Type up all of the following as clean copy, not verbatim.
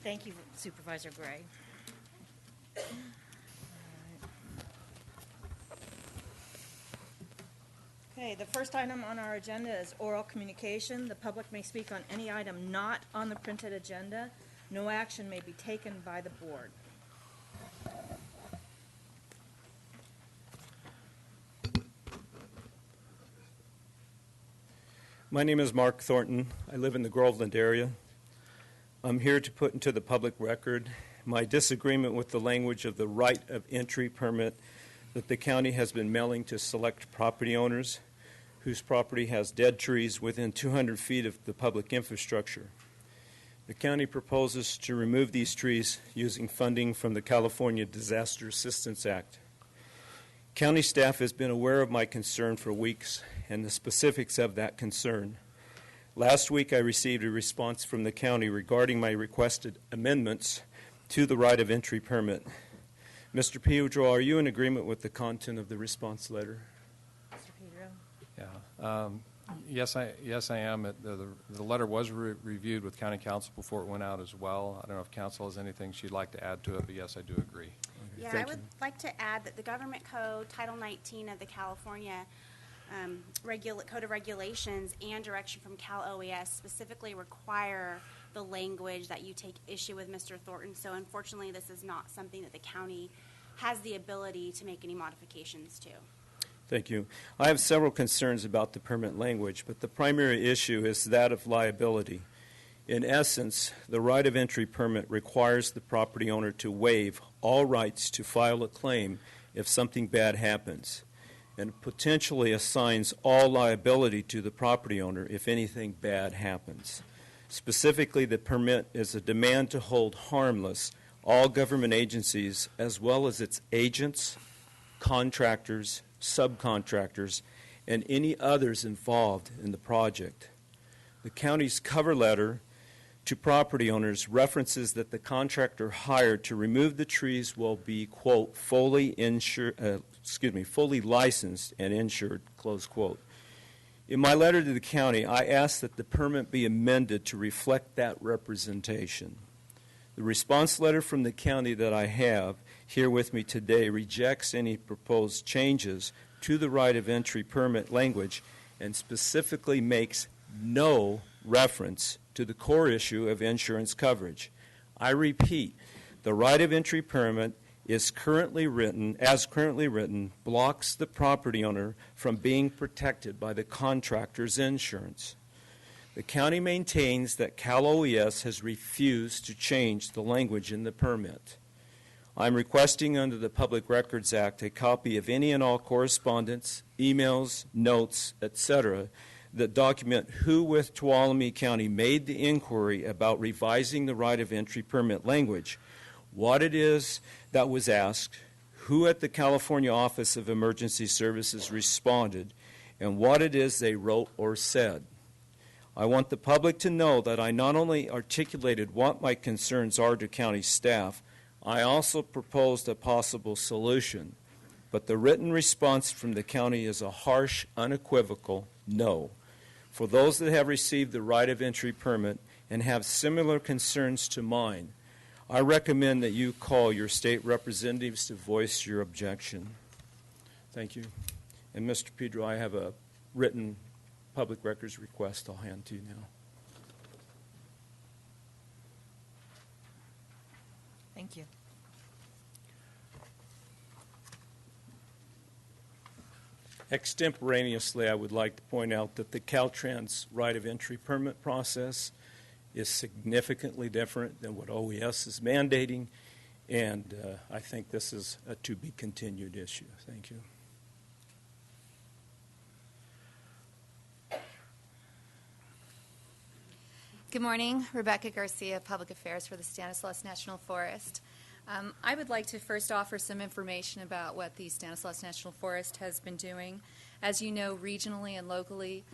Thank you, Supervisor Gray. Okay, the first item on our agenda is oral communication. The public may speak on any item not on the printed agenda. No action may be taken by the board. My name is Mark Thornton. I live in the Groveland area. I'm here to put into the public record my disagreement with the language of the right of entry permit that the county has been mailing to select property owners whose property has dead trees within 200 feet of the public infrastructure. The county proposes to remove these trees using funding from the California Disaster Assistance Act. County staff has been aware of my concern for weeks and the specifics of that concern. Last week I received a response from the county regarding my requested amendments to the right of entry permit. Mr. Pedro, are you in agreement with the content of the response letter? Mr. Pedro? Yeah. Yes, I am. The letter was reviewed with County Council before it went out as well. I don't know if Council has anything she'd like to add to it, but yes, I do agree. Yeah, I would like to add that the Government Code, Title 19 of the California Code of Regulations and direction from Cal OES specifically require the language that you take issue with, Mr. Thornton. So unfortunately, this is not something that the county has the ability to make any modifications to. Thank you. I have several concerns about the permit language, but the primary issue is that of liability. In essence, the right of entry permit requires the property owner to waive all rights to file a claim if something bad happens, and potentially assigns all liability to the property owner if anything bad happens. Specifically, the permit is a demand to hold harmless all government agencies as well as its agents, contractors, subcontractors, and any others involved in the project. The county's cover letter to property owners references that the contractor hired to remove the trees will be, quote, fully licensed and insured, close quote. In my letter to the county, I asked that the permit be amended to reflect that representation. The response letter from the county that I have here with me today rejects any proposed changes to the right of entry permit language and specifically makes no reference to the core issue of insurance coverage. I repeat, the right of entry permit is currently written, blocks the property owner from being protected by the contractor's insurance. The county maintains that Cal OES has refused to change the language in the permit. I'm requesting under the Public Records Act a copy of any and all correspondence, emails, notes, etc., that document who with Tuolumne County made the inquiry about revising the right of entry permit language, what it is that was asked, who at the California Office of Emergency Services responded, and what it is they wrote or said. I want the public to know that I not only articulated what my concerns are to county staff, I also proposed a possible solution. But the written response from the county is a harsh, unequivocal no. For those that have received the right of entry permit and have similar concerns to mine, I recommend that you call your state representatives to voice your objection. Thank you. And Mr. Pedro, I have a written public records request I'll hand to you now. Thank you. Extemporaneously, I would like to point out that the Caltrans right of entry permit process is significantly different than what OES is mandating, and I think this is a to-be-continued issue. Thank you. Good morning. Rebecca Garcia, Public Affairs for the Stanislaus National Forest. I would like to first offer some information about what the Stanislaus National Forest has been doing. As you know, regionally and locally,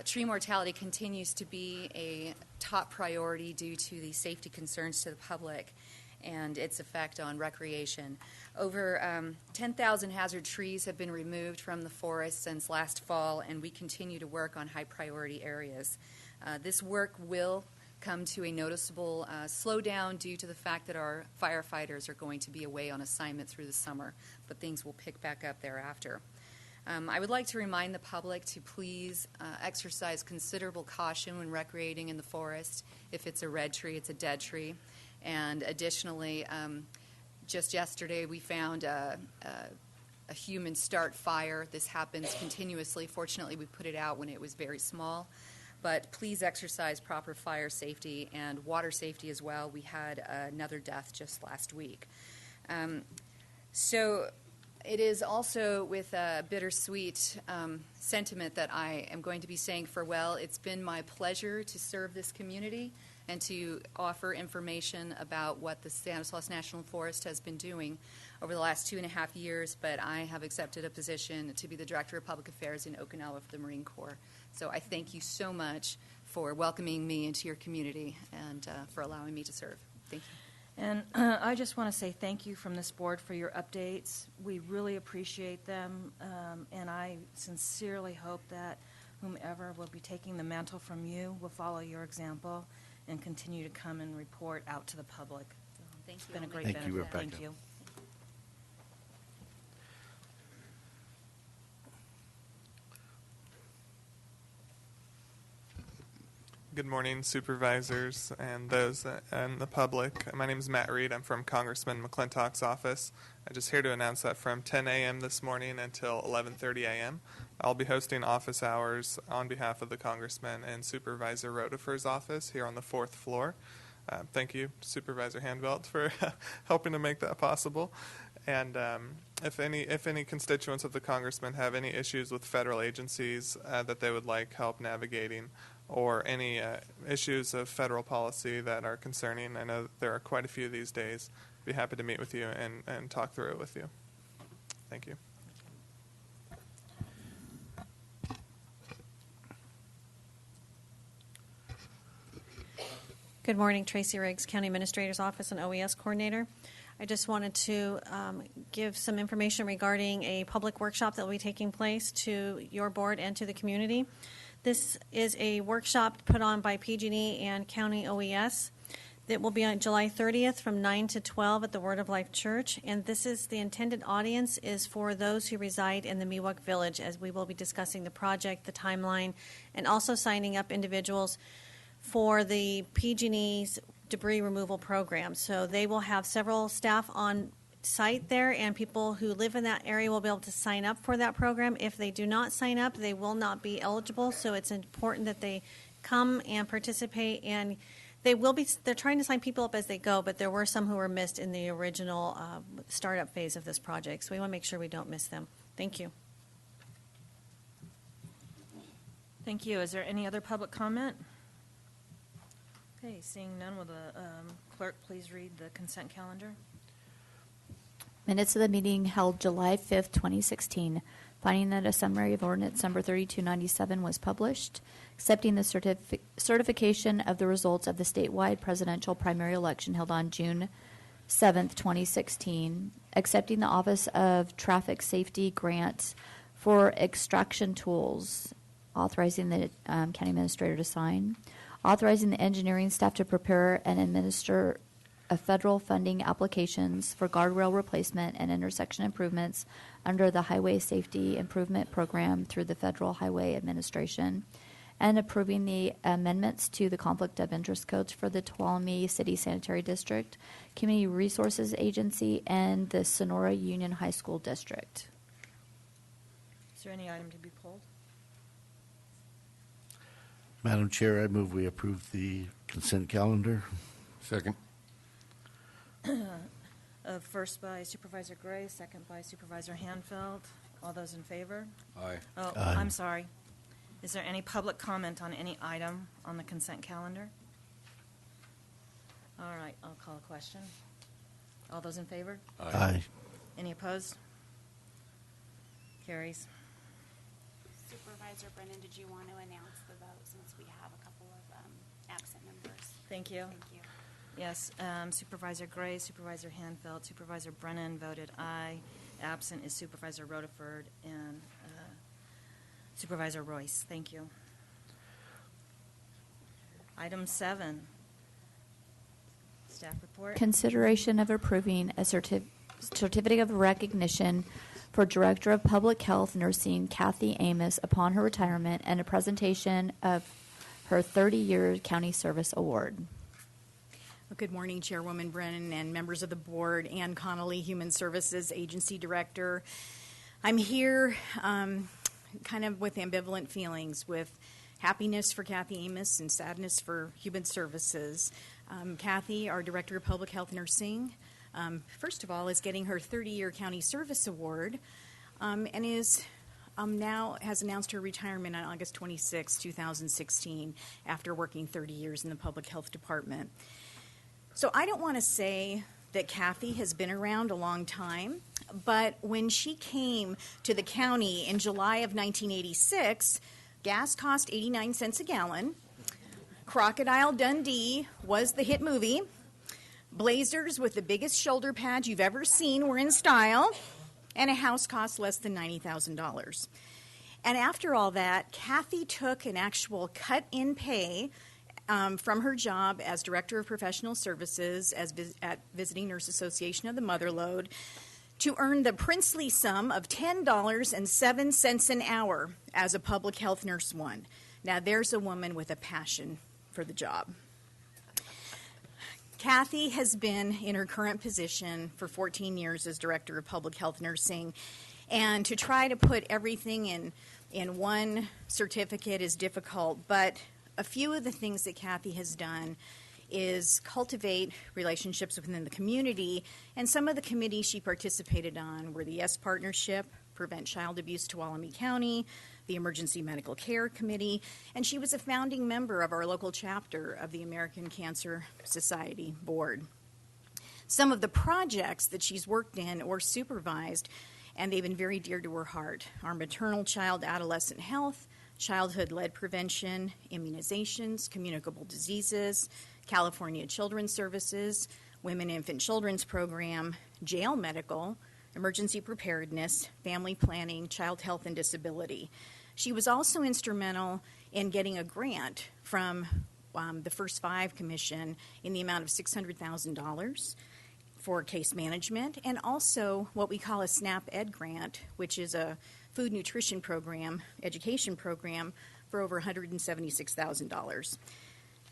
tree mortality continues to be a top priority due to the safety concerns to the public and its effect on recreation. Over 10,000 hazard trees have been removed from the forest since last fall, and we continue to work on high priority areas. This work will come to a noticeable slowdown due to the fact that our firefighters are going to be away on assignment through the summer, but things will pick back up thereafter. I would like to remind the public to please exercise considerable caution when recreating in the forest. If it's a red tree, it's a dead tree. And additionally, just yesterday we found a human start fire. This happens continuously. Fortunately, we put it out when it was very small. But please exercise proper fire safety and water safety as well. We had another death just last week. So it is also with a bittersweet sentiment that I am going to be saying farewell. It's been my pleasure to serve this community and to offer information about what the Stanislaus National Forest has been doing over the last 2.5 years, but I have accepted a position to be the Director of Public Affairs in Okinawa for the Marine Corps. So I thank you so much for welcoming me into your community and for allowing me to serve. Thank you. And I just want to say thank you from this board for your updates. We really appreciate them, and I sincerely hope that whomever will be taking the mantle from you will follow your example and continue to come and report out to the public. Thank you. It's been a great Thank you, benefit. Rebecca. Thank you. Good morning, supervisors and those and the public. My name is Matt Reed. I'm from Congressman McClintock's office. I'm just here to announce that from 10 a.m. this morning until 11:30 a.m., I'll be hosting office hours on behalf of the Congressman and Supervisor Rotifer's office here on the 4th floor. Thank you, Supervisor Handvelt, for helping to make that possible. And if any constituents of the Congressman have any issues with federal agencies that they would like help navigating, or any issues of federal policy that are concerning, I know that there are quite a few these days, I'd be happy to meet with you and talk through it with you. Thank you. Good morning, Tracy Riggs, County Administrator's Office and OES Coordinator. I just wanted to give some information regarding a public workshop that will be taking place to your board and to the community. This is a workshop put on by PG&E and County OES that will be on July 30th from 9 to 12 at the Word of Life Church. And this is the intended audience is for those who reside in the Miwok Village, as we will be discussing the project, the timeline, and also signing up individuals for the PG&E's debris removal program. So they will have several staff on site there, and people who live in that area will be able to sign up for that program. If they do not sign up, they will not be eligible. So it's important that they come and participate, and they're trying to sign people up as they go, but there were some who were missed in the original startup phase of this project. So we want to make sure we don't miss them. Thank you. Thank you. Is there any other public comment? Okay, seeing none, will the clerk please read the consent calendar? Minutes of the meeting held July 5th, 2016, finding that a summary of ordinance number 3297 was published, accepting the certification of the results of the statewide presidential primary election held on June 7th, 2016, accepting the Office of Traffic Safety grant for extraction tools, authorizing the county administrator to sign, authorizing the engineering staff to prepare and administer federal funding applications for guardrail replacement and intersection improvements under the Highway Safety Improvement Program through the Federal Highway Administration, and approving the amendments to the Conflict of Interest Codes for the Tuolumne City Sanitary District, Community Resources Agency, and the Sonora Union High School District. Is there any item to be pulled? Madam Chair, I move we approve the consent calendar. Second. First by Supervisor Gray, second by Supervisor Hanfeld. All those in favor? Aye. Oh, Aye. I'm sorry. Is there any public comment on any item on the consent calendar? All right, I'll call a question. All those in favor? Aye. Any opposed? Carries. Supervisor Brennan, did you want to announce the vote since we have a couple of absent members? Thank you. Thank you. Yes, Supervisor Gray, Supervisor Hanfeld, Supervisor Brennan voted aye. Absent is Supervisor Rutherford and Supervisor Royce. Thank you. Item 7, Staff report. Consideration of approving a certificate of recognition for Director of Public Health Nursing Kathy Amos upon her retirement and a presentation of her 30-year county service award. Well, good morning, Chairwoman Brennan and members of the board. Ann Connolly, Human Services Agency Director. I'm here kind of with ambivalent feelings, with happiness for Kathy Amos and sadness for Human Services. Kathy, our Director of Public Health Nursing, first of all, is getting her 30-year county service award and is now has announced her retirement on August 26, 2016, after working 30 years in the Public Health Department. So I don't want to say that Kathy has been around a long time, but when she came to the county in July of 1986, gas cost 89 cents a gallon. Crocodile Dundee was the hit movie. Blazers with the biggest shoulder pads you've ever seen were in style, and a house cost less than $90,000. And after all that, Kathy took an actual cut in pay from her job as Director of Professional Services at Visiting Nurse Association of the Motherlode to earn the princely sum of $10.07 an hour as a public health nurse one. Now, there's a woman with a passion for the job. Kathy has been in her current position for 14 years as Director of Public Health Nursing, and to try to put everything in one certificate is difficult, but a few of the things that Kathy has done is cultivate relationships within the community, and some of the committees she participated on were the YES Partnership, Prevent Child Abuse Tuolumne County, the Emergency Medical Care Committee, and she was a founding member of our local chapter of the American Cancer Society Board. Some of the projects that she's worked in or supervised, and they've been very dear to her heart, are maternal child adolescent health, childhood lead prevention, immunizations, communicable diseases, California Children's Services, Women, Infant, Children's Program, jail medical, emergency preparedness, family planning, child health and disability. She was also instrumental in getting a grant from the First Five Commission in the amount of $600,000 for case management, and also what we call a SNAP Ed grant, which is a food nutrition program, education program, for over $176,000.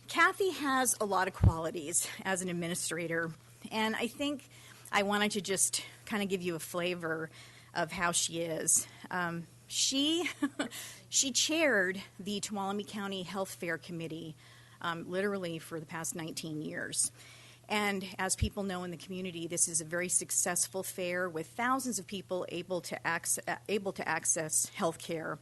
Kathy has a lot of qualities as an administrator, and I think I wanted to just kind of give you a flavor of how she is. She chaired the Tuolumne County Health Fair Committee literally for the past 19 years. And as people know in the community, this is a very successful fair with thousands of people able to access health care.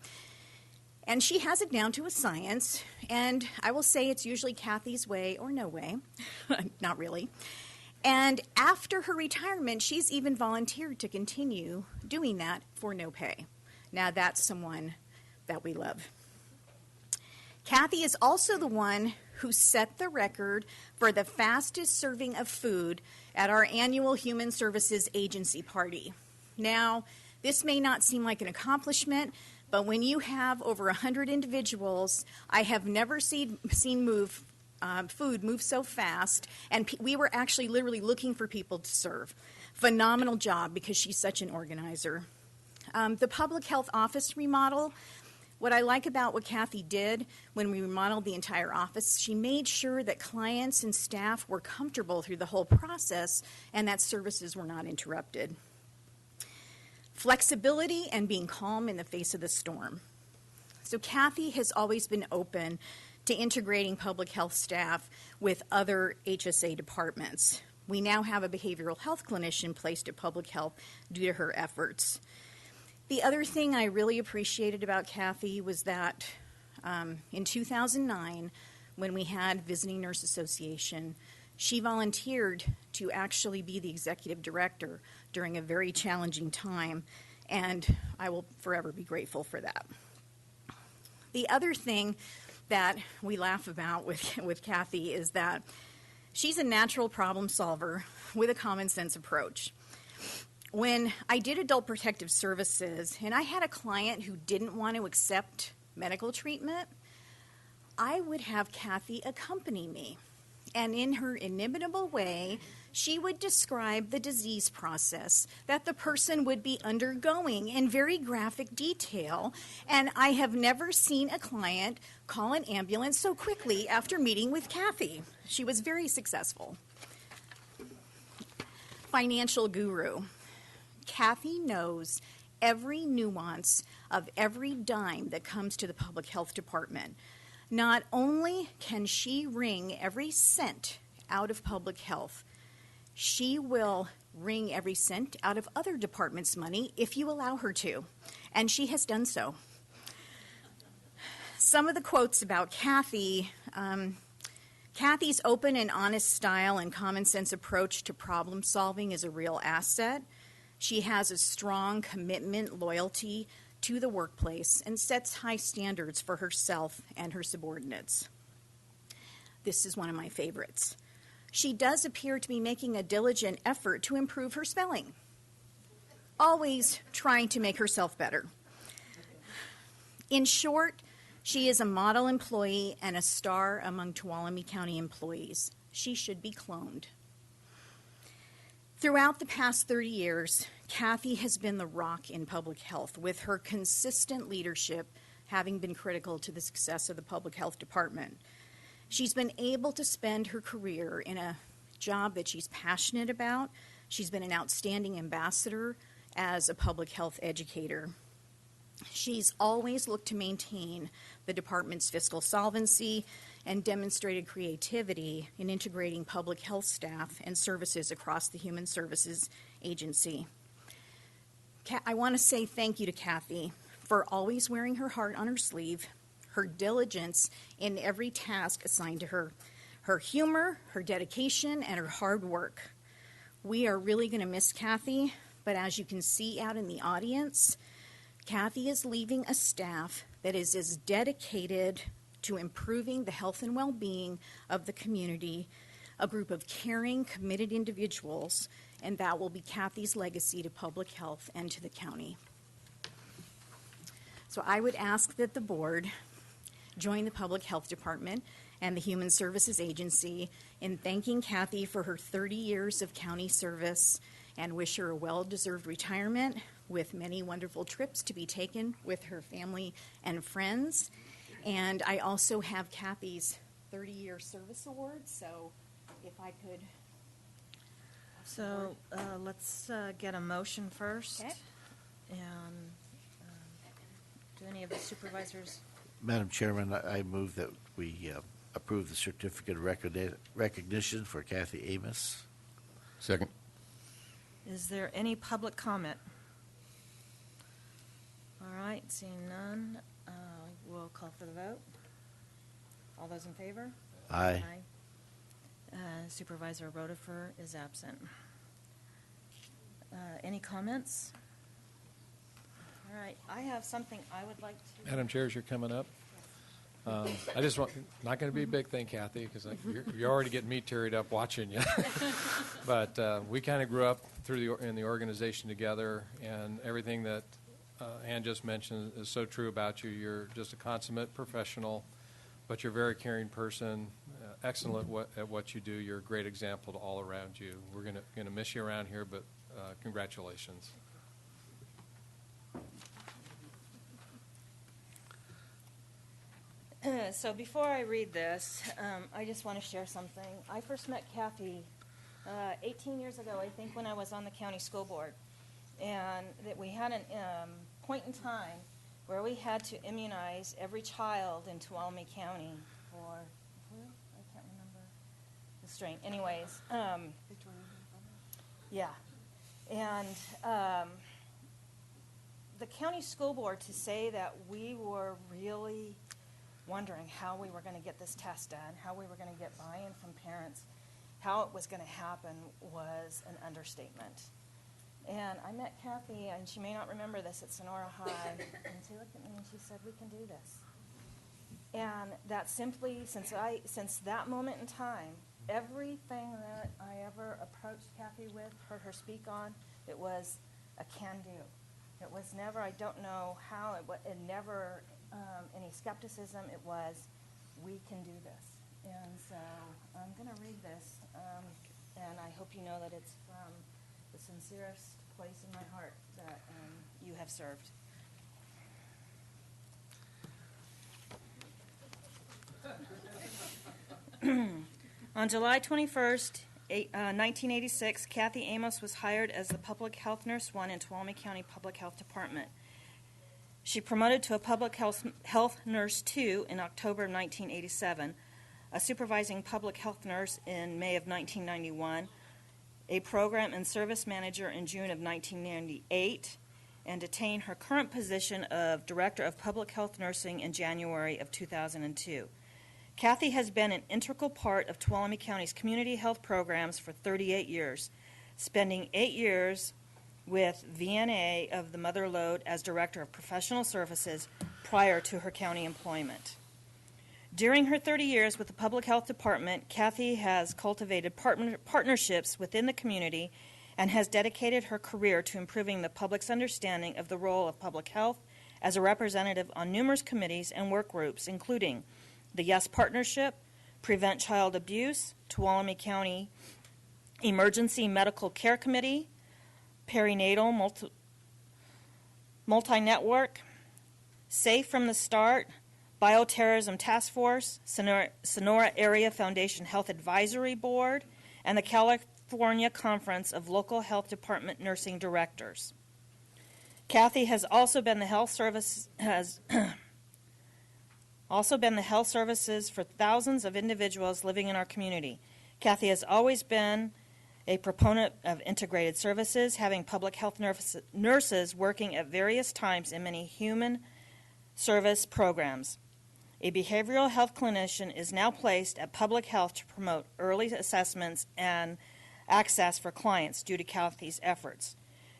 And she has it down to a science, and I will say it's usually Kathy's way or no way, not really. And after her retirement, she's even volunteered to continue doing that for no pay. Now that's someone that we love. Kathy is also the one who set the record for the fastest serving of food at our annual Human Services Agency party. Now, this may not seem like an accomplishment, but when you have over 100 individuals, I have never seen food move so fast, and we were actually literally looking for people to serve. Phenomenal job because she's such an organizer. The public health office remodel, what I like about what Kathy did when we remodeled the entire office, she made sure that clients and staff were comfortable through the whole process and that services were not interrupted. Flexibility and being calm in the face of the storm. So Kathy has always been open to integrating public health staff with other HSA departments. We now have a behavioral health clinician placed at public health due to her efforts. The other thing I really appreciated about Kathy was that in 2009, when we had Visiting Nurse Association, she volunteered to actually be the executive director during a very challenging time, and I will forever be grateful for that. The other thing that we laugh about with Kathy is that she's a natural problem solver with a common sense approach. When I did adult protective services and I had a client who didn't want to accept medical treatment, I would have Kathy accompany me. And in her inimitable way, she would describe the disease process that the person would be undergoing in very graphic detail. And I have never seen a client call an ambulance so quickly after meeting with Kathy. She was very successful. Financial guru. Kathy knows every nuance of every dime that comes to the public health department. Not only can she wring every cent out of public health, she will wring every cent out of other departments' money if you allow her to, and she has done so. Some of the quotes about Kathy, Kathy's open and honest style and common sense approach to problem solving is a real asset. She has a strong commitment, loyalty to the workplace, and sets high standards for herself and her subordinates. This is one of my favorites. She does appear to be making a diligent effort to improve her spelling, always trying to make herself better. In short, she is a model employee and a star among Tuolumne County employees. She should be cloned. Throughout the past 30 years, Kathy has been the rock in public health, with her consistent leadership having been critical to the success of the public health department. She's been able to spend her career in a job that she's passionate about. She's been an outstanding ambassador as a public health educator. She's always looked to maintain the department's fiscal solvency and demonstrated creativity in integrating public health staff and services across the Human Services Agency. I want to say thank you to Kathy for always wearing her heart on her sleeve, her diligence in every task assigned to her, her humor, her dedication, and her hard work. We are really going to miss Kathy, but as you can see out in the audience, Kathy is leaving a staff that is as dedicated to improving the health and well-being of the community, a group of caring, committed individuals, and that will be Kathy's legacy to public health and to the county. So I would ask that the board join the Public Health Department and the Human Services Agency in thanking Kathy for her 30 years of county service and wish her a well-deserved retirement with many wonderful trips to be taken with her family and friends. And I also have Kathy's 30-year service award, so if I could. So let's get a motion first. Okay. And do any of the supervisors? Madam Chairman, I move that we approve the certificate of recognition for Kathy Amos. Second. Is there any public comment? All right, seeing none, we'll call for the vote. All those in favor? Aye. Supervisor Rotifer is absent. Any comments? All right, I have something I would like to. Madam Chair, as you're coming up, I just want, not going to be a big thing, Kathy, because you're already getting me teared up watching you. But we kind of grew up in the organization together, and everything that Ann just mentioned is so true about you. You're just a consummate professional, but you're a very caring person, excellent at what you do. You're a great example to all around you. We're going to miss you around here, but congratulations. So before I read this, I just want to share something. I first met Kathy 18 years ago, I think, when I was on the county school board. And that we had a point in time where we had to immunize every child in Tuolumne County for, I can't remember the strain. Anyways, yeah. And the county school board, to say that we were really wondering how we were going to get this test done, how we were going to get buy-in from parents, how it was going to happen was an understatement. And I met Kathy, and she may not remember this, at Sonora High, and she looked at me and she said, "We can do this." And that simply, since that moment in time, everything that I ever approached Kathy with, heard her speak on, it was a can-do. It was never, I don't know how, it never any skepticism. It was, we can do this. And so I'm going to read this, and I hope you know that it's from the sincerest place in my heart that you have served. On July 21st, 1986, Kathy Amos was hired as the Public Health Nurse 1 in Tuolumne County Public Health Department. She promoted to a Public Health Nurse 2 in October of 1987, a supervising public health nurse in May of 1991, a program and service manager in June of 1998, and attained her current position of Director of Public Health Nursing in January of 2002. Kathy has been an integral part of Tuolumne County's community health programs for 38 years, spending 8 years with VNA of the Mother Lode as Director of Professional Services prior to her county employment. During her 30 years with the Public Health Department, Kathy has cultivated partnerships within the community and has dedicated her career to improving the public's understanding of the role of public health as a representative on numerous committees and work groups, including the Yes Partnership, Prevent Child Abuse, Tuolumne County Emergency Medical Care Committee, Perinatal Multi-Network, Safe from the Start, Bioterrorism Task Force, Sonora Area Foundation Health Advisory Board, and the California Conference of Local Health Department Nursing Directors. Kathy has also been the health services for thousands of individuals living in our community. Kathy has always been a proponent of integrated services, having public health nurses working at various times in many human service programs. A behavioral health clinician is now placed at public health to promote early assessments and access for clients due to Kathy's efforts.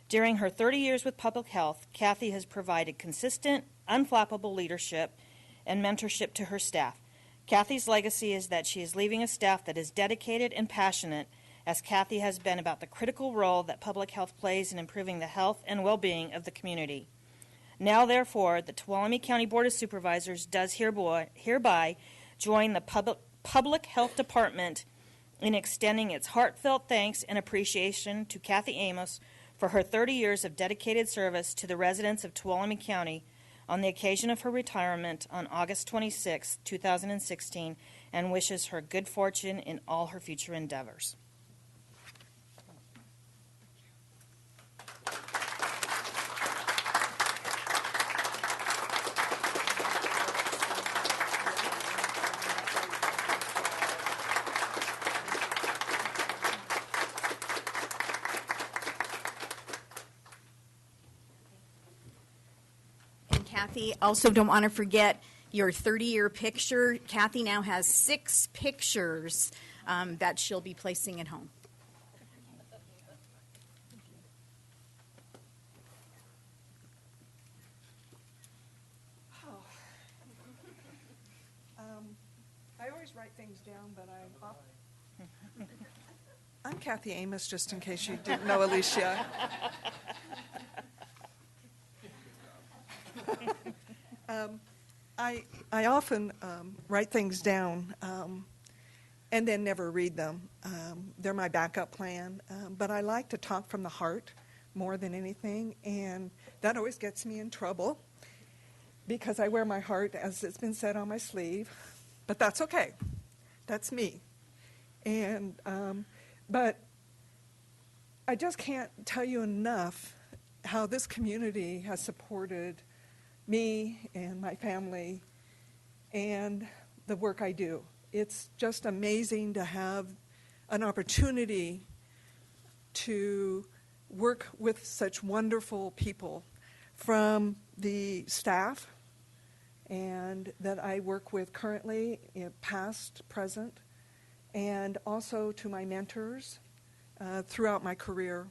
During her 30 years with public health, Kathy has provided consistent, unflappable leadership and mentorship to her staff. Kathy's legacy is that she is leaving a staff that is dedicated and passionate, as Kathy has been, about the critical role that public health plays in improving the health and well-being of the community. Now, therefore, the Tuolumne County Board of Supervisors does hereby join the Public Health Department in extending its heartfelt thanks and appreciation to Kathy Amos for her 30 years of dedicated service to the residents of Tuolumne County on the occasion of her retirement on August 26, 2016, and wishes her good fortune in all her future endeavors. Kathy, also don't want to forget your 30-year picture. Kathy now has 6 pictures that she'll be placing at home. I always write things down, but I'm Kathy Amos, just in case you didn't know Alicia. I often write things down and then never read them. They're my backup plan, but I like to talk from the heart more than anything, and that always gets me in trouble because I wear my heart, as it's been said, on my sleeve, but that's okay. That's me. And but I just can't tell you enough how this community has supported me and my family and the work I do. It's just amazing to have an opportunity to work with such wonderful people, from the staff and that I work with currently, past, present, and also to my mentors throughout my career,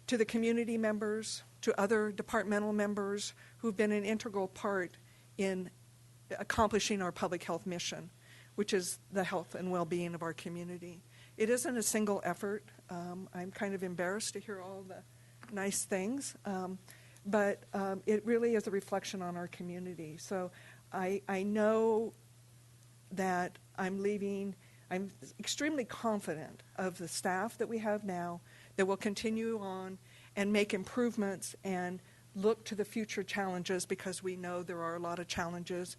to the community members, to other departmental members who've been an integral part in accomplishing our public health mission, which is the health and well-being of our community. It isn't a single effort. I'm kind of embarrassed to hear all the nice things, but it really is a reflection on our community. So I know that I'm leaving, I'm extremely confident of the staff that we have now that will continue on and make improvements and look to the future challenges, because we know there are a lot of challenges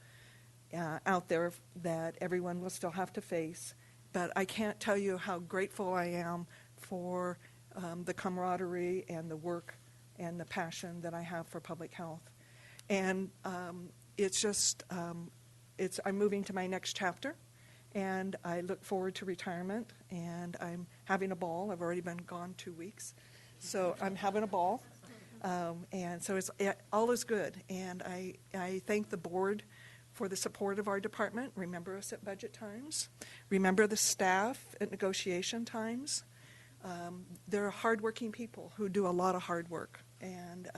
out there that everyone will still have to face. But I can't tell you how grateful I am for the camaraderie and the work and the passion that I have for public health. And it's just, I'm moving to my next chapter, and I look forward to retirement, and I'm having a ball. I've already been gone 2 weeks, so I'm having a ball. And so all is good. And I thank the board for the support of our department. Remember us at budget times. Remember the staff at negotiation times. They're hardworking people who do a lot of hard work. And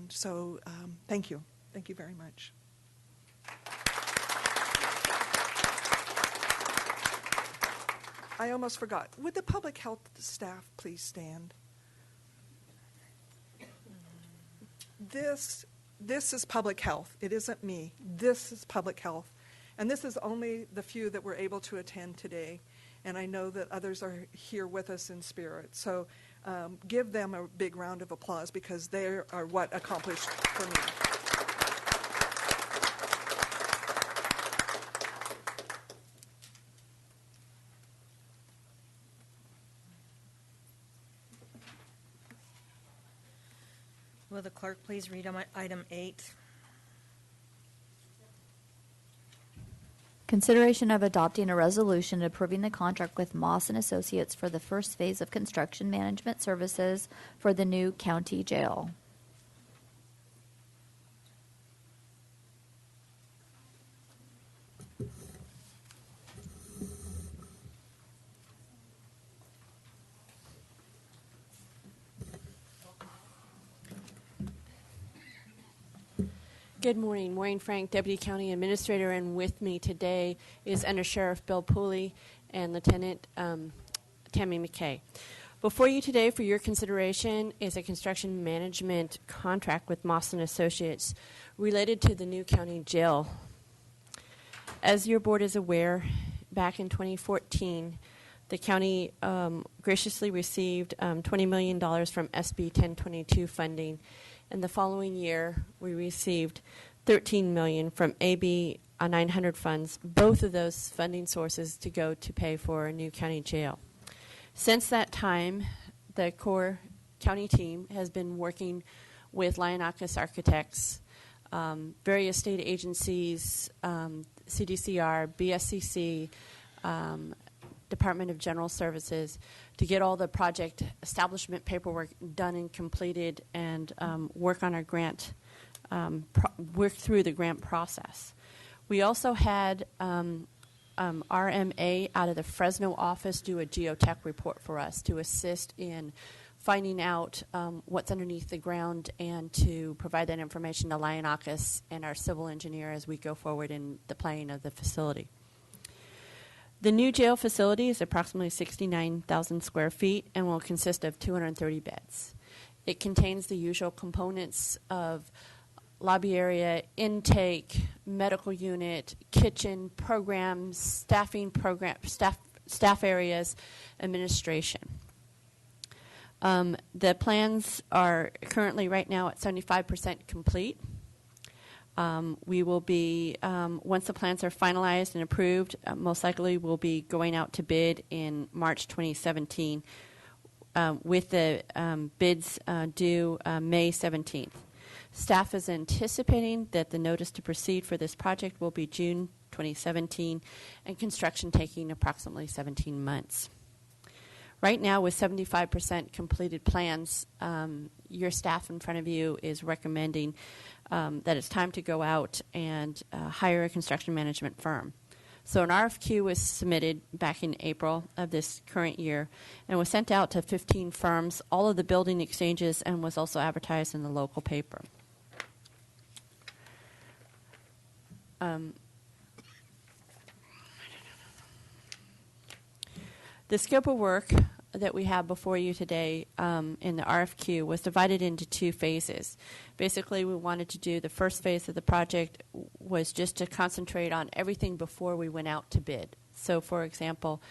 so thank you. Thank you very much. I almost forgot. Would the public health staff please stand? This is public health. It isn't me. This is public health. And this is only the few that were able to attend today. And I know that others are here with us in spirit. So give them a big round of applause, because they are what accomplished for me. Will the clerk please read item 8? Consideration of adopting a resolution approving the contract with Moss and Associates for the first phase of construction management services for the new county jail. Good morning. Maureen Frank, Deputy County Administrator, and with me today is Under Sheriff Bill Pooley and Lieutenant Tammy McKay. Before you today for your consideration is a construction management contract with Moss and Associates related to the new county jail. As your board is aware, back in 2014, the county graciously received $20 million from SB 1022 funding. And the following year, we received $13 million from AB 900 funds, both of those funding sources to go to pay for a new county jail. Since that time, the core county team has been working with Lionakis Architects, various state agencies, CDCR, BSCC, Department of General Services, to get all the project establishment paperwork done and completed, and work on our grant, work through the grant process. We also had RMA out of the Fresno office do a geotech report for us to assist in finding out what's underneath the ground and to provide that information to Lionakis and our civil engineer as we go forward in the planning of the facility. The new jail facility is approximately 69,000 square feet and will consist of 230 beds. It contains the usual components of lobby area, intake, medical unit, kitchen, programs, staffing program, staff areas, administration. The plans are currently right now at 75% complete. We will be, once the plans are finalized and approved, most likely we'll be going out to bid in March 2017 with the bids due May 17th. Staff is anticipating that the notice to proceed for this project will be June 2017 and construction taking approximately 17 months. Right now, with 75% completed plans, your staff in front of you is recommending that it's time to go out and hire a construction management firm. So an RFQ was submitted back in April of this current year and was sent out to 15 firms, all of the building exchanges, and was also advertised in the local paper. The scope of work that we have before you today in the RFQ was divided into 2 phases. Basically, we wanted to do the first phase of the project was just to concentrate on everything before we went out to bid. So, for example,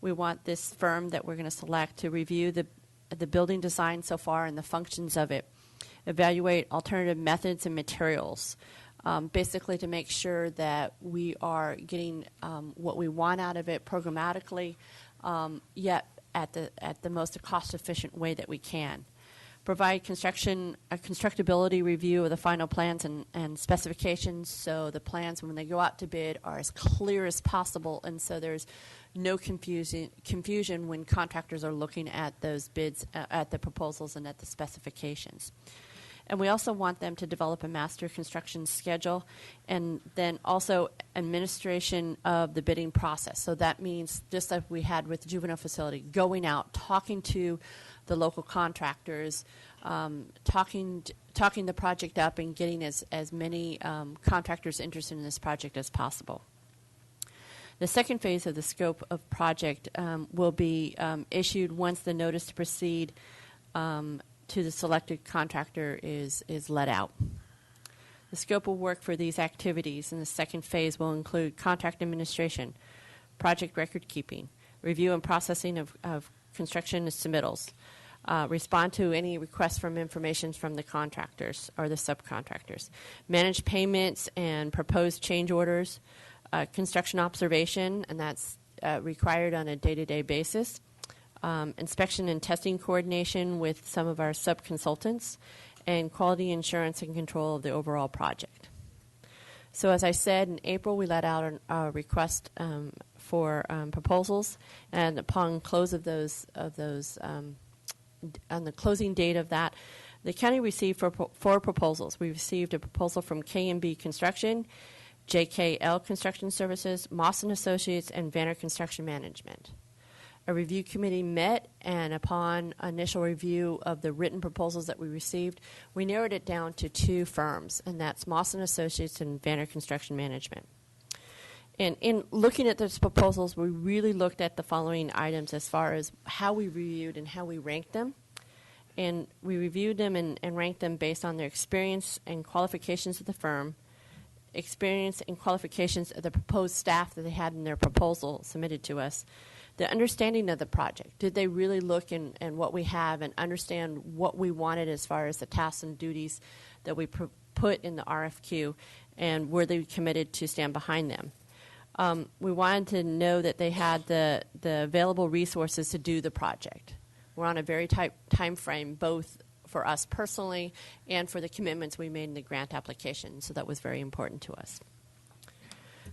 we want this firm that we're going to select to review the building design so far and the functions of it, evaluate alternative methods and materials, basically to make sure that we are getting what we want out of it programmatically, yet at the most cost-efficient way that we can. Provide a constructability review of the final plans and specifications, so the plans, when they go out to bid, are as clear as possible, and so there's no confusion when contractors are looking at those bids, at the proposals and at the specifications. And we also want them to develop a master construction schedule and then also administration of the bidding process. So that means, just like we had with the juvenile facility, going out, talking to the local contractors, talking the project up and getting as many contractors interested in this project as possible. The second phase of the scope of project will be issued once the notice to proceed to the selected contractor is let out. The scope of work for these activities in the second phase will include contract administration, project record keeping, review and processing of construction submittals, respond to any requests from information from the contractors or the subcontractors, manage payments and propose change orders, construction observation, and that's required on a day-to-day basis, inspection and testing coordination with some of our sub-consultants, and quality assurance and control of the overall project. So as I said, in April we let out a request for proposals, and upon close of those on the closing date of that, the county received 4 proposals. We received a proposal from K&B Construction, JKL Construction Services, Moss & Associates, and Vanner Construction Management. A review committee met, and upon initial review of the written proposals that we received, we narrowed it down to 2 firms, and that's Moss & Associates and Vanner Construction Management. And in looking at those proposals, we really looked at the following items as far as how we reviewed and how we ranked them. And we reviewed them and ranked them based on their experience and qualifications of the firm, experience and qualifications of the proposed staff that they had in their proposal submitted to us, the understanding of the project. Did they really look in what we have and understand what we wanted as far as the tasks and duties that we put in the RFQ, and were they committed to stand behind them? We wanted to know that they had the available resources to do the project. We're on a very tight time frame, both for us personally and for the commitments we made in the grant application, so that was very important to us.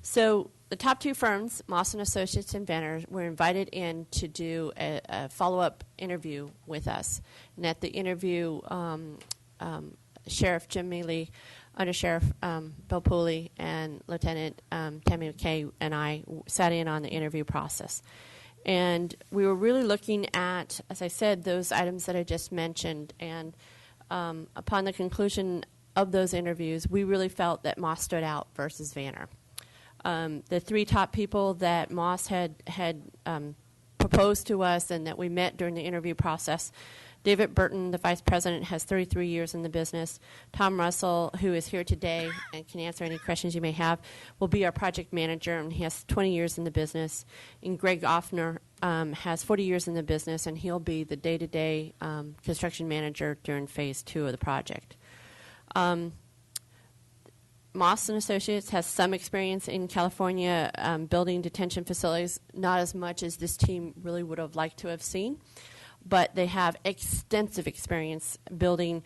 So the top 2 firms, Moss & Associates and Vanner, were invited in to do a follow-up interview with us. And at the interview, Sheriff Jim Mealy, Under Sheriff Bill Pooley, and Lieutenant Tammy McKay and I sat in on the interview process. And we were really looking at, as I said, those items that I just mentioned. And upon the conclusion of those interviews, we really felt that Moss stood out versus Vanner. The 3 top people that Moss had proposed to us and that we met during the interview process, David Burton, the vice president, has 33 years in the business. Tom Russell, who is here today and can answer any questions you may have, will be our project manager, and he has 20 years in the business. And Greg Offner has 40 years in the business, and he'll be the day-to-day construction manager during phase 2 of the project. Moss & Associates has some experience in California building detention facilities, not as much as this team really would have liked to have seen, but they have extensive experience building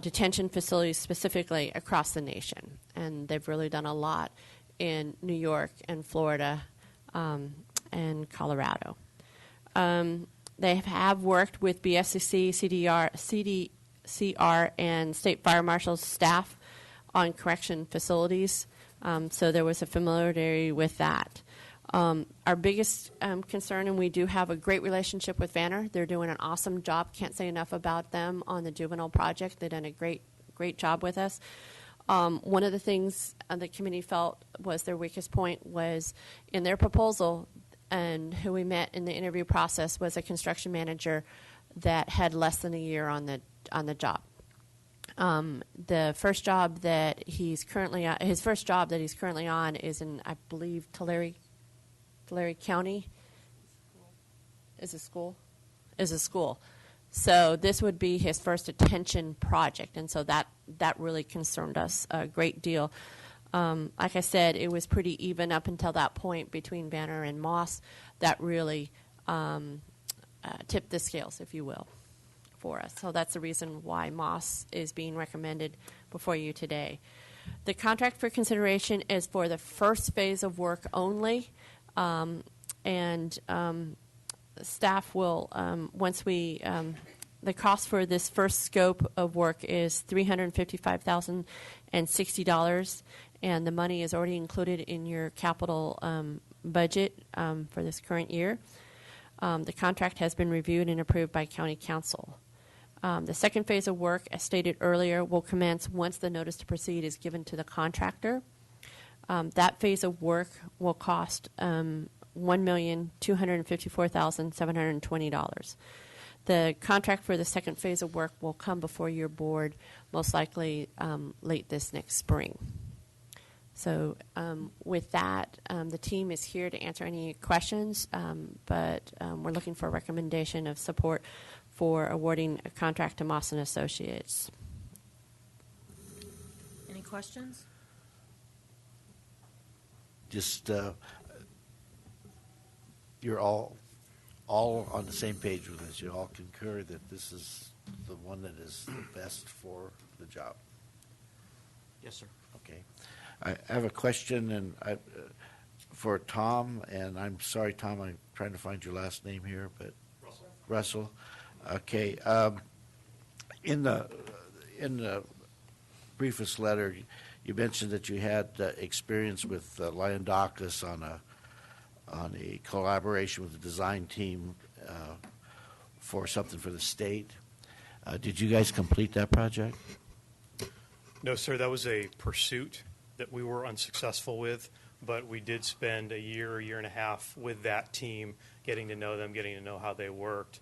detention facilities specifically across the nation, and they've really done a lot in New York and Florida and Colorado. They have worked with BSCC, CDCR, and State Fire Marshal's staff on correction facilities, so there was a familiarity with that. Our biggest concern, and we do have a great relationship with Vanner. They're doing an awesome job. Can't say enough about them on the juvenile project. They've done a great job with us. One of the things the committee felt was their weakest point was in their proposal, and who we met in the interview process was a construction manager that had less than a year on the job. The first job that he's currently on, his first job that he's currently on is in, I believe, Tulare County. Is a school. So this would be his first attention project, and so that really concerned us a great deal. Like I said, it was pretty even up until that point between Banner and Moss. That really tipped the scales, if you will, for us. So that's the reason why Moss is being recommended before you today. The contract for consideration is for the first phase of work only, and staff will, once we, the cost for this first scope of work is $355,060, and the money is already included in your capital budget for this current year. The contract has been reviewed and approved by County Council. The second phase of work, as stated earlier, will commence once the notice to proceed is given to the contractor. That phase of work will cost $1,254,720. The contract for the second phase of work will come before your board most likely late this next spring. So with that, the team is here to answer any questions, but we're looking for a recommendation of support for awarding a contract to Moss & Associates. Any questions? Just you're all on the same page with this. You all concur that this is the one that is the best for the job. Yes, sir. Okay. I have a question and for Tom, and I'm sorry, Tom, I'm trying to find your last name here, but Russell. Okay. In the briefest letter, you mentioned that you had experience with Lyondakis on a collaboration with the design team for something for the state. Did you guys complete that project? No, sir. That was a pursuit that we were unsuccessful with, but we did spend a year and a half with that team, getting to know them, getting to know how they worked,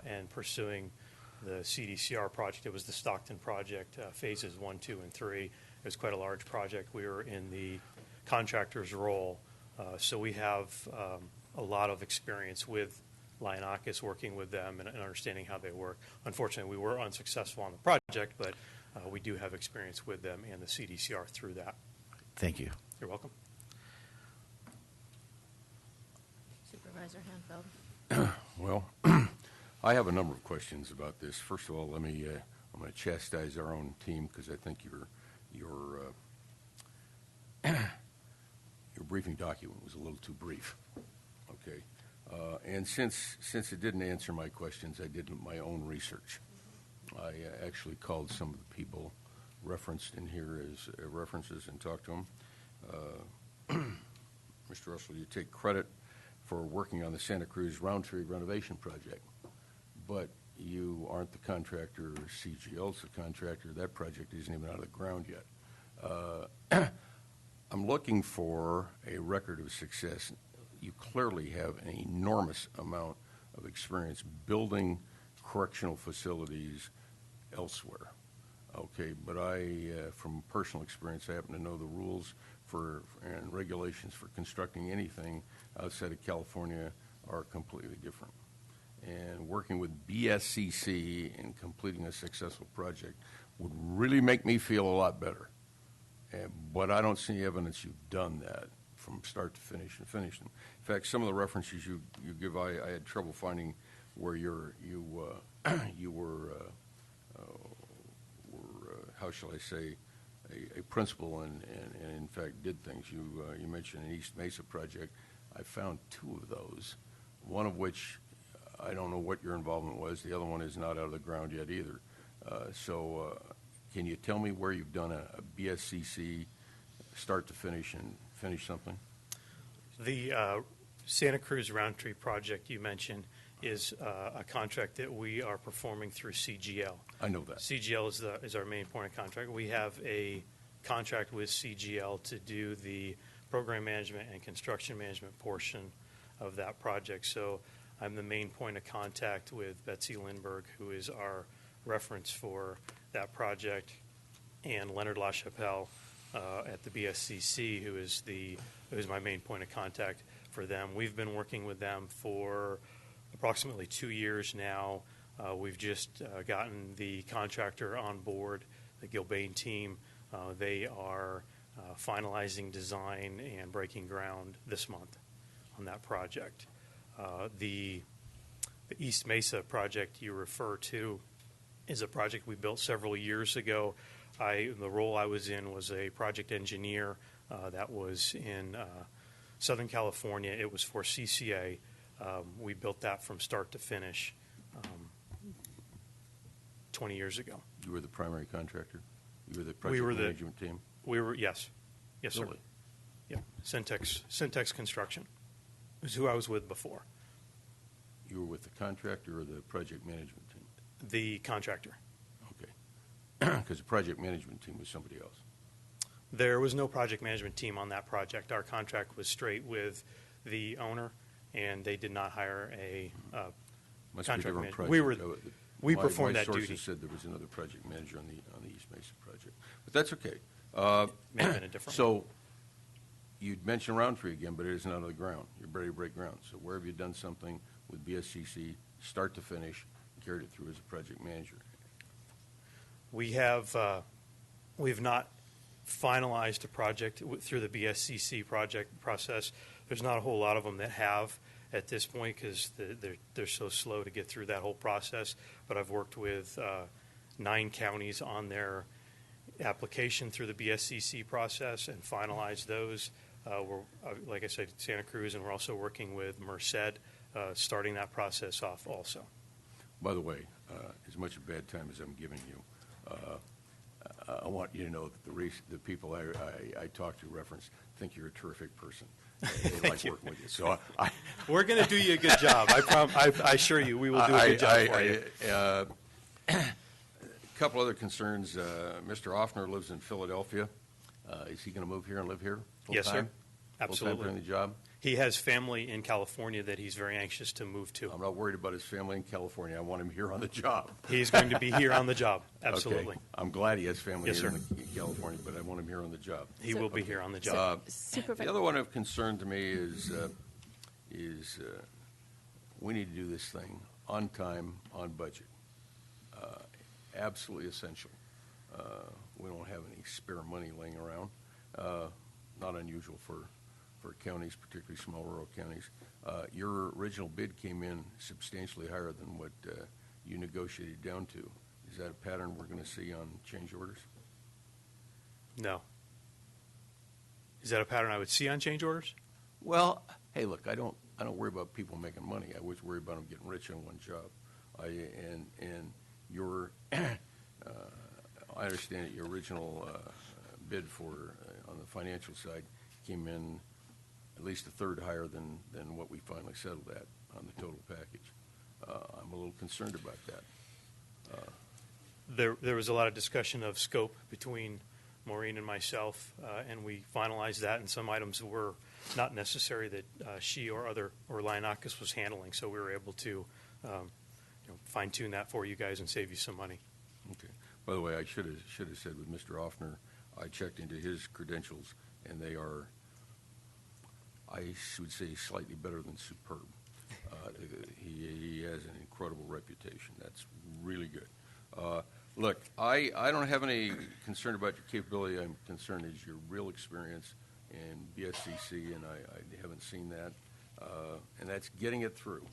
and pursuing the CDCR project. It was the Stockton project, phases 1, 2, and 3. It was quite a large project. We were in the contractor's role, so we have a lot of experience with Lyondakis, working with them and understanding how they work. Unfortunately, we were unsuccessful on the project, but we do have experience with them and the CDCR through that. Thank you. You're welcome. Supervisor Hanfeld. Well, I have a number of questions about this. First of all, I'm going to chastise our own team because I think your briefing document was a little too brief. Okay, and since it didn't answer my questions, I did my own research. I actually called some of the people referenced in here as references and talked to them. Mr. Russell, you take credit for working on the Santa Cruz Roundtree renovation project, but you aren't the contractor. CGL's the contractor. That project isn't even out of the ground yet. I'm looking for a record of success. You clearly have an enormous amount of experience building correctional facilities elsewhere. Okay, but from personal experience, I happen to know the rules and regulations for constructing anything outside of California are completely different. And working with BSCC and completing a successful project would really make me feel a lot better. But I don't see evidence you've done that from start to finish and finish them. In fact, some of the references you give, I had trouble finding where you were how shall I say, a principal and in fact did things. You mentioned an East Mesa project. I found 2 of those, one of which I don't know what your involvement was. The other one is not out of the ground yet either. So can you tell me where you've done a BSCC start to finish and finish something? The Santa Cruz Roundtree project you mentioned is a contract that we are performing through CGL. I know that. CGL is our main point of contract. We have a contract with CGL to do the program management and construction management portion of that project. So I'm the main point of contact with Betsy Lindbergh, who is our reference for that project, and Leonard LaChapelle at the BSCC, who is my main point of contact for them. We've been working with them for approximately 2 years now. We've just gotten the contractor on board, the Gilbane team. They are finalizing design and breaking ground this month on that project. The East Mesa project you refer to is a project we built several years ago. The role I was in was a project engineer that was in Southern California. It was for CCA. We built that from start to finish 20 years ago. You were the primary contractor? You were the project management team? We were, yes. Yes, sir. Really? Yeah. Syntex Construction is who I was with before. You were with the contractor or the project management team? The contractor. Okay. Because the project management team was somebody else. There was no project management team on that project. Our contract was straight with the owner, and they did not hire a Must contract be a different manager. project. We performed that duty. My sources said there was another project manager on the East Mesa project. But that's okay. May have been a different So one. you'd mention Roundtree again, but it isn't out of the ground. You're ready to break ground. So where have you done something with BSCC, start to finish, carried it through as a project manager? We've not finalized a project through the BSCC project process. There's not a whole lot of them that have at this point because they're so slow to get through that whole process. But I've worked with 9 counties on their application through the BSCC process and finalized those. We're, like I said, Santa Cruz, and we're also working with Merced, starting that process off also. By the way, as much a bad time as I'm giving you, I want you to know that the people I talk to reference think you're a terrific person. They like working with you. So we're going to do you a good job. I assure you, we will do a good job for you. A couple other concerns. Mr. Offner lives in Philadelphia. Is he going to move here and live here full Yes, time? sir. Absolutely. Full time during the job? He has family in California that he's very anxious to move to. I'm not worried about his family in California. I want him here on the job. He's going to be here on the job. Absolutely. Okay. I'm glad he has family Yes, here sir. in California, but I want him here on the job. He will be here on the job. The other one of concern to me is we need to do this thing on time, on budget. Absolutely essential. We don't have any spare money laying around. Not unusual for counties, particularly small rural counties. Your original bid came in substantially higher than what you negotiated down to. Is that a pattern we're going to see on change orders? No. Is that a pattern I would see on change orders? Well, hey, look, I don't worry about people making money. I always worry about them getting rich on one job. And your I understand that your original bid for on the financial side came in at least a third higher than what we finally settled at on the total package. I'm a little concerned about that. There was a lot of discussion of scope between Maureen and myself, and we finalized that, and some items were not necessary that she or Lionakis was handling, so we were able to fine-tune that for you guys and save you some money. Okay. By the way, I should have said with Mr. Offner, I checked into his credentials, and they are, I would say, slightly better than superb. He has an incredible reputation. That's really good. Look, I don't have any concern about your capability. I'm concerned is your real experience in BSCC, and I haven't seen that. And that's getting it through.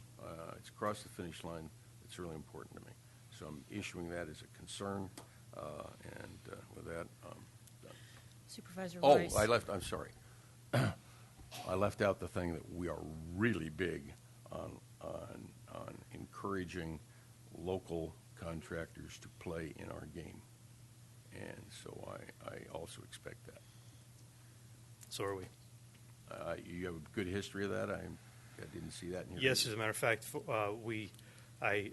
It's across the finish line. It's really important to me. So I'm issuing that as a concern. And with that, done. Supervisor Oh, Rice. I'm sorry. I left out the thing that we are really big on encouraging local contractors to play in our game. And so I also expect that. So are we. You have a good history of that? I didn't see that in here. Yes, as a matter of fact, I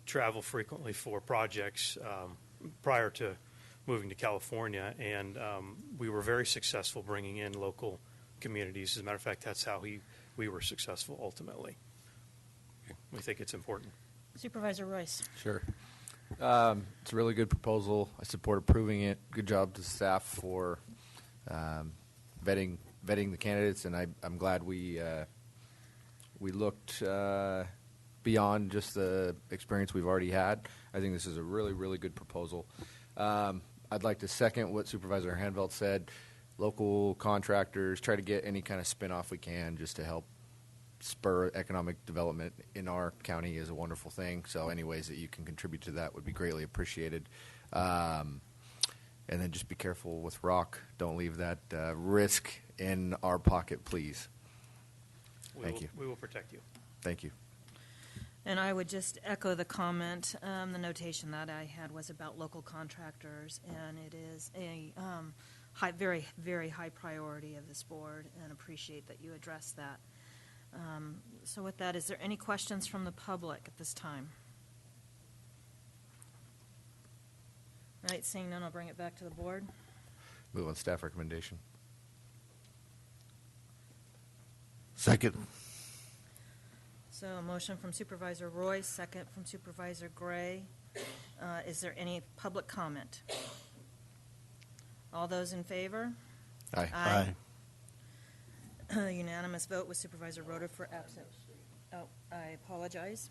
travel frequently for projects prior to moving to California, and we were very successful bringing in local communities. As a matter of fact, that's how we we were successful ultimately. We think it's important. Supervisor Royce. Sure. It's a really good proposal. I support approving it. Good job to staff for vetting the candidates, and I'm glad we looked beyond just the experience we've already had. I think this is a really, really good proposal. I'd like to second what Supervisor Hanvelt said. Local contractors, try to get any kind of spin-off we can just to help spur economic development in our county is a wonderful thing. So any ways that you can contribute to that would be greatly appreciated. And then just be careful with rock. Don't leave that risk in our pocket, please. Thank you. We will protect you. Thank you. And I would just echo the comment. The notation that I had was about local contractors, and it is a very, very high priority of this board, and appreciate that you addressed that. So with that, is there any questions from the public at this time? All right, seeing none, I'll bring it back to the board. Move on staff recommendation. Second. So a motion from Supervisor Royce, second from Supervisor Gray. Is there any public comment? All those in favor? Aye. Aye. Unanimous vote with Supervisor Roder for absent. Oh, I apologize.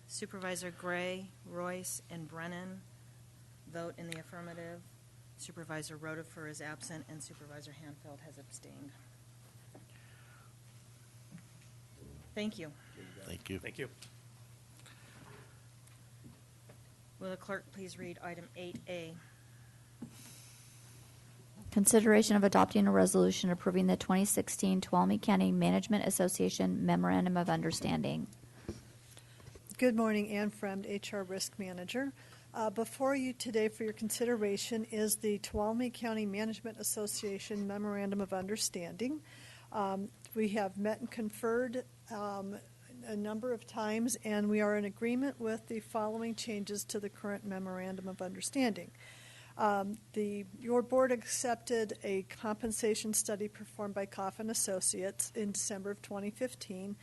Supervisor Gray, Royce, and Brennan vote in the affirmative. Supervisor Roder is absent, and Supervisor Hanfeld has abstained. Thank you. Thank you. Thank you. Will the clerk please read item 8A? Consideration of adopting a resolution approving the 2016 Tuolumne County Management Association Memorandum of Understanding. Good morning, Ann Fremd, HR Risk Manager. Before you today for your consideration is the Tuolumne County Management Association Memorandum of Understanding. We have met and conferred a number of times, and we are in agreement with the following changes to the current Memorandum of Understanding. Your board accepted a compensation study performed by Coffin Associates in December of 2015,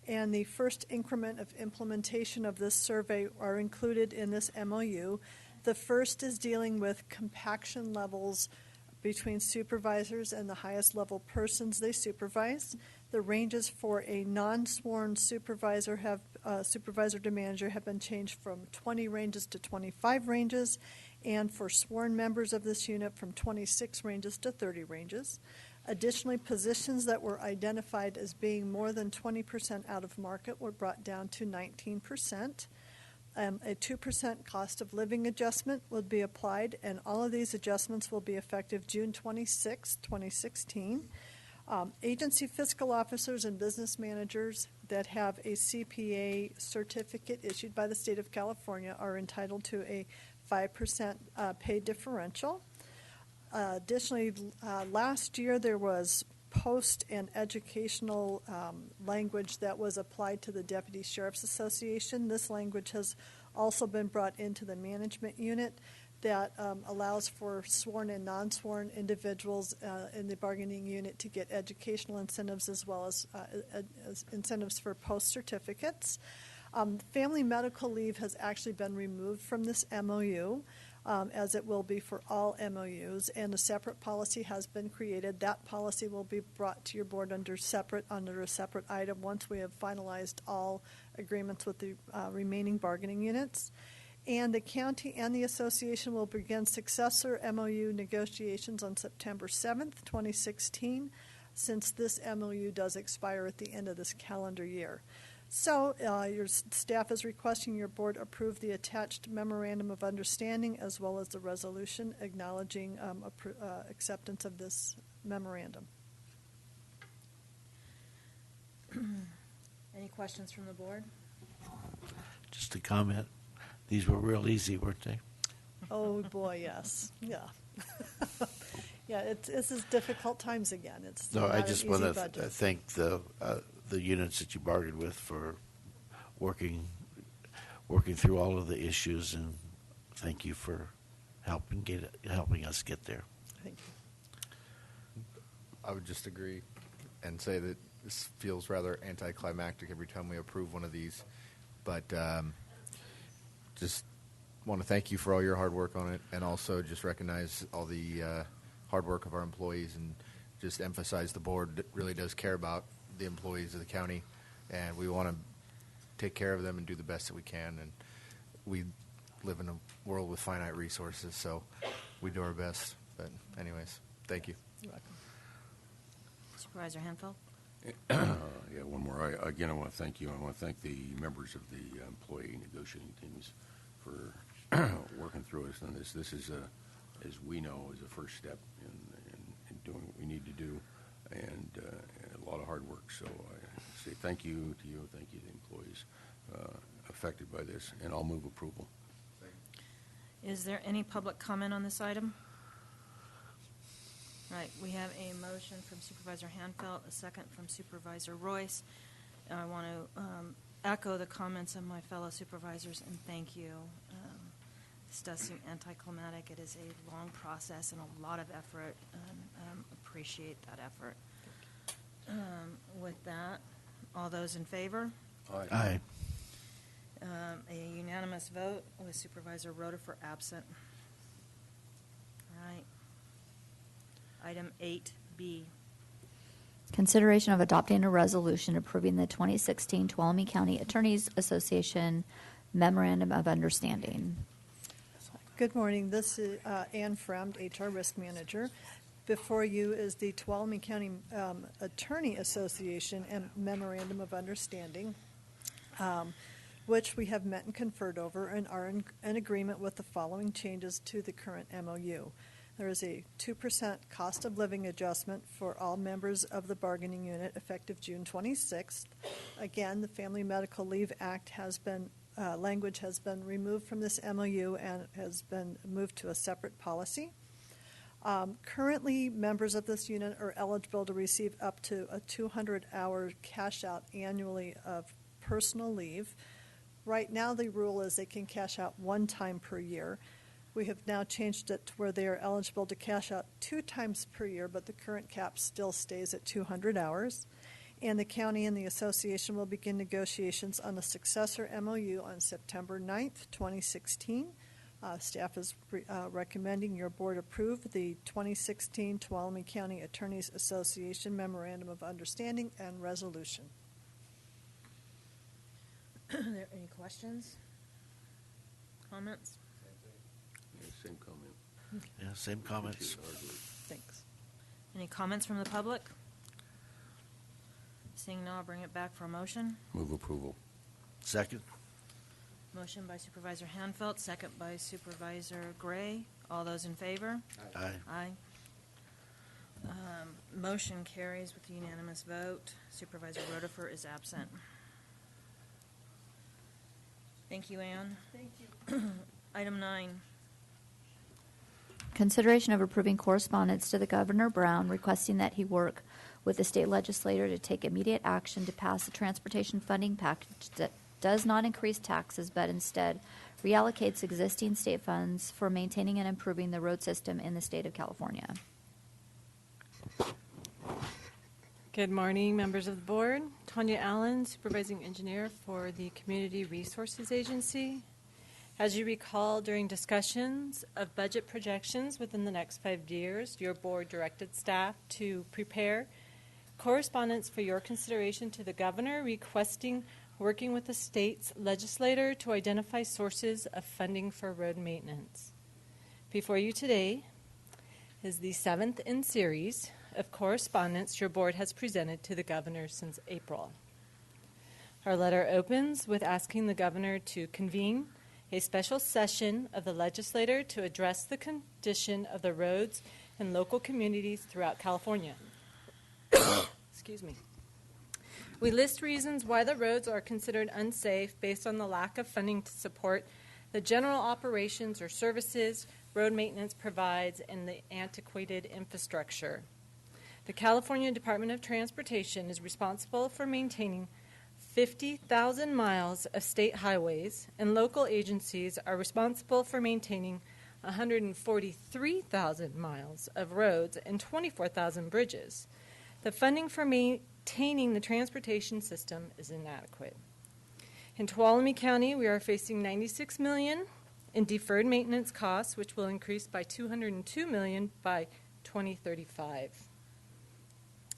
and the first increment of implementation of this survey are included in this MOU. The first is dealing with compaction levels between supervisors and the highest level persons they supervise. The ranges for a non-sworn supervisor to manager have been changed from 20 ranges to 25 ranges, and for sworn members of this unit from 26 ranges to 30 ranges. Additionally, positions that were identified as being more than 20% out of market were brought down to 19%. A 2% cost of living adjustment would be applied, and all of these adjustments will be effective June 26, 2016. Agency fiscal officers and business managers that have a CPA certificate issued by the state of California are entitled to a 5% pay differential. Additionally, last year there was post and educational language that was applied to the Deputy Sheriff's Association. This language has also been brought into the management unit that allows for sworn and non-sworn individuals in the bargaining unit to get educational incentives as well as incentives for post certificates. Family medical leave has actually been removed from this MOU, as it will be for all MOUs, and a separate policy has been created. That policy will be brought to your board under a separate item once we have finalized all agreements with the remaining bargaining units. And the county and the association will begin successor MOU negotiations on September 7th, 2016, since this MOU does expire at the end of this calendar year. So your staff is requesting your board approve the attached Memorandum of Understanding as well as the resolution acknowledging acceptance of this memorandum. Any questions from the board? Just a comment. These were real easy, weren't they? Oh, boy, yes. Yeah. Yeah, this is difficult times again. It's No, not I an just easy want to budget. thank the units that you bargained with for working through all of the issues, and thank you for helping us get there. Thank you. I would just agree. and say that this feels rather anticlimactic every time we approve one of these. But just want to thank you for all your hard work on it, and also just recognize all the hard work of our employees, and just emphasize the board really does care about the employees of the county, and we want to take care of them and do the best that we can. And we live in a world with finite resources, so we do our best. But anyways, thank you. You're welcome. Supervisor Hanfeld? Yeah, one more. I want to thank you. I want to thank the members of the employee negotiating teams for working through us on this. This is, as we know, is a first step in doing what we need to do, and a lot of hard work. So I say thank you to you, thank you to the employees affected by this, and I'll move approval. Is there any public comment on this item? Right, we have a motion from Supervisor Hanfeld, a second from Supervisor Royce. I want to echo the comments of my fellow supervisors and thank you. This does seem anticlimactic. It is a long process and a lot of effort, and appreciate that effort. With that, all those in favor? Aye. Aye. A unanimous vote with Supervisor Rutherford absent. All right. Item 8B. Consideration of adopting a resolution approving the 2016 Tuolumne County Attorneys Association Memorandum of Understanding. Good morning. This is Ann Fremd, HR Risk Manager. Before you is the Tuolumne County Attorney Association and Memorandum of Understanding, which we have met and conferred over and are in agreement with the following changes to the current MOU. There is a 2% cost of living adjustment for all members of the bargaining unit effective June 26th. Again, the Family Medical Leave Act has been, language has been removed from this MOU and has been moved to a separate policy. Currently, members of this unit are eligible to receive up to a 200-hour cash out annually of personal leave. Right now, the rule is they can cash out one time per year. We have now changed it to where they are eligible to cash out 2 times per year, but the current cap still stays at 200 hours. And the county and the association will begin negotiations on a successor MOU on September 9th, 2016. Staff is recommending your board approve the 2016 Tuolumne County Attorneys Association Memorandum of Understanding and Resolution. Are there any questions? Comments? Yeah, same comment. Yeah, same comments. Thanks. Any comments from the public? Seeing none, I'll bring it back for a motion. Move approval. Second. Motion by Supervisor Hanfeld, second by Supervisor Gray. All those in favor? Aye. Aye. Motion carries with a unanimous vote. Supervisor Rutherford is absent. Thank you, Ann. Thank you. Item 9. Consideration of approving correspondence to the Governor Brown requesting that he work with the state legislator to take immediate action to pass a transportation funding package that does not increase taxes but instead reallocates existing state funds for maintaining and improving the road system in the state of California. Good morning, members of the board. Tanya Allen, Supervising Engineer for the Community Resources Agency. As you recall, during discussions of budget projections within the next 5 years, your board directed staff to prepare correspondence for your consideration to the governor requesting working with the state's legislator to identify sources of funding for road maintenance. Before you today is the 7th in series of correspondence your board has presented to the governor since April. Our letter opens with asking the governor to convene a special session of the legislature to address the condition of the roads in local communities throughout California. Excuse me. We list reasons why the roads are considered unsafe based on the lack of funding to support the general operations or services road maintenance provides and the antiquated infrastructure. The California Department of Transportation is responsible for maintaining 50,000 miles of state highways, and local agencies are responsible for maintaining 143,000 miles of roads and 24,000 bridges. the funding for maintaining the transportation system is inadequate. In Tuolumne County, we are facing $96 million in deferred maintenance costs, which will increase by $202 million by 2035.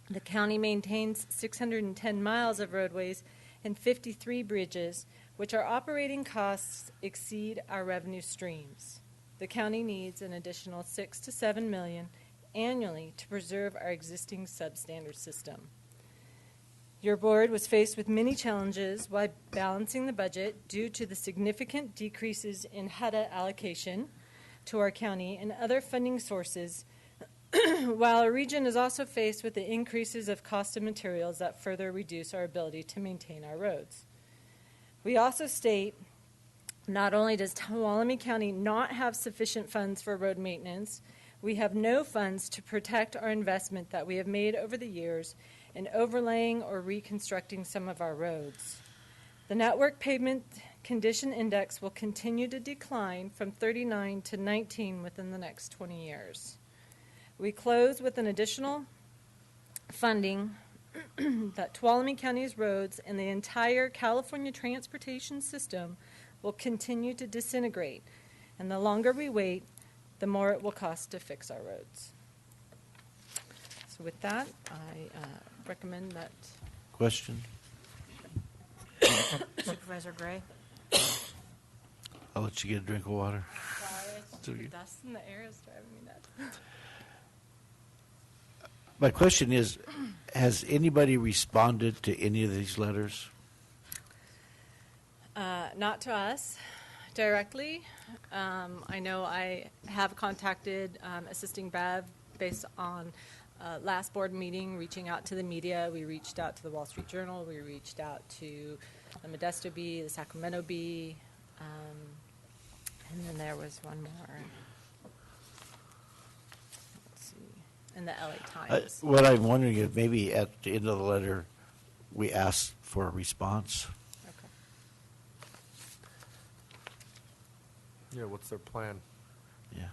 The county maintains 610 miles of roadways and 53 bridges, which our operating costs exceed our revenue streams. The county needs an additional $6 to $7 million annually to preserve our existing substandard system. Your board was faced with many challenges while balancing the budget due to the significant decreases in HUDA allocation to our county and other funding sources, while our region is also faced with the increases of cost of materials that further reduce our ability to maintain our roads. We also state not only does Tuolumne County not have sufficient funds for road maintenance, we have no funds to protect our investment that we have made over the years in overlaying or reconstructing some of our roads. The network pavement condition index will continue to decline from 39 to 19 within the next 20 years. We close with an additional funding that Tuolumne County's roads and the entire California transportation system will continue to disintegrate, and the longer we wait, the more it will cost to fix our roads. So with that, I recommend that. Question? Supervisor Gray? I'll let you get a drink of water. Sorry, the dust in the air is driving me nuts. My question is, has anybody responded to any of these letters? Not to us directly. I know I have contacted Assisting Bev based on last board meeting, reaching out to the media. We reached out to the Wall Street Journal. We reached out to the Modesto Bee, the Sacramento Bee, and then there was one more. Let's see, in the LA Times. What I'm wondering is maybe at the end of the letter, we ask for a response. Yeah, what's their plan? Yeah,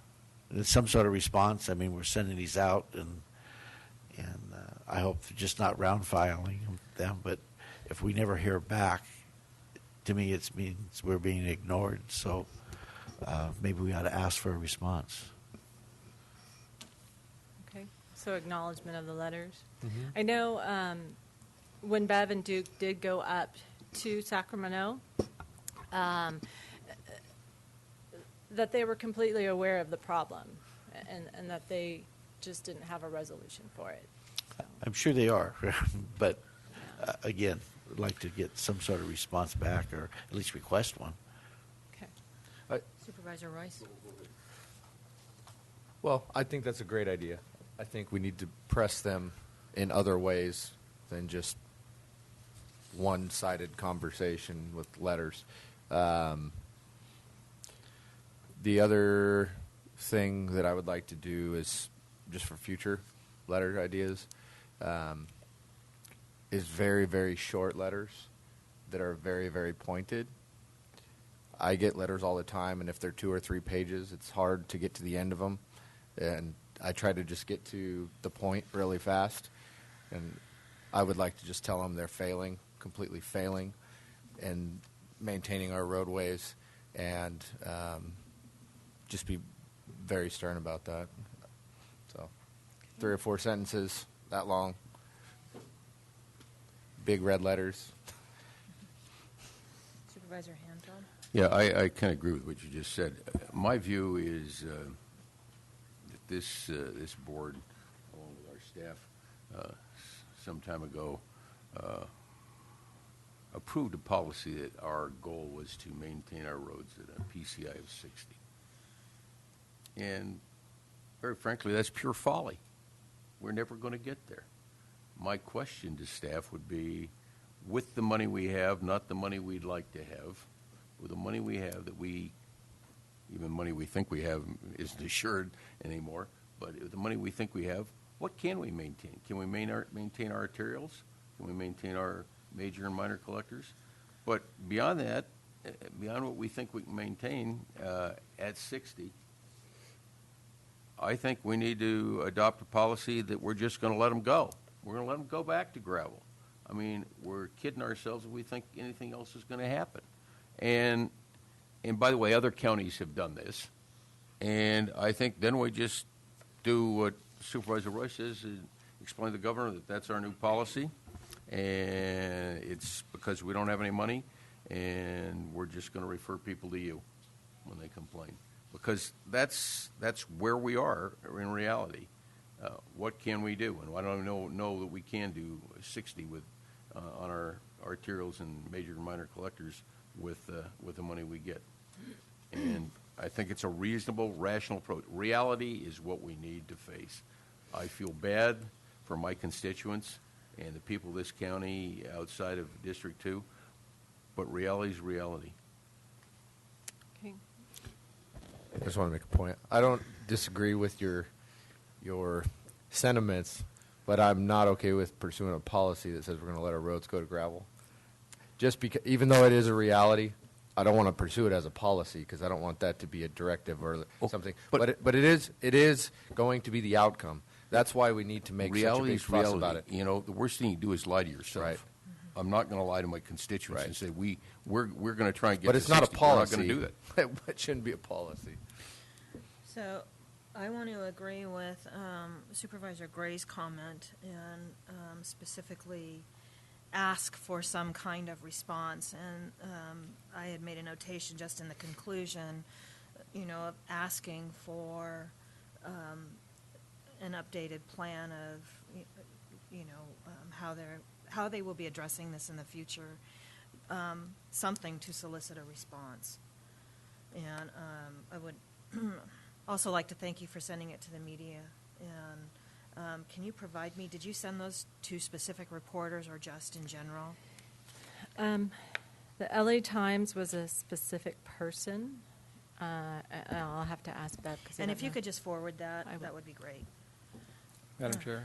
there's some sort of response. I mean, we're sending these out, and I hope they're just not round filing them. But if we never hear back, to me, it means we're being ignored. So maybe we ought to ask for a response. Okay, so acknowledgement of the letters. Mm-hmm. I know when Bev and Duke did go up to Sacramento, that they were completely aware of the problem and that they just didn't have a resolution for it. So. I'm sure they are, but again, would like to get some sort of response back or at least request one. Okay. Supervisor Royce? Well, I think that's a great idea. I think we need to press them in other ways than just one-sided conversation with letters. The other thing that I would like to do is, just for future letter ideas, is very, very short letters that are very, very pointed. I get letters all the time, and if they're 2 or 3 pages, it's hard to get to the end of them. And I try to just get to the point really fast. And I would like to just tell them they're failing, completely failing, and maintaining our roadways, and just be very stern about that. So 3 or 4 sentences, that long, big red letters. Supervisor Hanton? Yeah, I kind of agree with what you just said. My view is that this board, along with our staff, some time ago, approved a policy that our goal was to maintain our roads at a PCI of 60. And very frankly, that's pure folly. We're never going to get there. My question to staff would be, with the money we have, not the money we'd like to have, with the money we have that even money we think we have isn't assured anymore, but with the money we think we have, what can we maintain? Can we maintain our arterials? Can we maintain our major and minor collectors? But beyond that, beyond what we think we can maintain at 60, I think we need to adopt a policy that we're just going to let them go. We're going to let them go back to gravel. I mean, we're kidding ourselves if we think anything else is going to happen. And by the way, other counties have done this. And I think then we just do what Supervisor Roy says and explain to the governor that that's our new policy. And it's because we don't have any money, and we're just going to refer people to you when they complain. Because that's where we are in reality. What can we do? And I don't know that we can do 60 with on our arterials and major and minor collectors with the money we get. And I think it's a reasonable, rational approach. Reality is what we need to face. I feel bad for my constituents and the people of this county outside of District 2, but reality is reality. Okay. I just want to make a point. I don't disagree with your sentiments, but I'm not okay with pursuing a policy that says we're going to let our roads go to gravel. Just because, even though it is a reality, I don't want to pursue it as a policy because I don't want that to be a directive or something. But it is going to be the outcome. That's why we need to make such a big fuss about it. You know, the worst thing you do is lie to yourself. Right. I'm not going to lie to my constituents Right. and say we're going to try and get. But to it's not a 60. policy. We're not going to do that. It shouldn't be a policy. So I want to agree with Supervisor Gray's comment and specifically ask for some kind of response. And I had made a notation just in the conclusion, of asking for an updated plan of, how they will be addressing this in the future, something to solicit a response. And I would also like to thank you for sending it to the media. And can you provide me, did you send those to specific reporters or just in general? The LA Times was a specific person. I'll have to ask Bev. And if you could just forward that, that would be great. Madam Chair,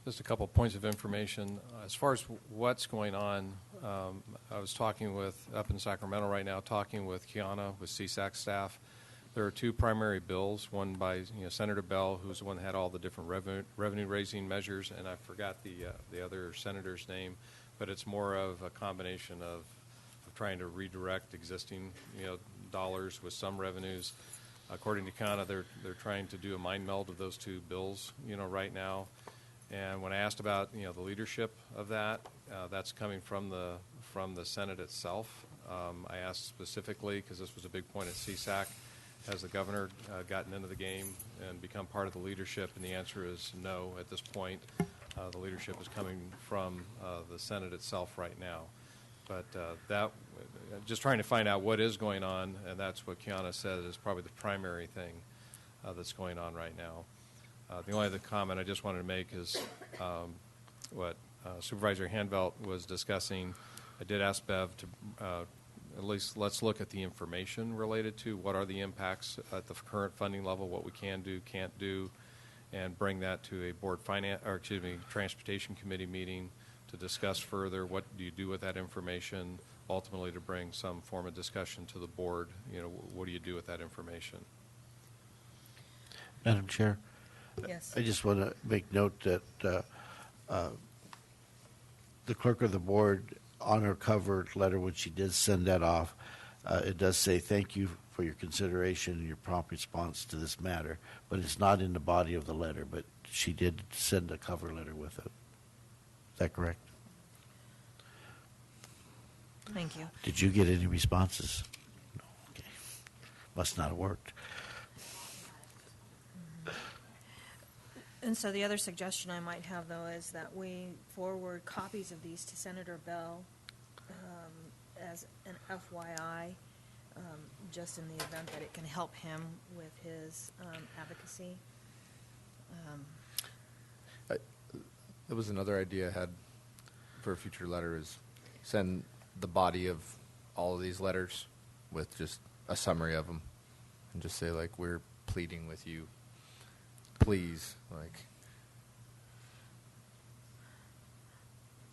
just a couple points of information. As far as what's going on, I was talking up in Sacramento right now, talking with Kiana, with CSAC staff. There are two primary bills, one by Senator Bell, who's the one that had all the different revenue-raising measures, and I forgot the other senator's name, but it's more of a combination of trying to redirect existing dollars with some revenues. According to Kiana, they're trying to do a mind meld of those two bills right now. And when I asked about the leadership of that, that's coming from the Senate itself. I asked specifically because this was a big point at CSAC. Has the governor gotten into the game and become part of the leadership? And the answer is no at this point. The leadership is coming from the Senate itself right now. But just trying to find out what is going on, and that's what Kiana said is probably the primary thing that's going on right now. The only other comment I just wanted to make is what Supervisor Handvelt was discussing. I did ask Bev to at least let's look at the information related to what are the impacts at the current funding level, what we can do, can't do, and bring that to a Transportation Committee meeting to discuss further what do you do with that information, ultimately to bring some form of discussion to the board. What do you do with that information? Madam Chair? Yes. I just want to make note that the clerk of the board, on her cover letter, when she did send that off, it does say thank you for your consideration and your prompt response to this matter, but it's not in the body of the letter, but she did send a cover letter with it. Is that correct? Thank you. Did you get any responses? No. Okay. Must not have worked. And so the other suggestion I might have, though, is that we forward copies of these to Senator Bell as an FYI, just in the event that it can help him with his advocacy. That was another idea I had for a future letter is send the body of all of these letters with just a summary of them and just say, like, we're pleading with you. Please, like.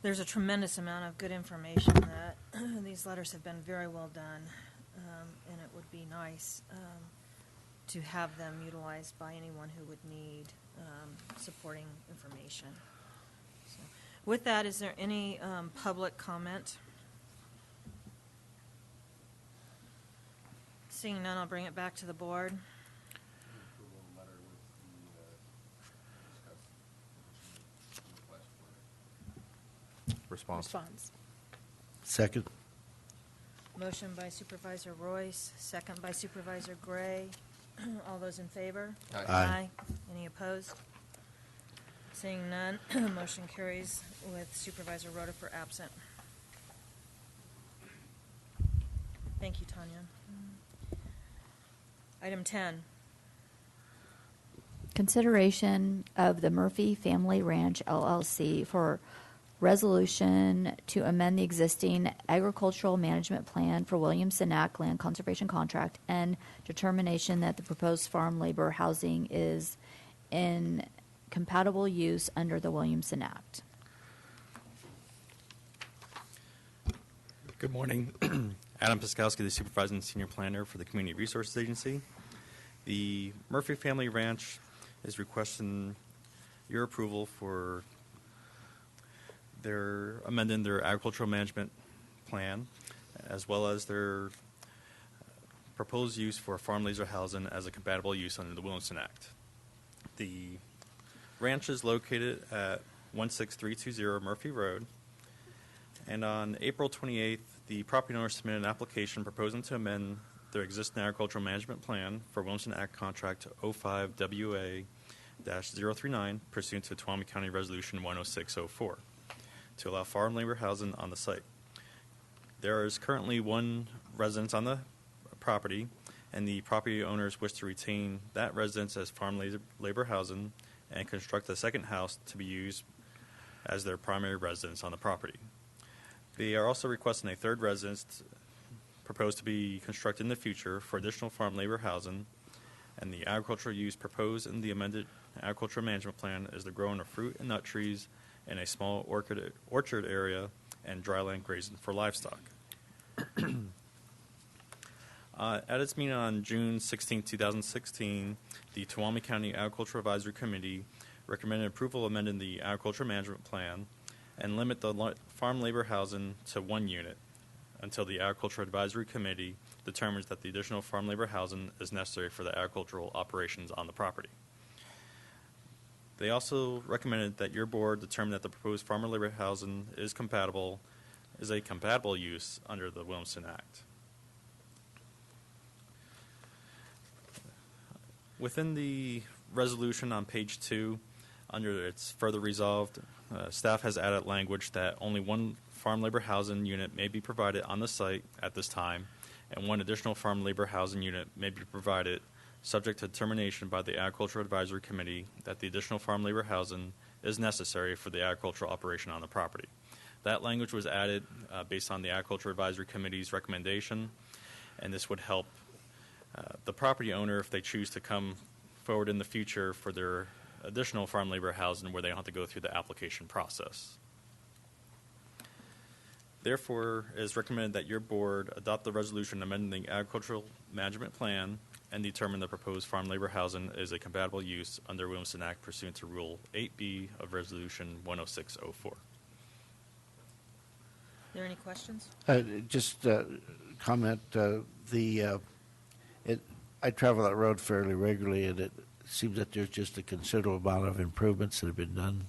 There's a tremendous amount of good information that these letters have been very well done, and it would be nice to have them utilized by anyone who would need supporting information. With that, is there any public comment? Seeing none, I'll bring it back to the board. Response. Second. Motion by Supervisor Royce, second by Supervisor Gray. All those in favor? Aye. Aye. Any opposed? Seeing none, motion carries with Supervisor Rutherford absent. Thank you, Tanya. Item 10. Consideration of the Murphy Family Ranch LLC for resolution to amend the existing agricultural management plan for Williamson Act land conservation contract and determination that the proposed farm labor housing is in compatible use under the Williamson Act. Good morning. Adam Piskowski, the Supervisor and Senior Planner for the Community Resources Agency. The Murphy Family Ranch is requesting your approval for their amending their agricultural management plan, as well as their proposed use for farm laser housing as a compatible use under the Williamson Act. The ranch is located at 16320 Murphy Road, and on April 28th, the property owner submitted an application proposing to amend their existing agricultural management plan for Williamson Act Contract 05WA-039 pursuant to Tuolumne County Resolution 10604 to allow farm labor housing on the site. There is currently one residence on the property, and the property owners wish to retain that residence as farm labor housing and construct a second house to be used as their primary residence on the property. They are also requesting a third residence proposed to be constructed in the future for additional farm labor housing, and the agricultural use proposed in the amended agricultural management plan is the growing of fruit and nut trees in a small orchard area and dryland grazing for livestock. At its meeting on June 16, 2016, the Tuolumne County Agricultural Advisory Committee recommended approval of amending the agricultural management plan and limit the farm labor housing to one unit until the Agricultural Advisory Committee determines that the additional farm labor housing is necessary for the agricultural operations on the property. They also recommended that your board determine that the proposed farm labor housing is a compatible use under the Williamson Act. Within the resolution on page 2, under its further resolved, staff has added language that only one farm labor housing unit may be provided on the site at this time, and one additional farm labor housing unit may be provided subject to determination by the Agricultural Advisory Committee that the additional farm labor housing is necessary for the agricultural operation on the property. That language was added based on the Agricultural Advisory Committee's recommendation, and this would help the property owner if they choose to come forward in the future for their additional farm labor housing where they don't have to go through the application process. Therefore, it is recommended that your board adopt the resolution amending the agricultural management plan and determine the proposed farm labor housing is a compatible use under Williamson Act pursuant to Rule 8B of Resolution 10604. Are there any questions? Just comment. I travel that road fairly regularly, and it seems that there's just a considerable amount of improvements that have been done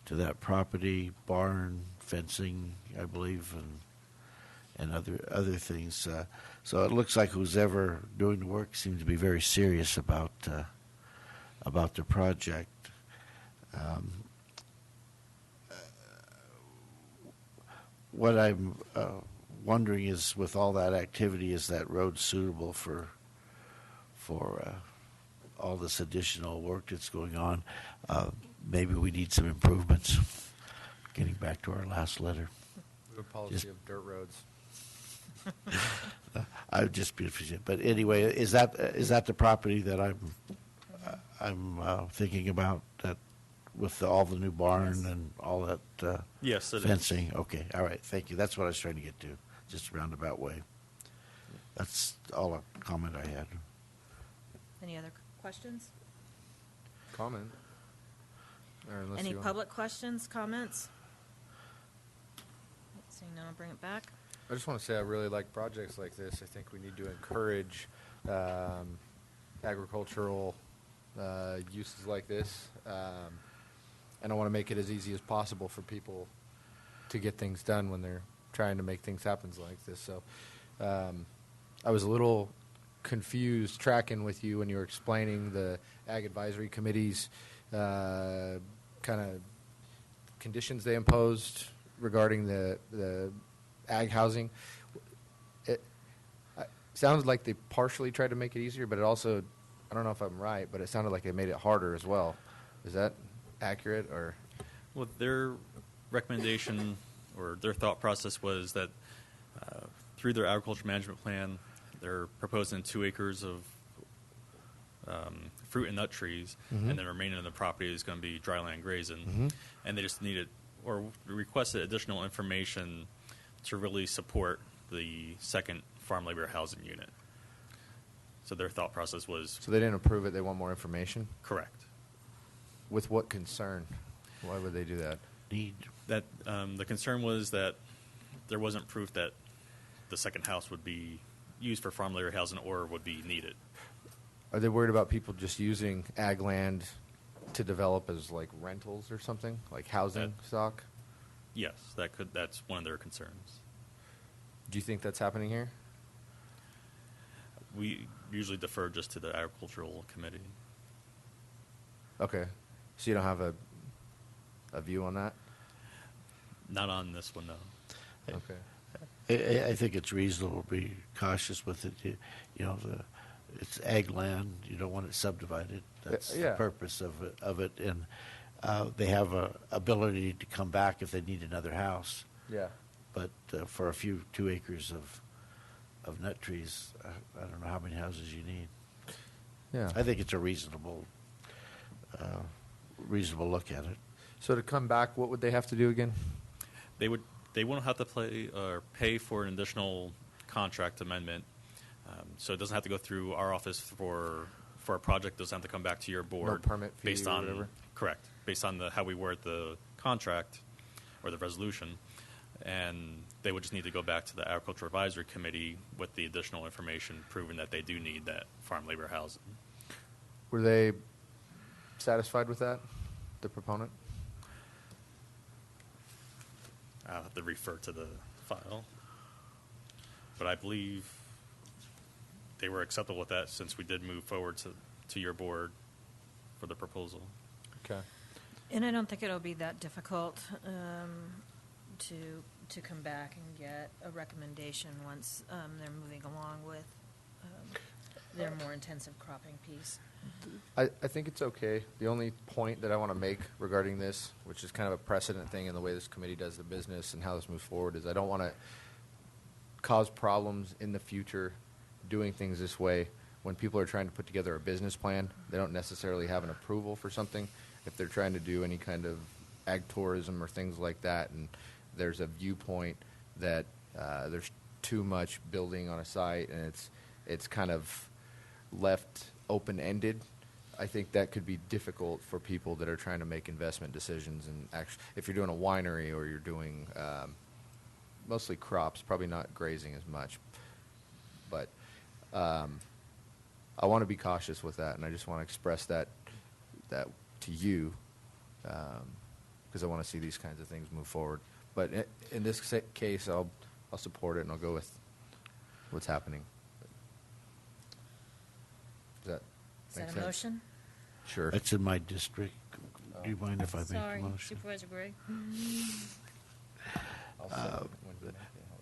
to that property, barn, fencing, I believe, and other things. So it looks like who's ever doing the work seems to be very serious about the project. What I'm wondering is, with all that activity, is that road suitable for all this additional work that's going on? Maybe we need some improvements. Getting back to our last letter. We have a policy of dirt roads. I would just be interested. But anyway, is that the property that I'm thinking about, that with all the new barn and all that Yes, it fencing? is. Okay, all right, thank you. That's what I was trying to get to, just a roundabout way. That's all a comment I had. Any other questions? Comment. Or unless Any you want- public questions, comments? want to bring it back? I just want to say I really like projects like this. I think we need to encourage agricultural uses like this, and I want to make it as easy as possible for people to get things done when they're trying to make things happen like this. So I was a little confused tracking with you when you were explaining the Ag Advisory Committee's kind of conditions they imposed regarding the ag housing. It sounded like they partially tried to make it easier, but it also, I don't know if I'm right, but it sounded like they made it harder as well. Is that accurate? Or Well, their recommendation or their thought process was that through their agriculture management plan, they're proposing 2 acres of fruit and nut trees, Mhm. and the remaining of the property is going to be dryland grazing. Mhm. And they just needed or requested additional information to really support the second farm labor housing unit. So their thought process was so they didn't approve it, they want more information? correct. With what concern? Why would they do that? Need. That the concern was that there wasn't proof that the second house would be used for farm labor housing or would be needed. Are they worried about people just using ag land to develop as like rentals or something, like housing stock? Yes, that's one of their concerns. Do you think that's happening here? We usually defer just to the agricultural committee. Okay, so you don't have a view on that? Not on this one, no. Okay. I think it's reasonable to be cautious with it. You know, it's ag land. You don't want it subdivided. That's Yeah. the purpose of it. And they have a ability to come back if they need another house. Yeah. But for a few 2 acres of nut trees, I don't know how many houses you need. Yeah. I think it's a reasonable look at it. So to come back, what would they have to do again? They won't have to pay for an additional contract amendment. So it doesn't have to go through our office for a project. It doesn't have to come back to your board. No permit fee based or on whatever? Correct, based on how we word the contract or the resolution, and they would just need to go back to the agriculture advisory committee with the additional information proving that they do need that farm labor housing. Were they satisfied with that, the proponent? I'll have to refer to the file, but I believe they were acceptable with that since we did move forward to your board for the proposal. Okay. And I don't think it'll be that difficult to come back and get a recommendation once they're moving along with their more intensive cropping piece. I think it's okay. The only point that I want to make regarding this, which is kind of a precedent thing in the way this committee does the business and how this moves forward, is I don't want to cause problems in the future doing things this way. When people are trying to put together a business plan, they don't necessarily have an approval for something. If they're trying to do any kind of ag tourism or things like that, and there's a viewpoint that there's too much building on a site and it's kind of left open-ended, I think that could be difficult for people that are trying to make investment decisions. And actually, if you're doing a winery or you're doing mostly crops, probably not grazing as much, but I want to be cautious with that, and I just want to express that to you because I want to see these kinds of things move forward. But in this case, I'll support it, and I'll go with what's happening. Does that make a sense? motion? Sure. That's in my district. Do you mind if I make Sorry, a motion? Supervisor Gray.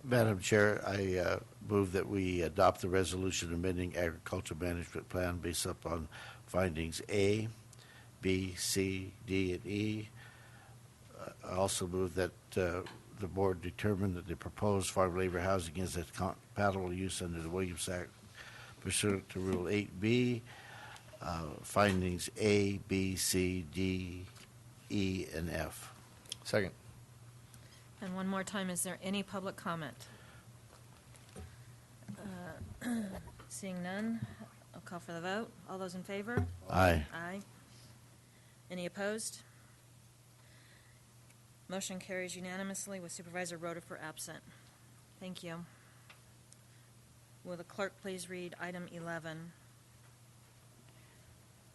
Madam Chair, I move that we adopt the resolution amending agriculture management plan based upon findings A, B, C, D, and E. I also move that the board determine that the proposed farm labor housing is a compatible use under the Williams Act pursuant to Rule 8B. Findings A, B, C, D, E, and F. Second. And one more time, is there any public comment? Seeing none, I'll call for the vote. All those in favor? Aye. Aye. Any opposed? Motion carries unanimously with Supervisor Rodifer absent. Thank you. Will the clerk please read item 11?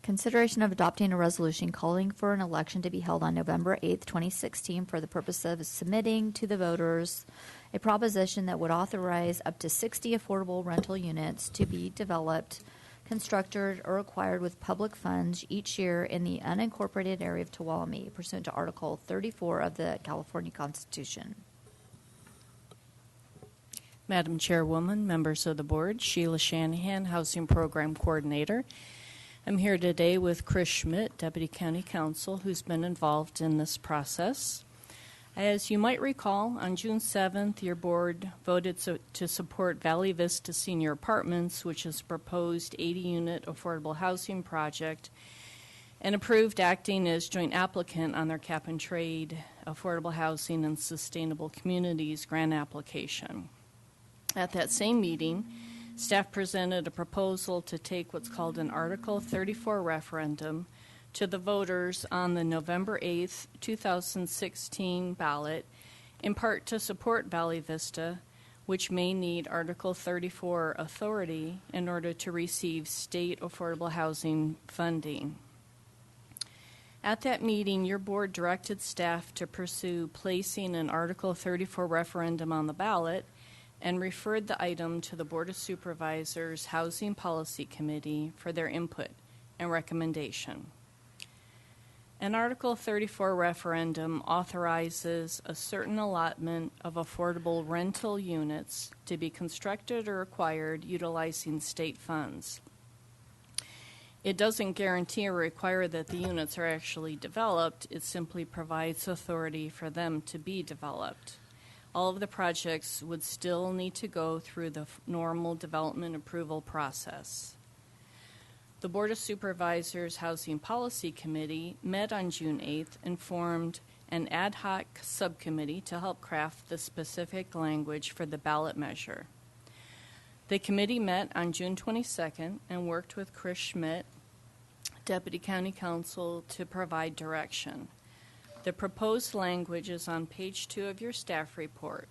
Consideration of adopting a resolution calling for an election to be held on November 8th, 2016 for the purpose of submitting to the voters a proposition that would authorize up to 60 affordable rental units to be developed, constructed, or acquired with public funds each year in the unincorporated area of Tuolumne pursuant to Article 34 of the California Constitution. Madam Chairwoman, members of the board, Sheila Shanahan, Housing Program Coordinator. I'm here today with Chris Schmidt, Deputy County Counsel, who's been involved in this process. As you might recall, on June 7th, your board voted to support Valley Vista Senior Apartments, which is a proposed 80-unit affordable housing project, and approved acting as joint applicant on their cap and trade affordable housing and sustainable communities grant application. At that same meeting, staff presented a proposal to take what's called an Article 34 referendum to the voters on the November 8th, 2016 ballot, in part to support Valley Vista, which may need Article 34 authority in order to receive state affordable housing funding. At that meeting, your board directed staff to pursue placing an Article 34 referendum on the ballot and referred the item to the Board of Supervisors Housing Policy Committee for their input and recommendation. An Article 34 referendum authorizes a certain allotment of affordable rental units to be constructed or acquired utilizing state funds. It doesn't guarantee or require that the units are actually developed. It simply provides authority for them to be developed. All of the projects would still need to go through the normal development approval process. The Board of Supervisors Housing Policy Committee met on June 8th and formed an ad hoc subcommittee to help craft the specific language for the ballot measure. The committee met on June 22nd and worked with Chris Schmidt, Deputy County Counsel, to provide direction. The proposed language is on page 2 of your staff report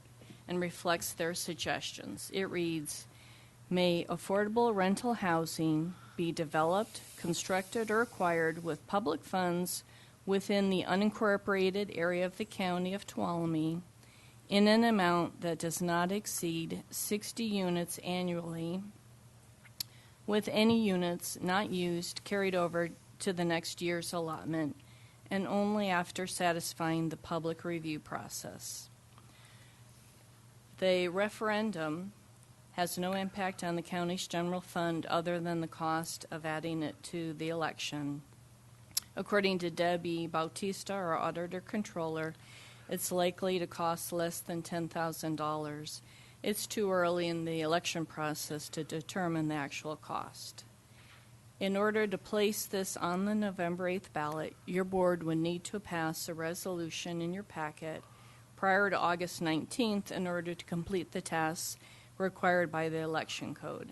and reflects their suggestions. It reads, "May affordable rental housing be developed, constructed, or acquired with public funds within the unincorporated area of the county of Tuolumne in an amount that does not exceed 60 units annually, with any units not used carried over to the next year's allotment, and only after satisfying the public review process." The referendum has no impact on the county's general fund other than the cost of adding it to the election. According to Debbie Bautista, our auditor controller, it's likely to cost less than $10,000. It's too early in the election process to determine the actual cost. In order to place this on the November 8th ballot, your board would need to pass a resolution in your packet prior to August 19th in order to complete the tasks required by the election code.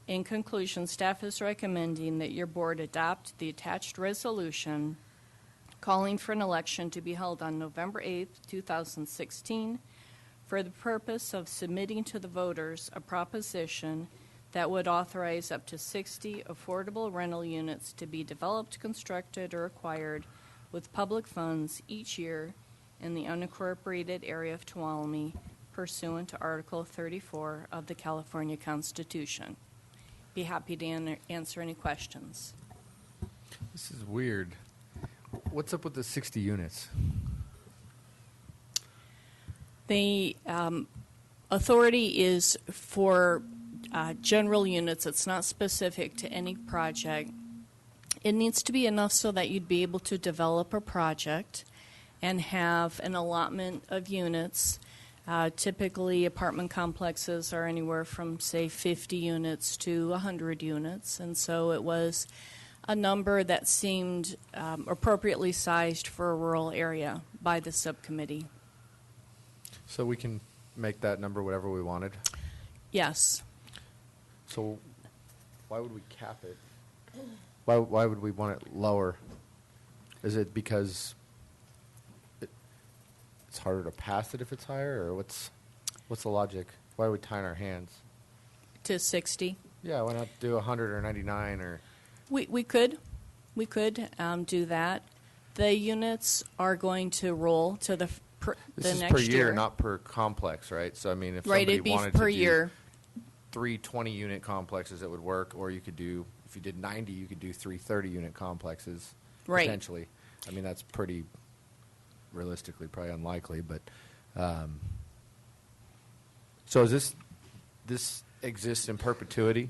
In conclusion, staff is recommending that your board adopt the attached resolution calling for an election to be held on November 8th, 2016, for the purpose of submitting to the voters a proposition that would authorize up to 60 affordable rental units to be developed, constructed, or acquired with public funds each year in the unincorporated area of Tuolumne pursuant to Article 34 of the California Constitution. Be happy to answer any questions. This is weird. What's up with the 60 units? The authority is for general units. It's not specific to any project. It needs to be enough so that you'd be able to develop a project and have an allotment of units. Typically, apartment complexes are anywhere from, say, 50 units to 100 units, and so it was a number that seemed appropriately sized for a rural area by the subcommittee. So we can make that number whatever we wanted? Yes. So why would we cap it? Why would we want it lower? Is it because it's harder to pass it if it's higher, or what's the logic? Why are we tying our hands? To 60. Yeah, why not do 100 or 99 or? We could do that. The units are going to roll to the This is next per year, year. not per complex, right? So I mean, if Right, somebody it'd be wanted per to do year. 3 20-unit complexes, it would work. Or you could do, if you did 90, you could do 3 30-unit complexes Right. potentially. I mean, that's pretty realistically probably unlikely, but so is this exists in perpetuity?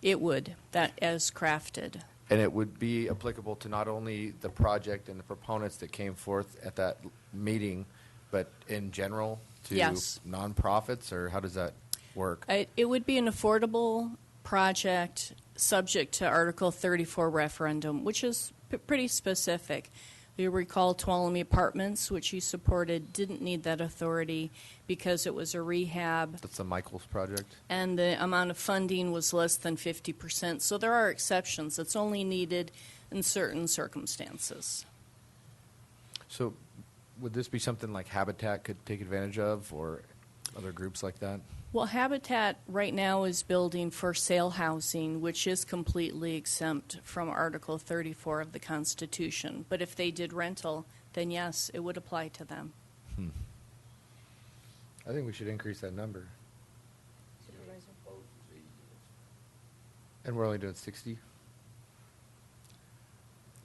It would, that as crafted. And it would be applicable to not only the project and the proponents that came forth at that meeting, but in general to Yes. nonprofits, or how does that work? It would be an affordable project subject to Article 34 referendum, which is pretty specific. You recall Tuolumne Apartments, which you supported, didn't need that authority because it was a rehab. That's the Michaels project. And the amount of funding was less than 50%. So there are exceptions. It's only needed in certain circumstances. So would this be something like Habitat could take advantage of, or other groups like that? Well, Habitat right now is building for sale housing, which is completely exempt from Article 34 of the Constitution. But if they did rental, then yes, it would apply to them. I think we should increase that number. And we're only doing 60?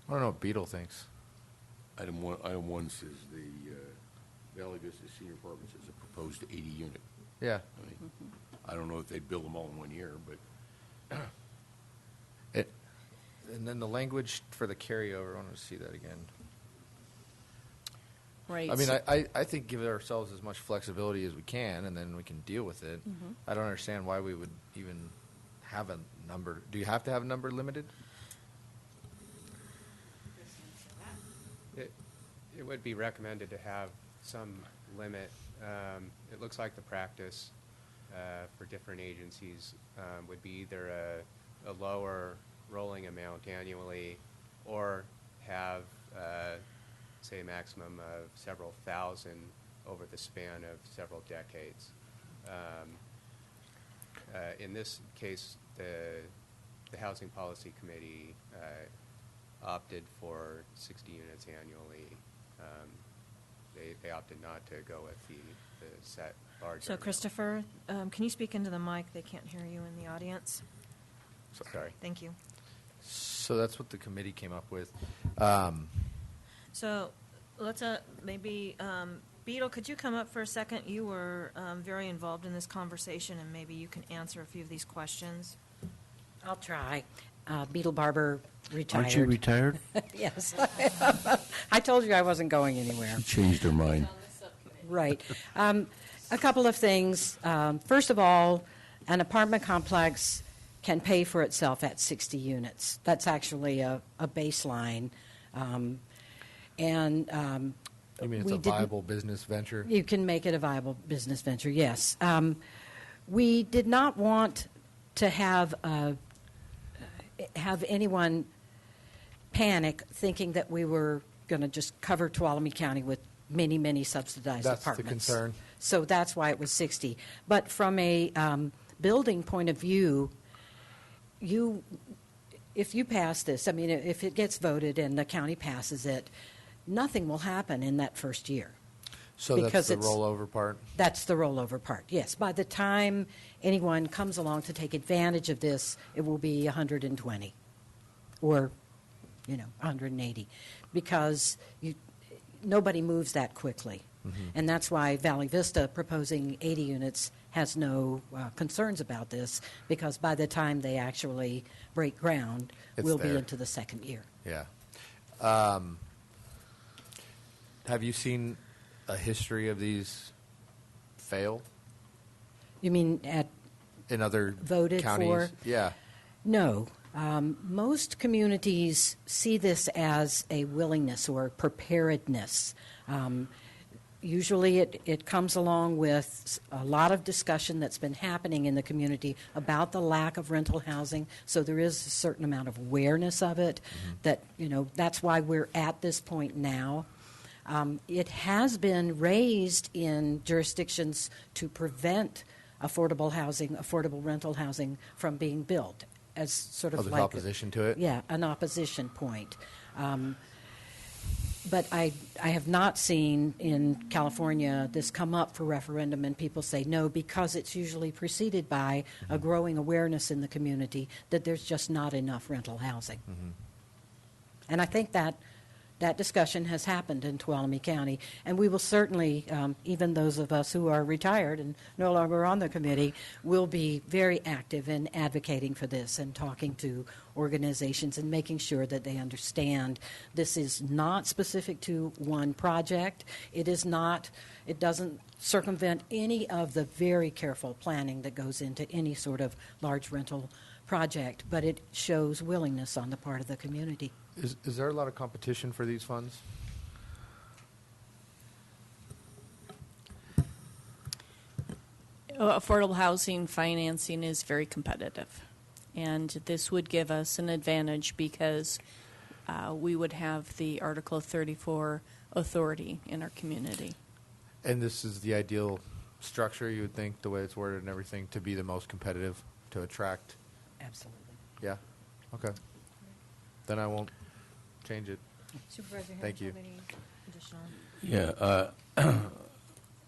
I don't know what Beetle thinks. Item one says the Valley Vista Senior Apartments is a proposed 80-unit. Yeah. I mean, I don't know if they'd build them all in 1 year, but And then the language for the carryover, I want to see that again. Right. I mean, I think give ourselves as much flexibility as we can, and then we can deal with it. Mhm. I don't understand why we would even have a number. Do you have to have a number limited? It would be recommended to have some limit. It looks like the practice for different agencies would be either a lower rolling amount annually, or have, say, a maximum of several thousand over the span of several decades. In this case, the Housing Policy Committee opted for 60 units annually. They opted not to go with the set larger. So, Christopher, can you speak into the mic? They can't hear you in the audience. Sorry. Thank you. So that's what the committee came up with. So let's maybe, Beetle, could you come up for a second? You were very involved in this conversation, and maybe you can answer a few of these questions. I'll try. Beetle Barber, retired. Aren't you retired? Yes. I told you I wasn't going anywhere. she changed her mind. Right. A couple of things. First of all, an apartment complex can pay for itself at 60 units. That's actually a baseline. You mean it's a viable business venture? You can make it a viable business venture, yes. We did not want to have anyone panic thinking that we were going to just cover Tuolumne County with many, many subsidized That's the apartments. concern. So that's why it was 60. But from a building point of view, if you pass this, I mean, if it gets voted and the county passes it, nothing will happen in that first year. So Because that's the it's- rollover part? That's the rollover part, yes. By the time anyone comes along to take advantage of this, it will be 120 or, 180, because nobody moves that quickly. And that's why Valley Vista proposing 80 units has no concerns about this, because by the time they actually break ground, It's we'll be there. into the second year. Yeah. Have you seen a history of these fail You mean in other voted counties? for? Yeah. No. Most communities see this as a willingness or preparedness. Usually it comes along with a lot of discussion that's been happening in the community about the lack of rental housing, so there is a certain amount of awareness of it that, that's why we're at this point now. It has been raised in jurisdictions to prevent affordable housing, affordable rental housing from being built as sort of there's like opposition to it? Yeah, an opposition point. But I have not seen in California this come up for referendum and people say no, because it's usually preceded by a growing awareness in the community that there's just not enough rental housing. And I think that discussion has happened in Tuolumne County, and we will certainly, even those of us who are retired and no longer on the committee, will be very active in advocating for this and talking to organizations and making sure that they understand this is not specific to one project. It doesn't circumvent any of the very careful planning that goes into any sort of large rental project, but it shows willingness on the part of the community. Is there a lot of competition for these funds? Affordable housing financing is very competitive, and this would give us an advantage because we would have the Article 34 authority in our community. And this is the ideal structure, you would think, the way it's worded and everything, to be the most competitive, to attract? Absolutely. Yeah? Okay. Then I won't change it. Supervisor Thank you. have any additional? Yeah,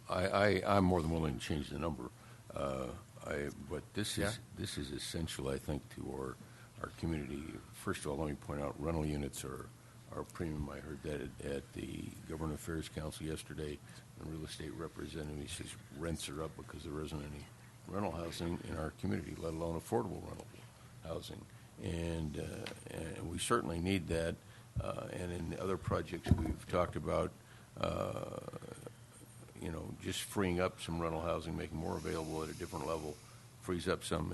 I'm more than willing to change the number. But this is essential, I think, to our community. First of all, let me point out rental units are premium. I heard that at the Government Affairs Council yesterday. The real estate representative, he says rents are up because there isn't any rental housing in our community, let alone affordable rental housing. And we certainly need that. And in the other projects we've talked about, just freeing up some rental housing, making more available at a different level, frees up some.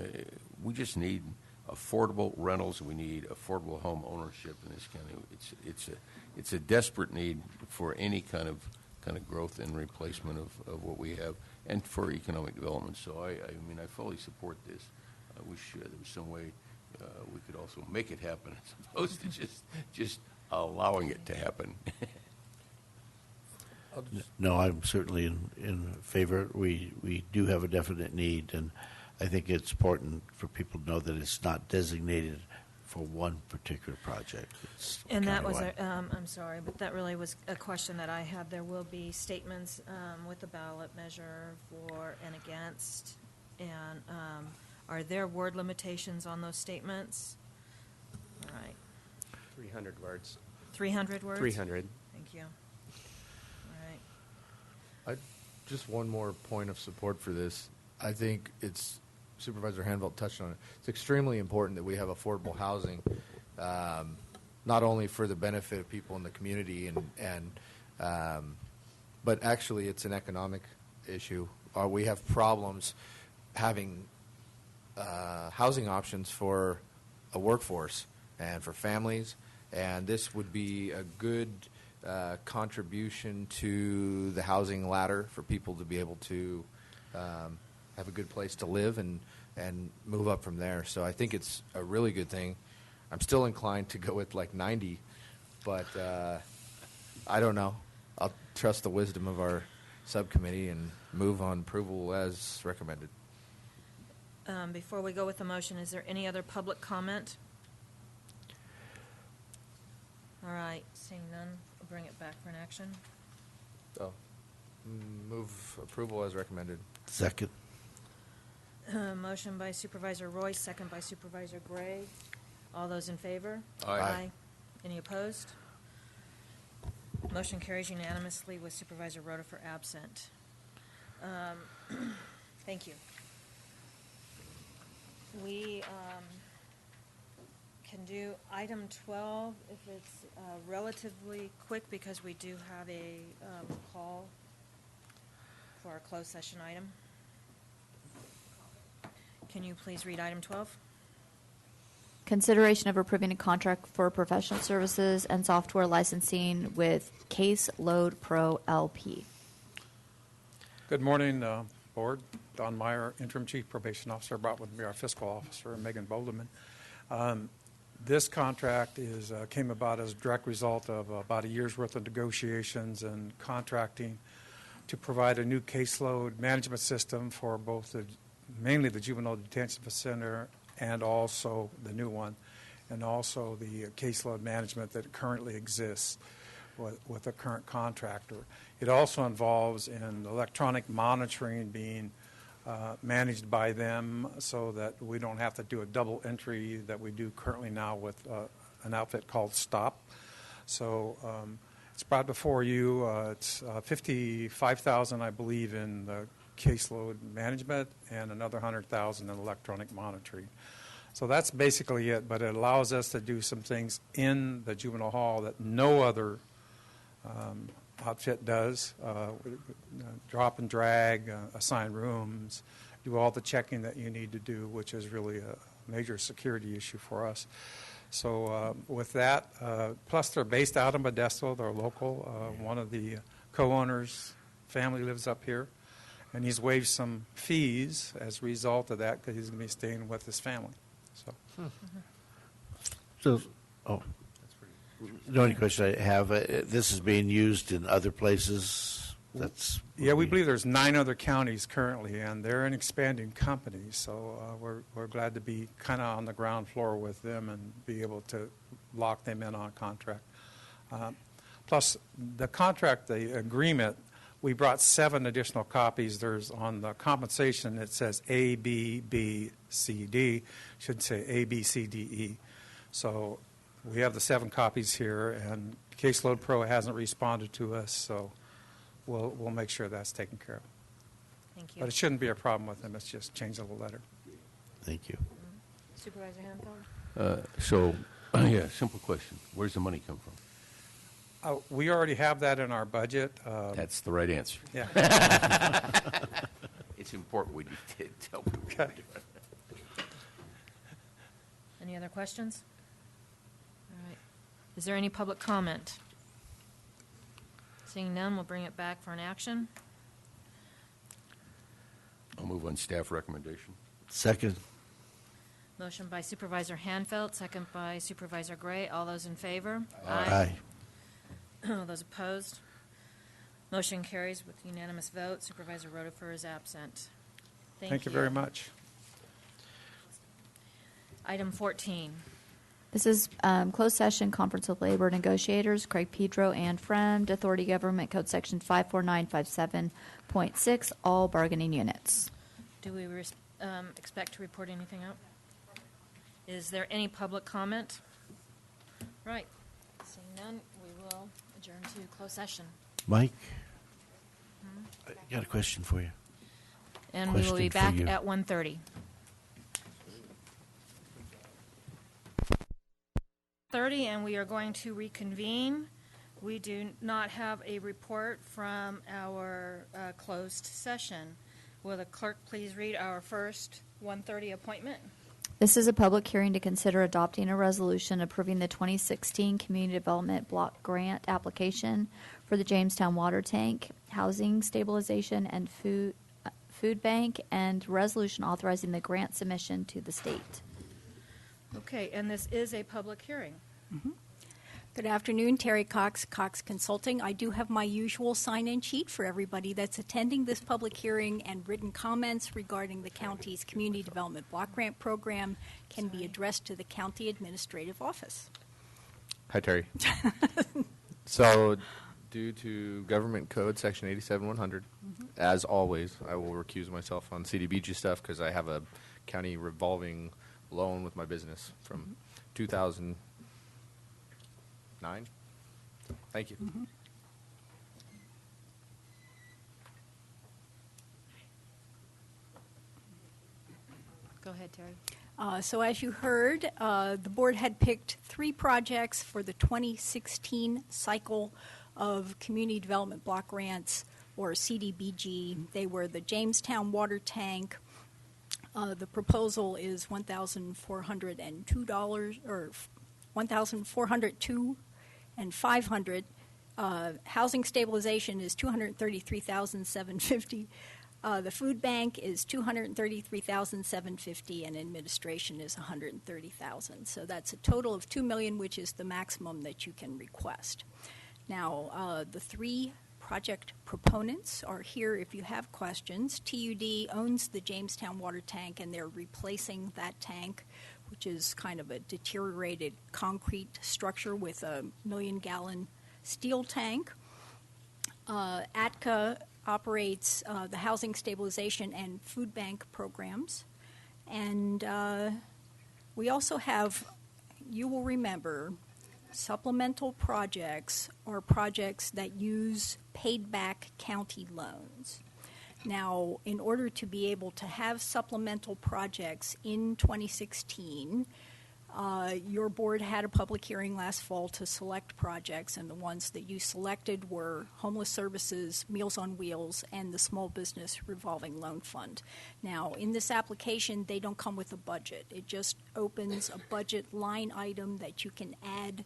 We just need affordable rentals. We need affordable home ownership in this county. It's a desperate need for any kind of growth and replacement of what we have, and for economic development. So I fully support this. I wish there was some way we could also make it happen as opposed to just allowing it to happen. No, I'm certainly in favor. We do have a definite need, and I think it's important for people to know that it's not designated for one particular project. It's And that was, countywide. I'm sorry, but that really was a question that I had. There will be statements with the ballot measure for and against, and are there word limitations on those statements? All right. 300 words. 300 words? 300. Thank you. All right. Just one more point of support for this. I think it's, Supervisor Hanvelt touched on it, it's extremely important that we have affordable housing, not only for the benefit of people in the community, but actually it's an economic issue. We have problems having housing options for a workforce and for families, and this would be a good contribution to the housing ladder for people to be able to have a good place to live and move up from there. So I think it's a really good thing. I'm still inclined to go with like 90, but I don't know. I'll trust the wisdom of our subcommittee and move on approval as recommended. Before we go with the motion, is there any other public comment? All right, seeing none, we'll bring it back for an action. Move approval as recommended. Second. Motion by Supervisor Royce, second by Supervisor Gray. All those in favor? Aye. Any opposed? Motion carries unanimously with Supervisor Rhoda absent. Thank you. We can do item 12 if it's relatively quick, because we do have a call for our closed session item. Can you please read item 12? Consideration of approving a contract for professional services and software licensing with Case Load Pro LP. Good morning, Board. Don Meyer, Interim Chief Probation Officer, brought with me our Fiscal Officer, Megan Boldeman. This contract came about as a direct result of about a year's worth of negotiations and contracting to provide a new caseload management system for both mainly the juvenile detention center and also the new one, and also the caseload management that currently exists with the current contractor. It also involves an electronic monitoring being managed by them so that we don't have to do a double entry that we do currently now with an outfit called STOP. So it's brought before you. It's $55,000, I believe, in the caseload management and another $100,000 in electronic monitoring. So that's basically it, but it allows us to do some things in the juvenile hall that no other outfit does. Drop and drag, assign rooms, do all the checking that you need to do, which is really a major security issue for us. So with that, plus they're based out of Modesto, they're local. One of the co-owners' family lives up here, and he's waived some fees as a result of that because he's going to be staying with his family. So, the only question I have, this is being used in other places. Yeah, we believe there's 9 other counties currently, and they're an expanding company. So we're glad to be kind of on the ground floor with them and be able to lock them in on a contract. Plus, the contract, the agreement, we brought 7 additional copies. There's on the compensation it says A, B, B, C, D. Should say A, B, C, D, E. So we have the 7 copies here, and Caseload Pro hasn't responded to us, so we'll make sure that's taken care of. Thank you. But it shouldn't be a problem with them. It's just change of the letter. Thank you. Supervisor Hanfeld? Yeah, simple question. Where's the money come from? We already have that in our budget. That's the right answer. Yeah. It's important we did tell people. Okay. Any other questions? All right. Is there any public comment? Seeing none, we'll bring it back for an action. I'll move on staff recommendation. Second. Motion by Supervisor Hanfeld, second by Supervisor Gray. All those in favor? Aye. All those opposed? Motion carries with unanimous vote. Supervisor Rotifer is absent. Thank you very much. Item 14. This is closed session conference with labor negotiators, Craig Pedro and Friend, Authority Government Code Section 54957.6, all bargaining units. Do we expect to report anything out? Is there any public comment? Right. Seeing none, we will adjourn to closed session. Mike, I got a question for you. And we will be back at 1:30. 1:30, and we are going to reconvene. We do not have a report from our closed session. Will the clerk please read our first 1:30 appointment? This is a public hearing to consider adopting a resolution approving the 2016 Community Development Block Grant application for the Jamestown Water Tank, Housing Stabilization, and Food Bank, and resolution authorizing the grant submission to the state. Okay, and this is a public hearing. Mm-hmm. Good afternoon, Terry Cox, Cox Consulting. I do have my usual sign-in sheet for everybody that's attending this public hearing, and written comments regarding the county's Community Development Block Grant Program can be addressed to the County Administrative Office. Hi, Terry. So, due to Government Code Section 87100, as always, I will recuse myself on CDBG stuff because I have a county revolving loan with my business from 2009. Thank you. Go ahead, Terry. So as you heard, the board had picked 3 projects for the 2016 cycle of Community Development Block Grants, or CDBG. They were the Jamestown Water Tank. The proposal is $1,402, or $1,402 and $500. Housing stabilization is $233,750. The food bank is $233,750, and administration is $130,000. So that's a total of $2 million, which is the maximum that you can request. Now, the three project proponents are here if you have questions. TUD owns the Jamestown water tank, and they're replacing that tank, which is kind of a deteriorated concrete structure with a 1-million-gallon steel tank. ATCA operates the housing stabilization and food bank programs. And we also have, you will remember, supplemental projects are projects that use paid back county loans. Now, in order to be able to have supplemental projects in 2016, your board had a public hearing last fall to select projects, and the ones that you selected were Homeless Services, Meals on Wheels, and the Small Business Revolving Loan Fund. Now, in this application, they don't come with a budget. It just opens a budget line item that you can add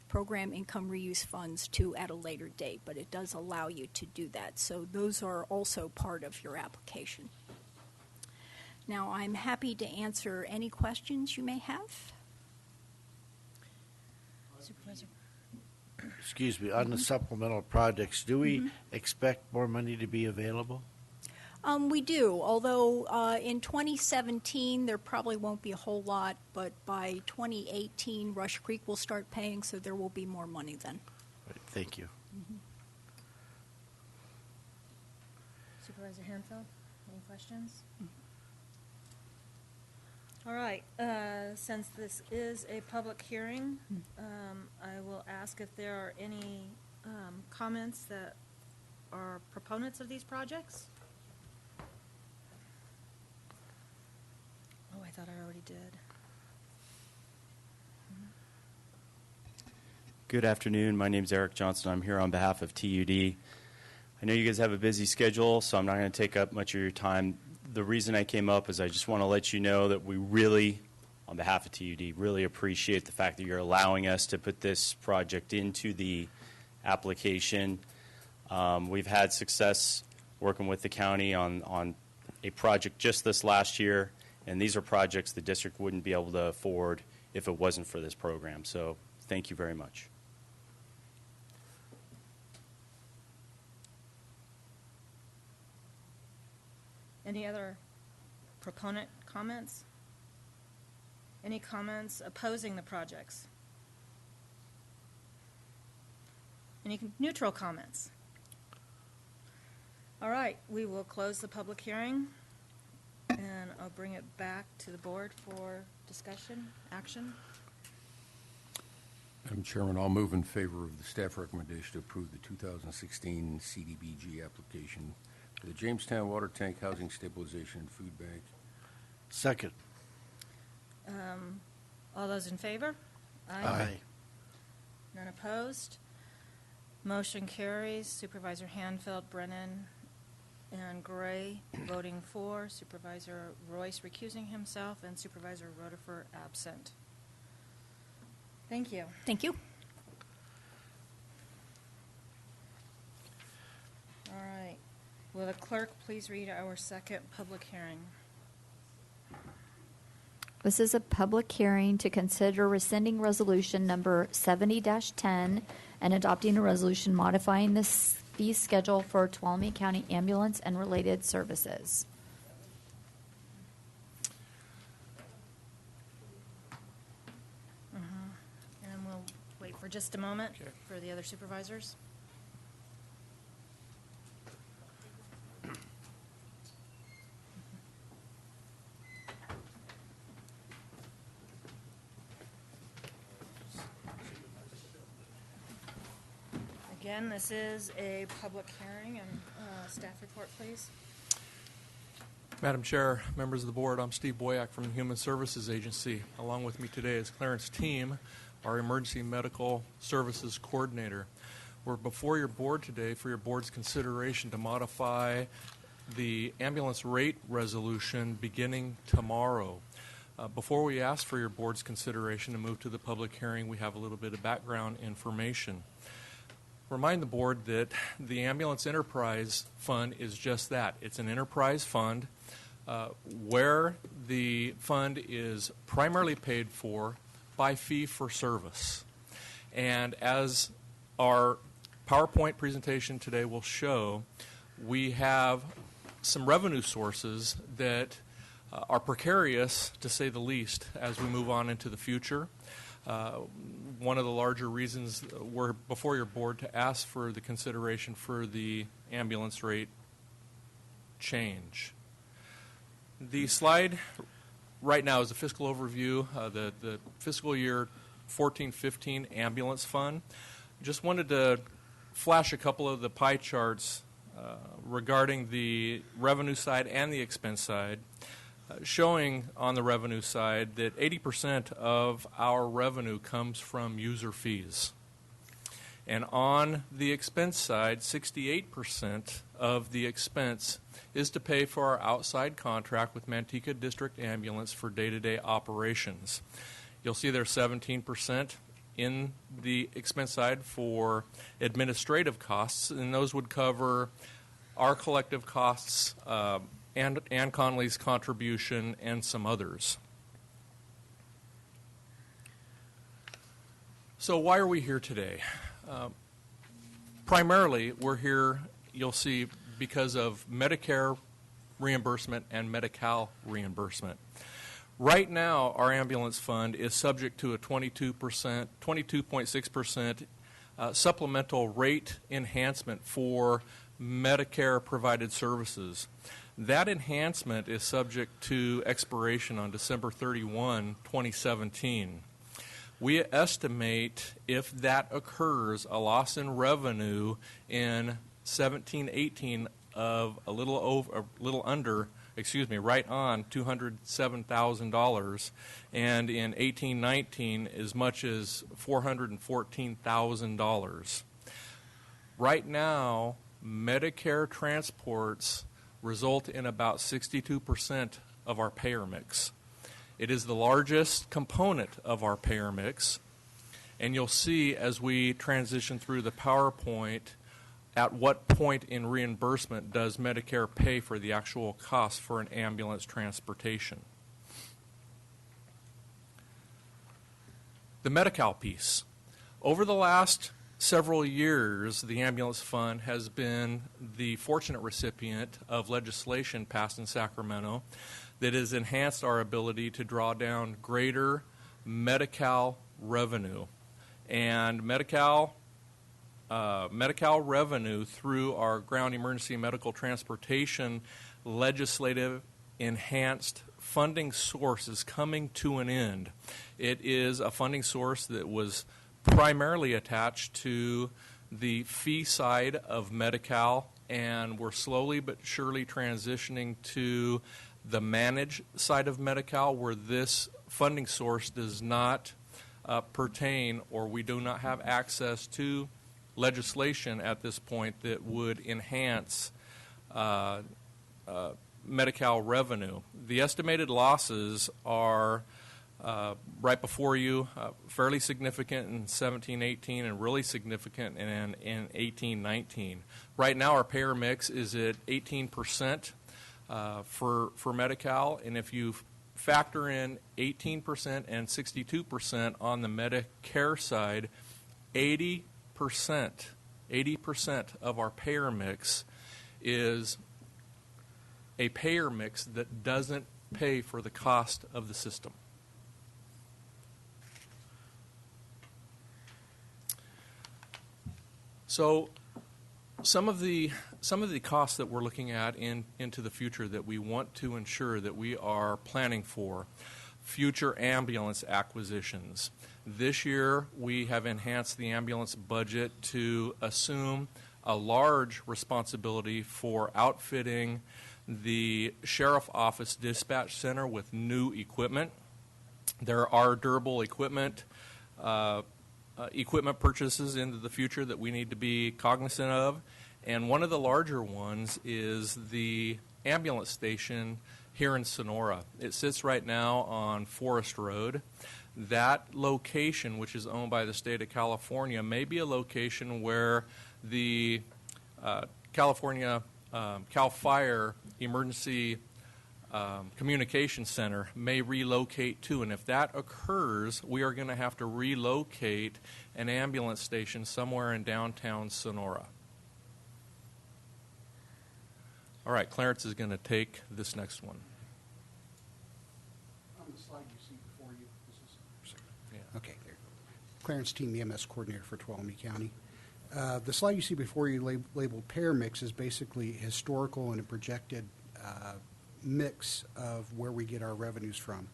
program income reuse funds to at a later date, but it does allow you to do that. So those are also part of your application. Now, I'm happy to answer any questions you may have. Supervisor. Excuse me, on the supplemental projects, do we expect more money to be available? We do, although in 2017 there probably won't be a whole lot, but by 2018 Rush Creek will start paying, so there will be more money then. Right, thank you. Supervisor Hanfield, any questions? All right, since this is a public hearing, I will ask if there are any comments that are proponents of these projects. Oh, I thought I already did. Good afternoon. My name is Eric Johnson. I'm here on behalf of TUD. I know you guys have a busy schedule, so I'm not going to take up much of your time. The reason I came up is I just want to let you know that we really, on behalf of TUD, really appreciate the fact that you're allowing us to put this project into the application. We've had success working with the county on a project just this last year, and these are projects the district wouldn't be able to afford if it wasn't for this program. So thank you very much. Any other proponent comments? Any comments opposing the projects? Any neutral comments? All right, we will close the public hearing, and I'll bring it back to the board for discussion, action. Madam Chairman, I'll move in favor of the staff recommendation to approve the 2016 CDBG application for the Jamestown Water Tank Housing Stabilization and Food Bank. Second. All those in favor? Aye. None opposed? Motion carries. Supervisor Hanfield, Brennan, and Gray voting for, Supervisor Royce recusing himself, and Supervisor Rotifer absent. Thank you. Thank you. All right. Will the clerk please read our second public hearing? This is a public hearing to consider rescinding resolution number 70-10 and adopting a resolution modifying the fee schedule for Tuolumne County ambulance and related services. And we'll wait for just a moment for the other supervisors. Again, this is a public hearing, and staff report, please. Madam Chair, members of the board, I'm Steve Boyack from the Human Services Agency. Along with me today is Clarence Team, our Emergency Medical Services Coordinator. We're before your board today for your board's consideration to modify the ambulance rate resolution beginning tomorrow. Before we ask for your board's consideration to move to the public hearing, we have a little bit of background information. remind the board that the Ambulance Enterprise Fund is just that. It's an enterprise fund where the fund is primarily paid for by fee for service. And as our PowerPoint presentation today will show, we have some revenue sources that are precarious, to say the least, as we move on into the future. One of the larger reasons we're before your board to ask for the consideration for the ambulance rate change. The slide right now is a fiscal overview, the fiscal year 14-15 ambulance fund. Just wanted to flash a couple of the pie charts regarding the revenue side and the expense side, showing on the revenue side that 80% of our revenue comes from user fees. And on the expense side, 68% of the expense is to pay for our outside contract with Manteca District Ambulance for day-to-day operations. You'll see there's 17% in the expense side for administrative costs, and those would cover our collective costs, and Ann Conley's contribution, and some others. So why are we here today? Primarily, we're here, you'll see, because of Medicare reimbursement and Medi-Cal reimbursement. Right now, our ambulance fund is subject to a 22.6% supplemental rate enhancement for Medicare provided services. That enhancement is subject to expiration on December 31, 2017. We estimate if that occurs, a loss in revenue in 17-18 of right on $207,000, and in 18-19 as much as $414,000. Right now, Medicare transports result in about 62% of our payer mix. It is the largest component of our payer mix, and you'll see as we transition through the PowerPoint at what point in reimbursement does Medicare pay for the actual cost for an ambulance transportation. The Medi-Cal piece. Over the last several years, the ambulance fund has been the fortunate recipient of legislation passed in Sacramento that has enhanced our ability to draw down greater Medi-Cal revenue. And Medi-Cal revenue through our ground emergency medical transportation legislative enhanced funding source is coming to an end. It is a funding source that was primarily attached to the fee side of Medi-Cal, and we're slowly but surely transitioning to the managed side of Medi-Cal, where this funding source does not pertain, or we do not have access to legislation at this point that would enhance Medi-Cal revenue. The estimated losses are right before you, fairly significant in 17-18 and really significant in 18-19. Right now our payer mix is at 18% for Medi-Cal, and if you factor in 18% and 62% on the Medicare side, 80% of our payer mix is a payer mix that doesn't pay for the cost of the system. So some of the costs that we're looking at into the future that we want to ensure that we are planning for: future ambulance acquisitions. This year we have enhanced the ambulance budget to assume a large responsibility for outfitting the Sheriff Office Dispatch Center with new equipment. There are durable equipment purchases into the future that we need to be cognizant of, and one of the larger ones is the ambulance station here in Sonora. It sits right now on Forest Road. that location, which is owned by the state of California, may be a location where the California CAL FIRE Emergency Communication Center may relocate to. And if that occurs, we are going to have to relocate an ambulance station somewhere in downtown Sonora. All right, Clarence is going to take this next one. On the slide you see before you, this is, yeah. Okay, there. Clarence Team EMS Coordinator for Tuolumne County. The slide you see before you labeled pair mix is basically historical and a projected mix of where we get our revenues from.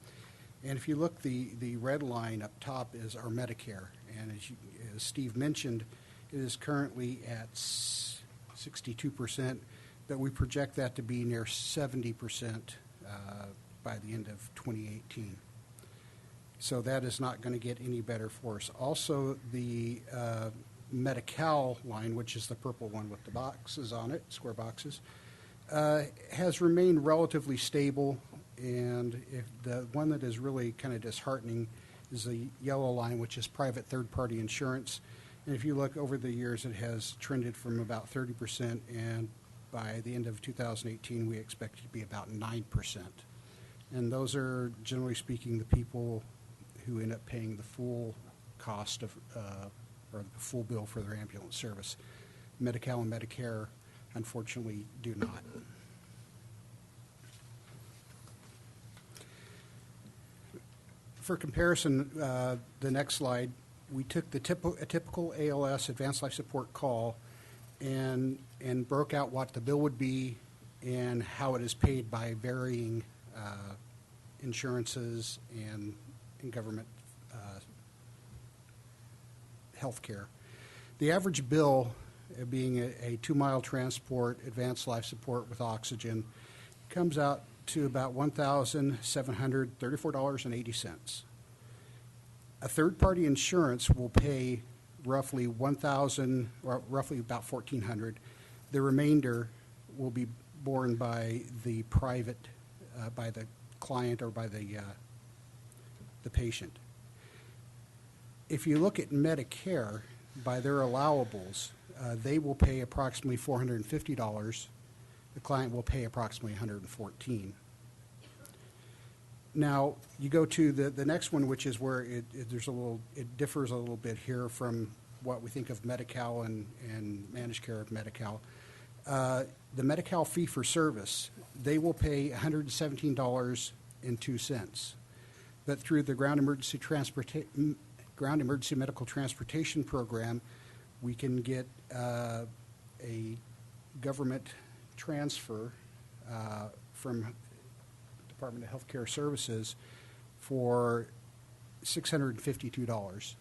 And if you look, the red line up top is our Medicare. And as Steve mentioned, it is currently at 62%, but we project that to be near 70% by the end of 2018. So that is not going to get any better for us. Also, the Medi-Cal line, which is the purple one with the boxes on it, square boxes, has remained relatively stable. And if the one that is really kind of disheartening is the yellow line, which is private third-party insurance. And if you look over the years, it has trended from about 30%, and by the end of 2018, we expect it to be about 9%. And those are, generally speaking, the people who end up paying the full cost of, or the full bill for their ambulance service. Medi-Cal and Medicare, unfortunately, do not. For comparison, the next slide, we took a typical ALS, Advanced Life Support call, and broke out what the bill would be and how it is paid by varying insurances and government health care. The average bill, being a 2-mile transport, advanced life support with oxygen, comes out to about $1,734.80. A third-party insurance will pay roughly $1,000, or roughly about $1,400. The remainder will be borne by the private, by the client or by the patient. If you look at Medicare, by their allowables, they will pay approximately $450. The client will pay approximately $114. Now, you go to the next one, which is where it differs a little bit here from what we think of Medi-Cal and managed care of Medi-Cal. The Medi-Cal fee for service, they will pay $117.02. But through the Ground Emergency Medical Transportation Program, we can get a government transfer from Department of Health Care Services for $652.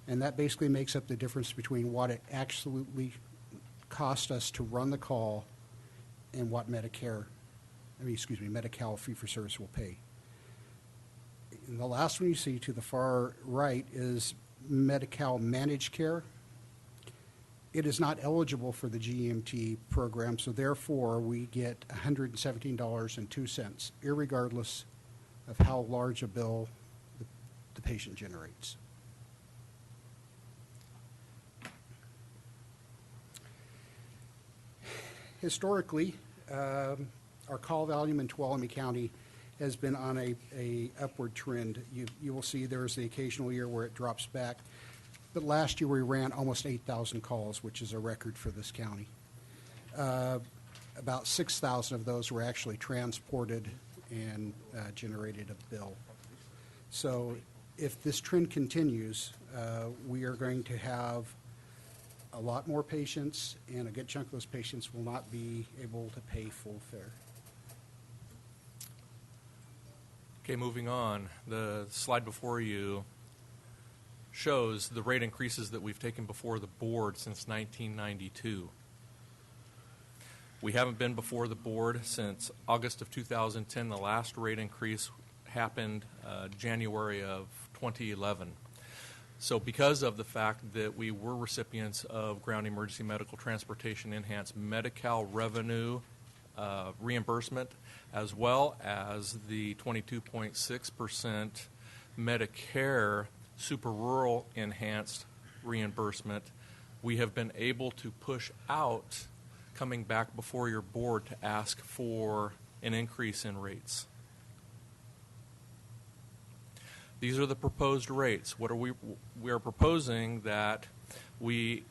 And that basically makes up the difference between what it absolutely cost us to run the call and what Medi-Cal fee-for-service will pay. And the last one you see to the far right is Medi-Cal managed care. It is not eligible for the GEMT program, so therefore we get $117.02, irregardless of how large a bill the patient generates. Historically, our call volume in Tuolumne County has been on a upward trend. You will see there's the occasional year where it drops back. But last year we ran almost 8,000 calls, which is a record for this county. About 6,000 of those were actually transported and generated a bill. So if this trend continues, we are going to have a lot more patients, and a good chunk of those patients will not be able to pay full fare. Okay, moving on. The slide before you shows the rate increases that we've taken before the board since 1992. We haven't been before the board since August of 2010. The last rate increase happened January of 2011. So because of the fact that we were recipients of Ground Emergency Medical Transportation Enhanced Medi-Cal revenue reimbursement, as well as the 22.6% Medicare super rural enhanced reimbursement, we have been able to push out coming back before your board to ask for an increase in rates. These are the proposed rates. What are we are proposing that we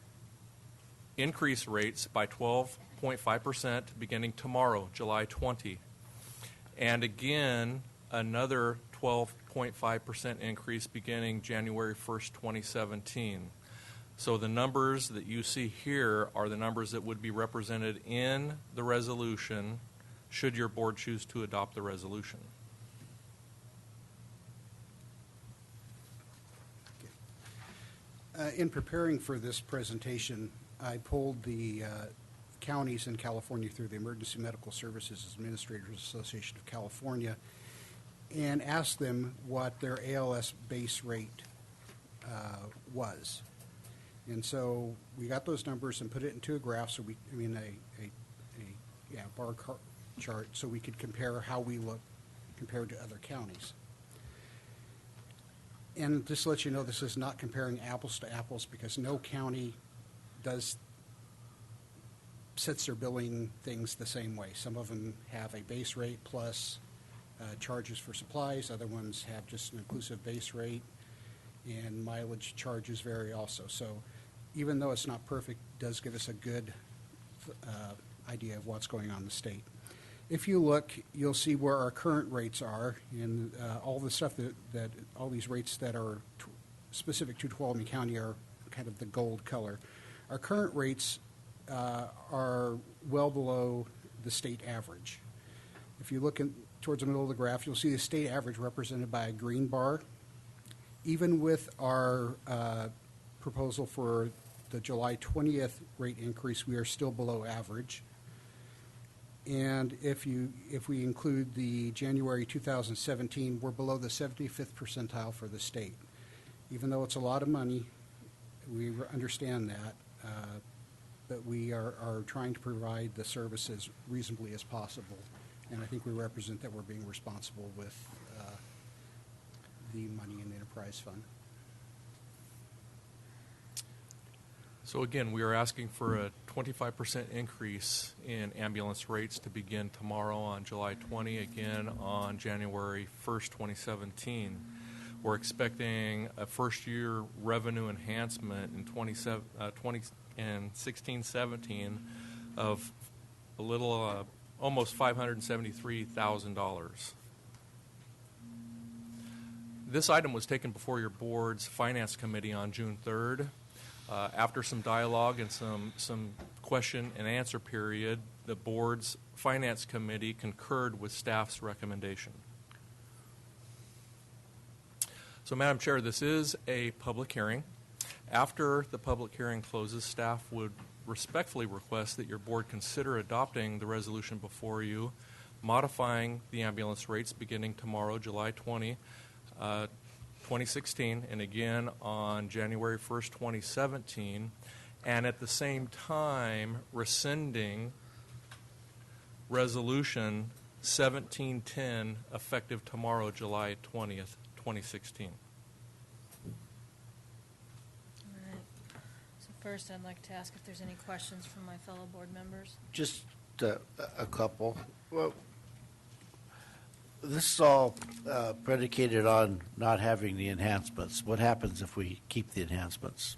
increase rates by 12.5% beginning tomorrow, July 20. And again, another 12.5% increase beginning January 1st, 2017. So the numbers that you see here are the numbers that would be represented in the resolution should your board choose to adopt the resolution. In preparing for this presentation, I pulled the counties in California through the Emergency Medical Services Administrators Association of California and asked them what their ALS base rate was. And so we got those numbers and put it into a graph, a bar chart, so we could compare how we look compared to other counties. And just to let you know, this is not comparing apples to apples because no county sets their billing things the same way. Some of them have a base rate plus charges for supplies. Other ones have just an inclusive base rate, and mileage charges vary also. So even though it's not perfect, it does give us a good idea of what's going on in the state. If you look, you'll see where our current rates are, and all the stuff that all these rates that are specific to Tuolumne County are kind of the gold color. Our current rates are well below the state average. If you look towards the middle of the graph, you'll see the state average represented by a green bar. Even with our proposal for the July 20th rate increase, we are still below average. And if we include the January 2017, we're below the 75th percentile for the state. Even though it's a lot of money, we understand that, but we are trying to provide the service as reasonably as possible. And I think we represent that we're being responsible with the money in the enterprise fund. So again, we are asking for a 25% increase in ambulance rates to begin tomorrow on July 20, again on January 1st, 2017. We're expecting a first-year revenue enhancement in 2016-17 of a little, almost $573,000. This item was taken before your board's Finance Committee on June 3rd. After some dialogue and some question and answer period, the board's Finance Committee concurred with staff's recommendation. So, Madam Chair, this is a public hearing. After the public hearing closes, staff would respectfully request that your board consider adopting the resolution before you, modifying the ambulance rates beginning tomorrow, July 20, 2016, and again on January 1st, 2017, and at the same time rescinding Resolution 1710 effective tomorrow, July 20th, 2016. All right. So first, I'd like to ask if there's any questions from my fellow board members. Just a couple. Well, this is all predicated on not having the enhancements. What happens if we keep the enhancements?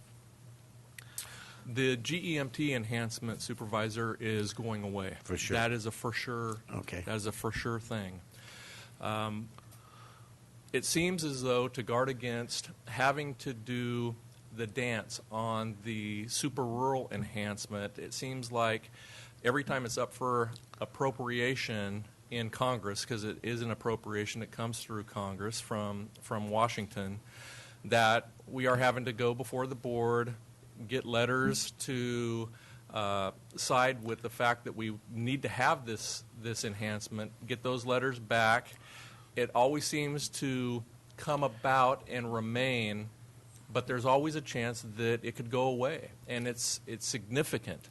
The GEMT enhancement, Supervisor, is going away. For sure. That is a for sure. Okay. That is a for sure thing. It seems as though to guard against having to do the dance on the super rural enhancement, it seems like every time it's up for appropriation in Congress, because it is an appropriation that comes through Congress from Washington, that we are having to go before the board, get letters to side with the fact that we need to have this enhancement, get those letters back. It always seems to come about and remain, but there's always a chance that it could go away, and it's significant.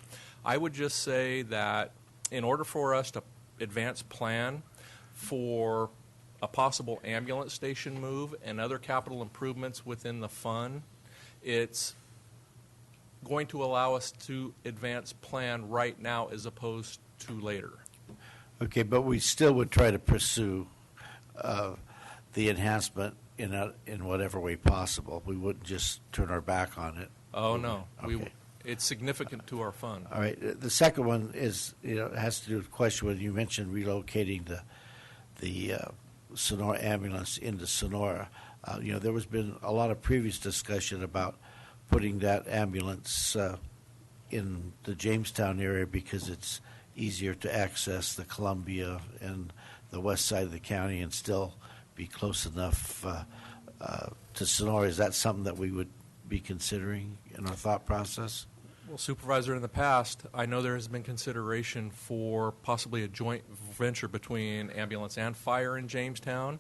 I would just say that in order for us to advance plan for a possible ambulance station move and other capital improvements within the fund, it's going to allow us to advance plan right now as opposed to later. Okay, but we still would try to pursue the enhancement in whatever way possible. We wouldn't just turn our back on it. Oh, no. Okay. It's significant to our fund. All right. The second one is, has to do with the question when you mentioned relocating the Sonora ambulance into Sonora. There has been a lot of previous discussion about putting that ambulance in the Jamestown area because it's easier to access the Columbia and the west side of the county and still be close enough to Sonora. Is that something that we would be considering in our thought process? Well, Supervisor, in the past, I know there has been consideration for possibly a joint venture between ambulance and fire in Jamestown.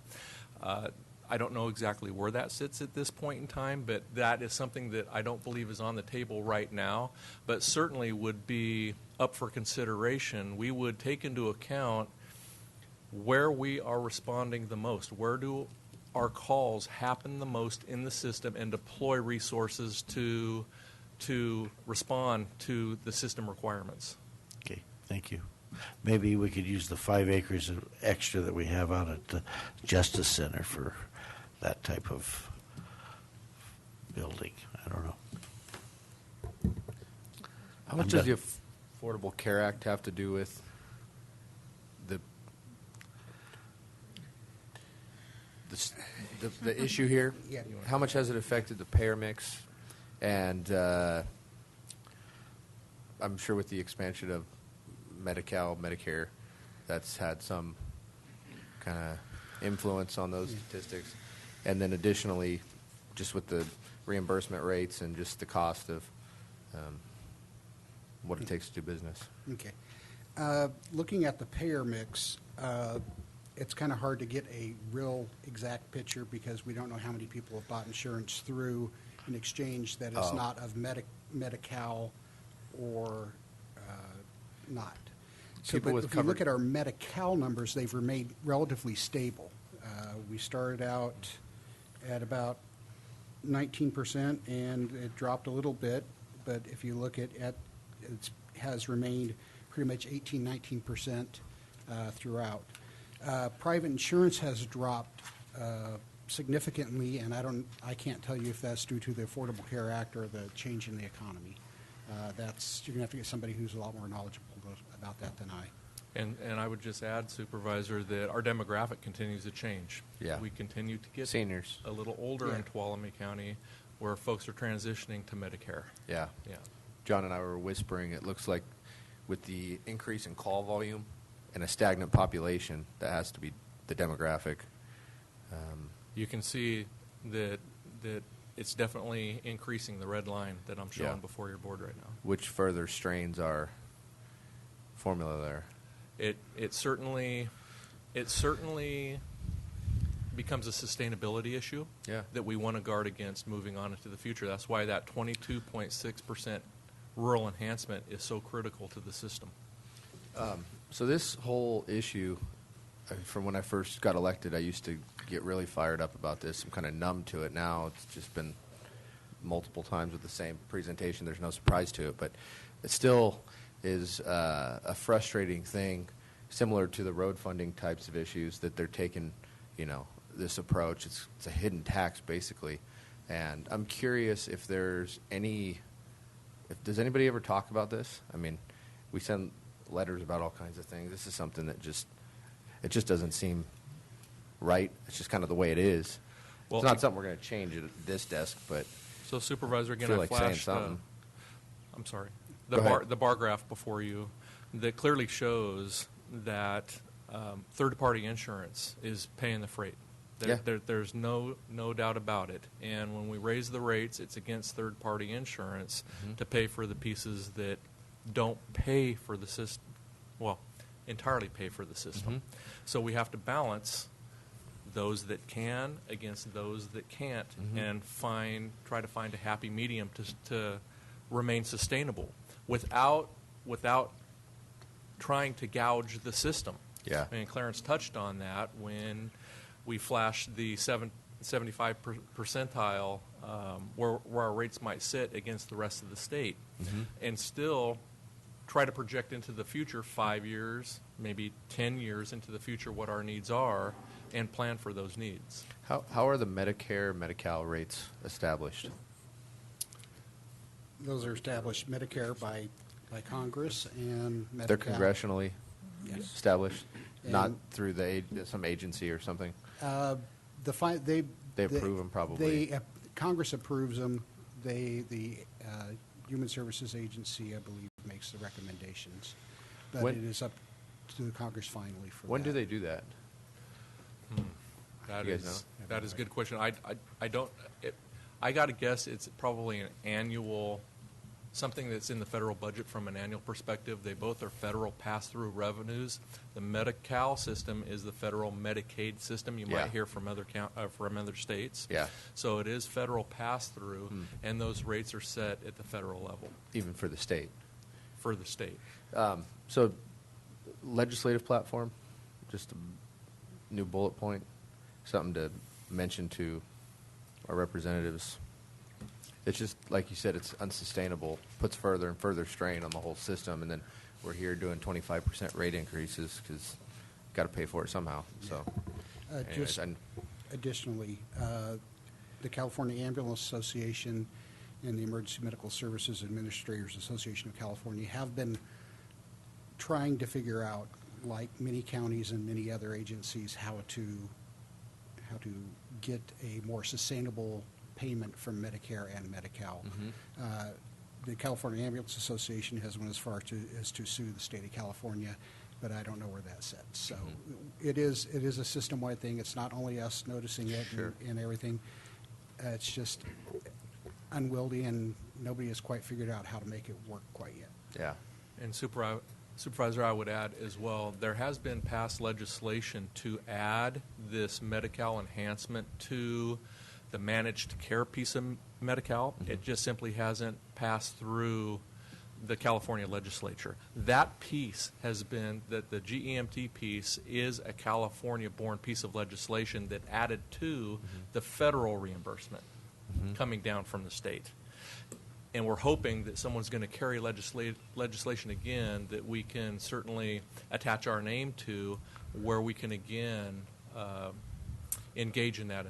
I don't know exactly where that sits at this point in time, but that is something that I don't believe is on the table right now, but certainly would be up for consideration. We would take into account where we are responding the most. Where do our calls happen the most in the system and deploy resources to respond to the system requirements. Okay, thank you. Maybe we could use the 5 acres of extra that we have out at the Justice Center for that type of building. I don't know. How much does the Affordable Care Act have to do with the issue here? Yeah. How much has it affected the payer mix? And I'm sure with the expansion of Medi-Cal, Medicare, that's had some kind of influence on those statistics. And then additionally, just with the reimbursement rates and just the cost of what it takes to do business. Okay. Looking at the payer mix, it's kind of hard to get a real exact picture because we don't know how many people have bought insurance through an exchange that is not of Medi-Cal or not. So, but if you look at our Medi-Cal numbers, they've remained relatively stable. We started out at about 19%, and it dropped a little bit. But if you look at it has remained pretty much 18-19% throughout. Private insurance has dropped significantly, and I can't tell you if that's due to the Affordable Care Act or the change in the economy. You're going to have to get somebody who's a lot more knowledgeable about that than I. And I would just add, Supervisor, that our demographic continues to change. Yeah. We continue to get seniors a little older in Tuolumne County where folks are transitioning to Medicare. Yeah. Yeah. John and I were whispering, it looks like with the increase in call volume and a stagnant population, that has to be the demographic. You can see that it's definitely increasing, the red line that I'm showing before your board right now. Which further strains our formula there. It certainly becomes a sustainability issue that we want to guard against moving on into the future. That's why that 22.6% rural enhancement is so critical to the system. So this whole issue, from when I first got elected, I used to get really fired up about this. I'm kind of numb to it now. It's just been multiple times with the same presentation. There's no surprise to it, but it still is a frustrating thing, similar to the road funding types of issues that they're taking, this approach. It's a hidden tax, basically. And I'm curious if there's does anybody ever talk about this? I mean, we send letters about all kinds of things. This is something that it just doesn't seem right. It's just kind of the way it is. Well, it's not something we're going to change at this desk, but so Supervisor, again, I feel I like flashed. saying something. I'm sorry. The bar graph before you that clearly shows that third-party insurance is paying the freight. There's no doubt about it. And when we raise the rates, it's against third-party insurance to pay for the pieces that don't pay for the system. Well, entirely pay for the system. So we have to balance those that can against those that can't, and try to find a happy medium to remain sustainable without trying to gouge the system. Yeah. And Clarence touched on that when we flash the 75 percentile where our rates might sit against the rest of the state, and still try to project into the future 5 years, maybe 10 years into the future what our needs are, and plan for those needs. How are the Medicare, Medi-Cal rates established? Those are established Medicare by Congress and Medi-Cal. They're congressionally Yes. established, not And- through some agency or something. They approve them probably. Congress approves them. The Human Services Agency, I believe, makes the recommendations, but When- it is up to the Congress finally for When that. do they do that? That You guys is know? that is a good question. I don't. I got to guess it's probably an annual, something that's in the federal budget from an annual perspective. They both are federal pass-through revenues. The Medi-Cal system is the federal Medicaid system. You Yeah. might hear from other states. Yeah. So it is federal pass-through, and those rates are set at the federal level Even for the state? for the state. So, legislative platform, just a new bullet point, something to mention to our representatives. It's just, like you said, it's unsustainable, puts further and further strain on the whole system, and then we're here doing 25% rate increases because got to pay for it somehow. So, anyways, Just additionally, the California Ambulance Association and the Emergency Medical Services Administrators Association of California have been trying to figure out, like many counties and many other agencies, how to get a more sustainable payment from Medicare and Medi-Cal. The California Ambulance Association has went as far as to sue the state of California, but I don't know where that sits. So it is a system-wide thing. It's not only us noticing it and everything. It's just unwieldy, and nobody has quite figured out how to make it work quite yet. Yeah. And Supervisor, I would add as well, there has been passed legislation to add this Medi-Cal enhancement to the managed care piece of Medi-Cal. It just simply hasn't passed through the California legislature. That piece has been, that the GEMT piece is a California-born piece of legislation that added to the federal reimbursement coming down from the state. And we're hoping that someone's going to carry legislation again that we can certainly attach our name to, where we can again engage in that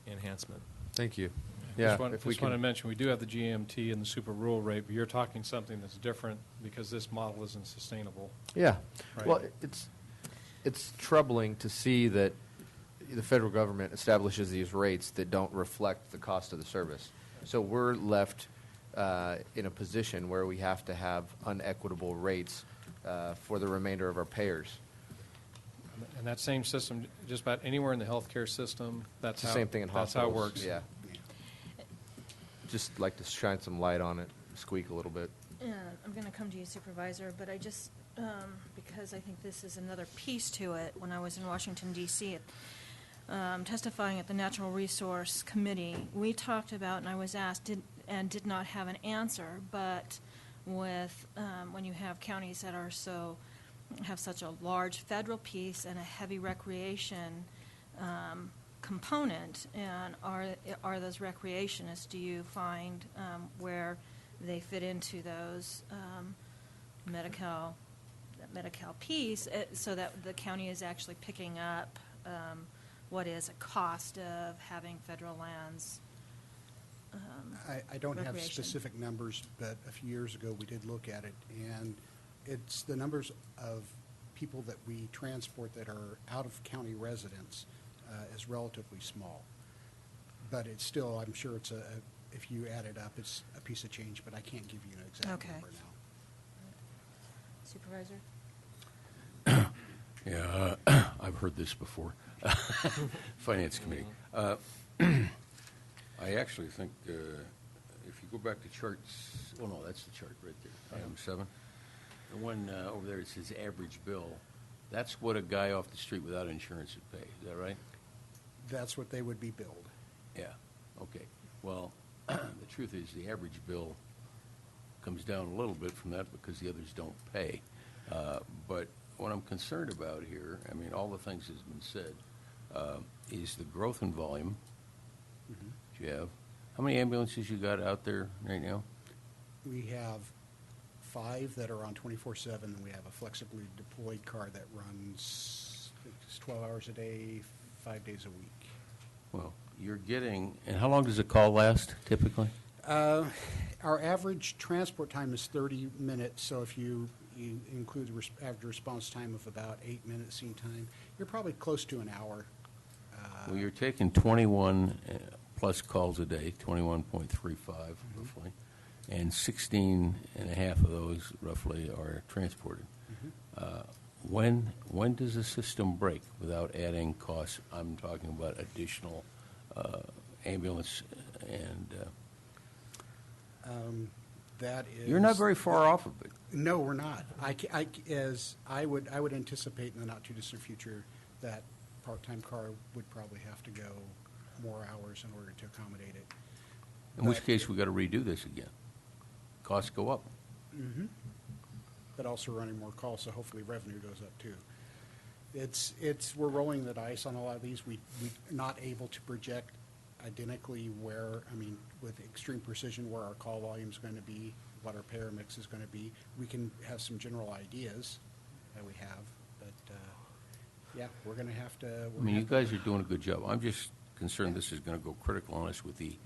enhancement. Thank you. Just want to mention, we do have the GMT and the super rural rate, but you're talking something that's different because this model isn't sustainable. Yeah. Right. Well, it's troubling to see that the federal government establishes these rates that don't reflect the cost of the service. So we're left in a position where we have to have unequitable rates for the remainder of our payers. And that same system, just about anywhere in the healthcare system, It's the same thing in that's hospitals. how it works. Yeah. Just like to shine some light on it, squeak a little bit. I'm going to come to you, Supervisor, but I just, because I think this is another piece to it, when I was in Washington, D.C., testifying at the Natural Resource Committee, we talked about, and I was asked, did not have an answer, but with, when you have counties that are have such a large federal piece and a heavy recreation component, and are those recreationists, do you find where they fit into those Medi-Cal piece, so that the county is actually picking up what is a cost of having federal lands? I don't have recreation. specific numbers, but a few years ago we did look at it, and it's the numbers of people that we transport that are out-of-county residents is relatively small. But it's still, I'm sure it's if you add it up, it's a piece of change, but I can't give you an exact number now. Supervisor? Yeah, I've heard this before. Finance Committee. I actually think if you go back to charts, oh no, that's the chart right there, item 7. The one over there, it says average bill. That's what a guy off the street without insurance would pay. Is that right? That's what they would be billed. Yeah. Okay. Well, the truth is the average bill comes down a little bit from that because the others don't pay. But what I'm concerned about here, I mean, all the things that's been said, is the growth in volume that you have. How many ambulances you got out there right now? We have 5 that are on 24/7, and we have a flexibly deployed car that runs 12 hours a day, 5 days a week. Well, you're getting, and how long does a call last typically? Our average transport time is 30 minutes, so if you include the average response time of about 8 minutes scene time, you're probably close to an hour. Well, you're taking 21 plus calls a day, 21.35 roughly, and 16 and a half of those roughly are transported. When does the system break without adding costs? I'm talking about additional ambulance and. That is. You're not very far off of it. No, we're not. I would anticipate in the not too distant future that part-time car would probably have to go more hours in order to accommodate it. In which case, we got to redo this again. Costs go up. But also running more calls, so hopefully revenue goes up too. We're rolling the dice on a lot of these. We're not able to project identically with extreme precision where our call volume is going to be, what our payer mix is going to be. We can have some general ideas that we have, but yeah, we're going to have to. You guys are doing a good job. I'm just concerned this is going to go critical on us with the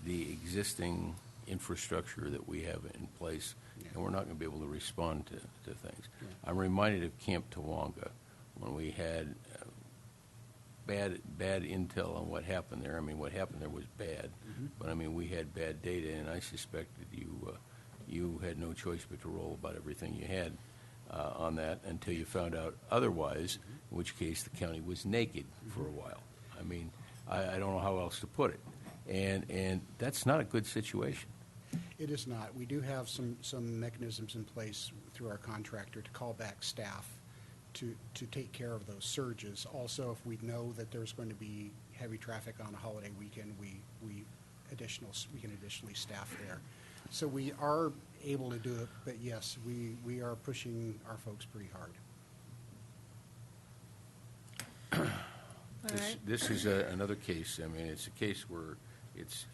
existing infrastructure that we have in place, and we're not going to be able to respond to things. I'm reminded of Camp Tawonga when we had bad intel on what happened there. What happened there was bad, but we had bad data, and I suspected you had no choice but to roll about everything you had on that until you found out otherwise, in which case the county was naked for a while. I don't know how else to put it, and that's not a good situation. It is not. We do have some mechanisms in place through our contractor to call back staff to take care of those surges. Also, if we know that there's going to be heavy traffic on a holiday weekend, we can additionally staff there. So we are able to do it, but yes, we are pushing our folks pretty hard. This is another case. It's a case where it's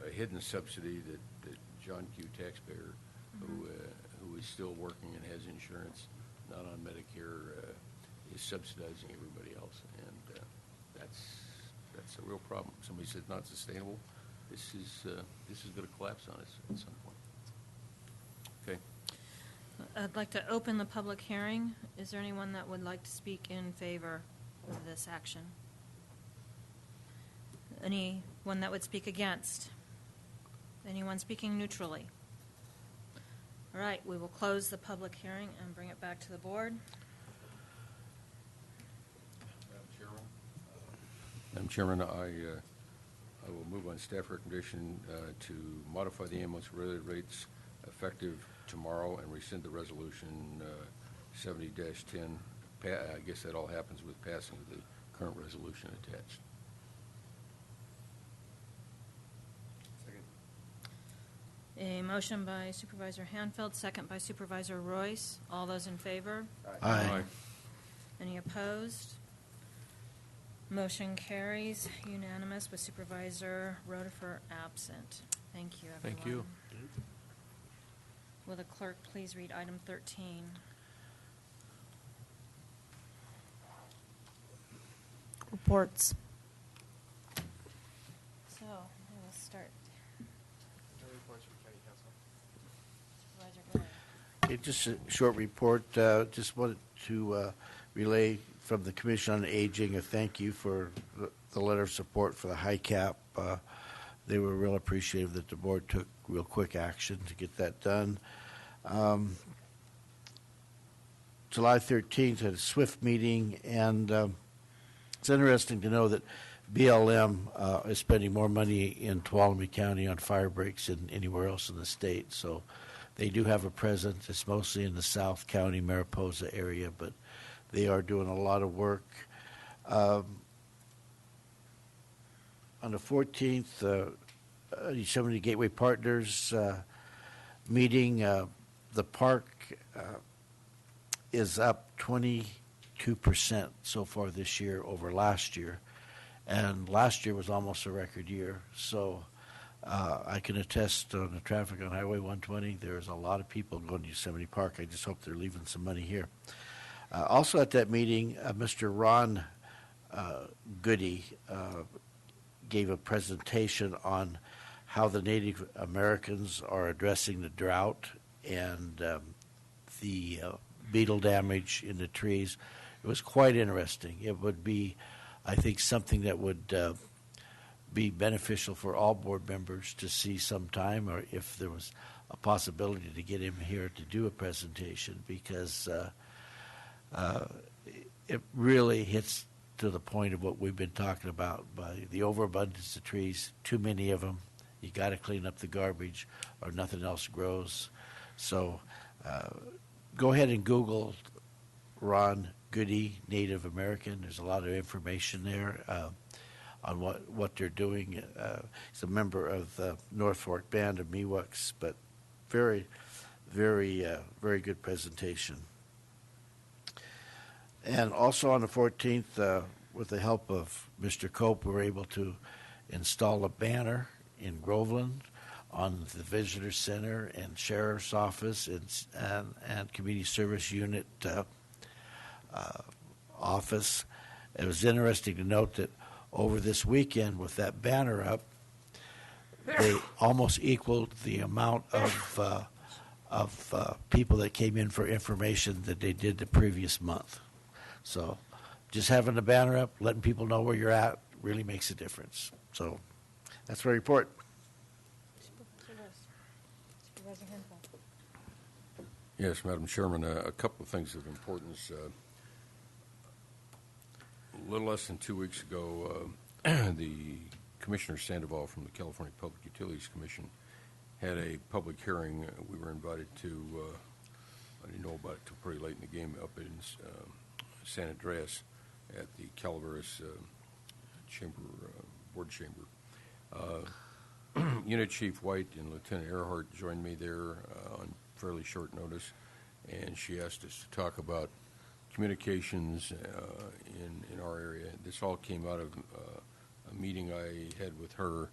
a hidden subsidy that John Q. taxpayer who is still working and has insurance, not on Medicare, is subsidizing everybody else, and that's a real problem. Somebody said not sustainable. This is going to collapse on us at some point. Okay. I'd like to open the public hearing. Is there anyone that would like to speak in favor of this action? Anyone that would speak against? Anyone speaking neutrally? All right, we will close the public hearing and bring it back to the board. Madam Chairman, I will move on staff recommendation to modify the ambulance-related rates effective tomorrow and rescind the resolution 70-10. I guess that all happens with passing of the current resolution attached. A motion by Supervisor Hanfield, second by Supervisor Royce. All those in favor? Aye. Any opposed? Motion carries unanimous with Supervisor Rotifer absent. Thank you, everyone. Thank you. Will the clerk please read item 13? Reports. So, we'll start. Supervisor Gray. Okay, just a short report. Just wanted to relay from the Commission on Aging a thank you for the letter of support for the high cap. They were real appreciative that the board took real quick action to get that done. July 13th had a SWIFT meeting, and it's interesting to know that BLM is spending more money in Tuolumne County on fire breaks than anywhere else in the state. So they do have a presence. It's mostly in the South County, Mariposa area, but they are doing a lot of work. On the 14th, Yosemite Gateway Partners meeting, the park is up 22% 2% so far this year over last year. And last year was almost a record year. So I can attest on the traffic on Highway 120, there's a lot of people going to Yosemite Park. I just hope they're leaving some money here. Also at that meeting, Mr. Ron Goody gave a presentation on how the Native Americans are addressing the drought and the beetle damage in the trees. It was quite interesting. It would be, I think, something that would be beneficial for all board members to see sometime, or if there was a possibility to get him here to do a presentation, because it really hits to the point of what we've been talking about, by the overabundance of trees, too many of them. You got to clean up the garbage or nothing else grows. So go ahead and Google Ron Goody, Native American. There's a lot of information there on what they're doing. He's a member of the North Fork Band of Miwoks, but very, very, very good presentation. And also on the 14th, with the help of Mr. Cope, we were able to install a banner in Groveland on the Visitor Center and Sheriff's Office and Community Service Unit office. It was interesting to note that over this weekend, with that banner up, they almost equaled the amount of people that came in for information that they did the previous month. So just having the banner up, letting people know where you're at, really makes a difference. So that's my report. Yes, Madam Chairman, a couple of things of importance. A little less than 2 weeks ago, the Commissioner Sandoval from the California Public Utilities Commission had a public hearing. We were invited to, I didn't know about it until pretty late in the game, up in San Andreas at the Calaveras Chamber, Board Chamber. Unit Chief White and Lieutenant Earhart joined me there on fairly short notice, and she asked us to talk about communications in our area. This all came out of a meeting I had with her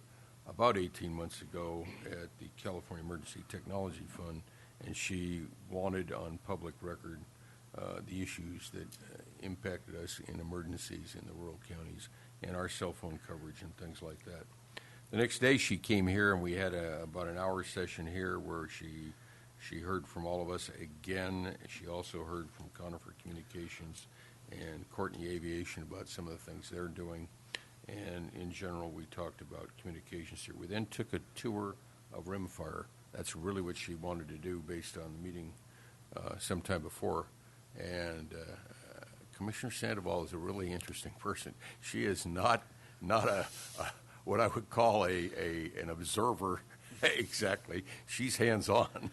about 18 months ago at the California Emergency Technology Fund, and she wanted on public record the issues that impacted us in emergencies in the rural counties and our cell phone coverage and things like that. The next day she came here, and we had about an hour session here where she heard from all of us again. She also heard from Conifer Communications and Courtney Aviation about some of the things they're doing. And in general, we talked about communications here. We then took a tour of Rimfire. That's really what she wanted to do based on the meeting sometime before. And Commissioner Sandoval is a really interesting person. She is not a what I would call an observer exactly. She's hands-on.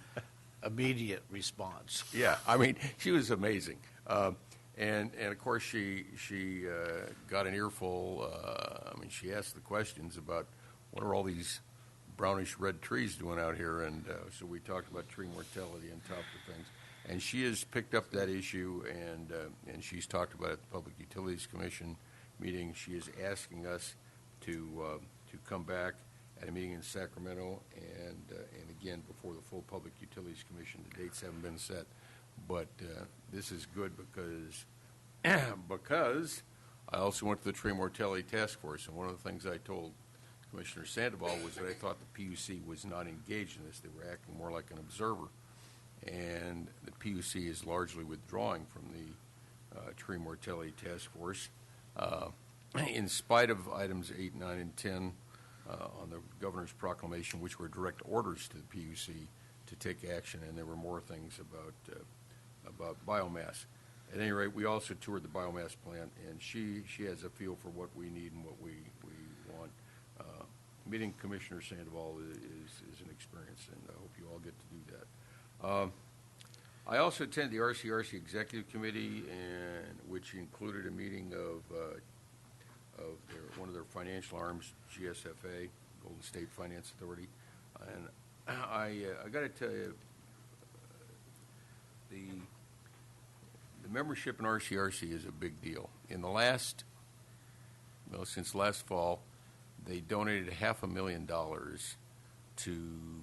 Immediate response. Yeah, I mean, she was amazing. And of course, she got an earful. I mean, she asked the questions about what are all these brownish red trees doing out here, and so we talked about tree mortality and top of things. And she has picked up that issue, and she's talked about it at the Public Utilities Commission meeting. She is asking us to come back at a meeting in Sacramento, and again before the full Public Utilities Commission. The dates haven't been set, but this is good because I also went to the Tree Mortality Task Force, and one of the things I told Commissioner Sandoval was that I thought the PUC was not engaged in this. They were acting more like an observer, and the PUC is largely withdrawing from the Tree Mortality Task Force in spite of items 8, 9, and 10 on the governor's proclamation, which were direct orders to the PUC to take action, and there were more things about biomass. At any rate, we also toured the biomass plant, and she has a feel for what we need and what we want. Meeting Commissioner Sandoval is an experience, and I hope you all get to do that. I also attended the RCRC Executive Committee, which included a meeting of one of their financial arms, GSFA, Golden State Finance Authority. And I got to tell you, the membership in RCRC is a big deal. In the last, since last fall, they donated $500,000 to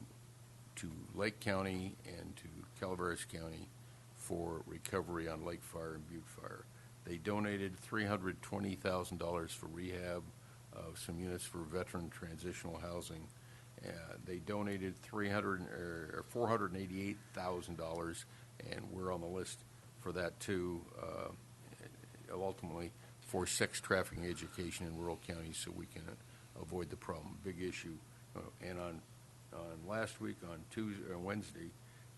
Lake County and to Calaveras County for recovery on Lake Fire and Butte Fire. They donated $320,000 for rehab of some units for veteran transitional housing. They donated $488,000, and we're on the list for that too, ultimately for sex trafficking education in rural counties so we can avoid the problem. Big issue. And on last week, on Wednesday,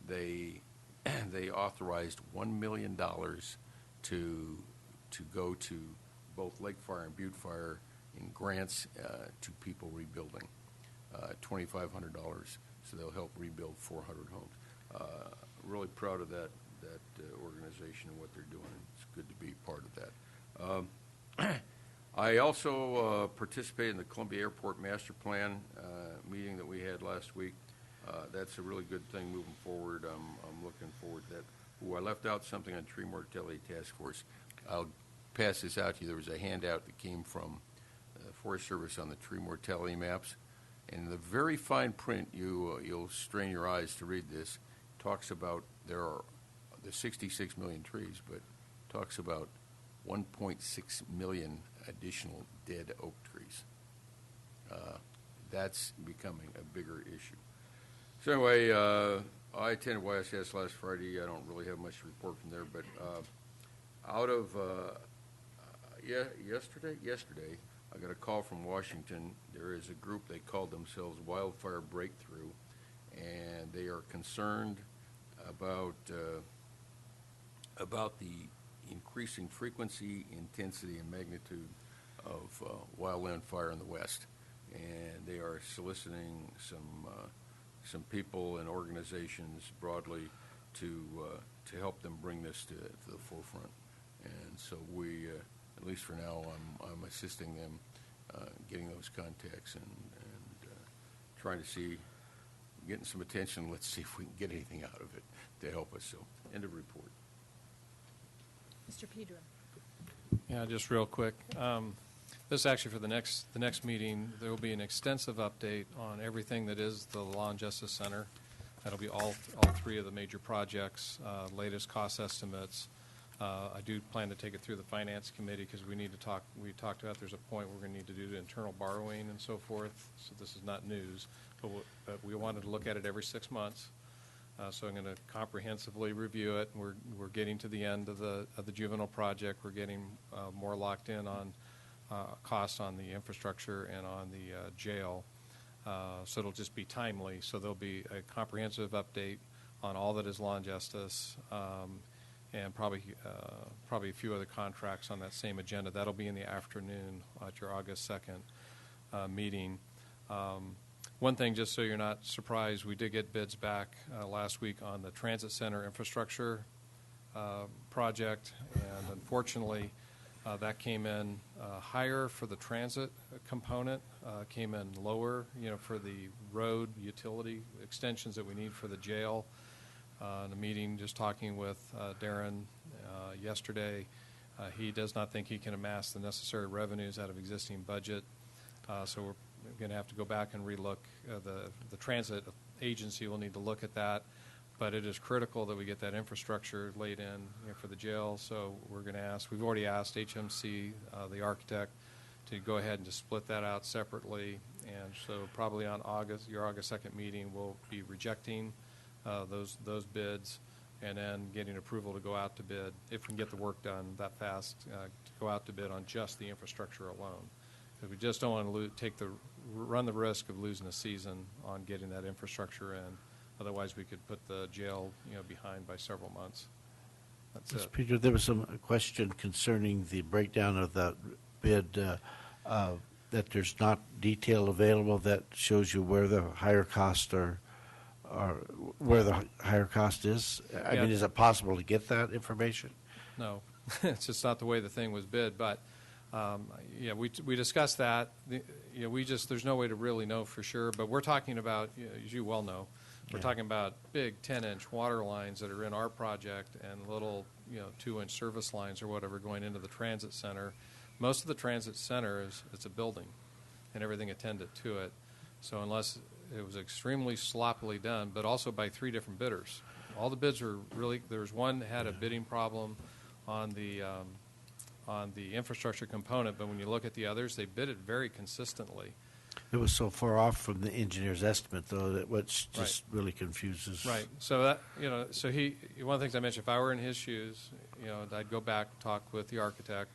they authorized $1 million to go to both Lake Fire and Butte Fire in grants to people rebuilding. $2,500, so they'll help rebuild 400 homes. Really proud of that organization and what they're doing. It's good to be part of that. I also participated in the Columbia Airport Master Plan meeting that we had last week. That's a really good thing moving forward. I'm looking forward to that. I left out something on tree mortality task force. I'll pass this out to you. There was a handout that came from the Forest Service on the tree mortality maps. And in the very fine print, you'll strain your eyes to read this, talks about there's 66 million trees, but talks about 1.6 million additional dead oak trees. That's becoming a bigger issue. So anyway, I attended YSS last Friday. I don't really have much to report from there, but out of yesterday, I got a call from Washington. There is a group, they called themselves Wildfire Breakthrough, and they are concerned about the increasing frequency, intensity, and magnitude of wildland fire in the West. And they are soliciting some people and organizations broadly to help them bring this to the forefront. And so we, at least for now, I'm assisting them getting those contacts and trying to see, getting some attention. Let's see if we can get anything out of it to help us. So, end of report. Mr. Pedro. Yeah, just real quick. This is actually for the next meeting. There will be an extensive update on everything that is the Law and Justice Center. That'll be all three of the major projects, latest cost estimates. I do plan to take it through the Finance Committee because we talked about there's a point we're going to need to do the internal borrowing and so forth. So this is not news, but we wanted to look at it every 6 months. So I'm going to comprehensively review it. We're getting to the end of the juvenile project. We're getting more locked in on costs on the infrastructure and on the jail. So it'll just be timely. So there'll be a comprehensive update on all that is law and justice, and probably a few other contracts on that same agenda. That'll be in the afternoon at your August 2nd meeting. One thing, just so you're not surprised, we did get bids back last week on the transit center infrastructure project, and unfortunately, that came in higher for the transit component, came in lower, for the road utility extensions that we need for the jail. In a meeting, just talking with Darren yesterday, he does not think he can amass the necessary revenues out of existing budget, so we're going to have to go back and relook. The transit agency will need to look at that, but it is critical that we get that infrastructure laid in for the jail. So we're going to ask. We've already asked HMC, the architect, to go ahead and just split that out separately. And so probably on your August 2nd meeting, we'll be rejecting those bids, and then getting approval to go out to bid if we can get the work done that fast. To go out to bid on just the infrastructure alone. We just don't want to run the risk of losing a season on getting that infrastructure in. Otherwise, we could put the jail, behind by several months. That's Mr. it. Peter, there was some question concerning the breakdown of the bid, that there's not detail available that shows you where the higher cost or where the higher cost is. I mean, is it possible to get that information? No, it's just not the way the thing was bid, but. We discussed that. There's no way to really know for sure, but we're talking about, as you well know, we're talking about big 10-inch water lines that are in our project and little 2-inch service lines or whatever going into the transit center. Most of the transit center it's a building and everything attended to it. So unless it was extremely sloppily done, but also by 3 different bidders. All the bids were really, there's one that had a bidding problem on the infrastructure component, but when you look at the others, they bid it very consistently. It was so far off from the engineer's estimate, though, that which just really confuses. Right. So that, so one of the things I mentioned, if I were in his shoes, I'd go back, talk with the architect,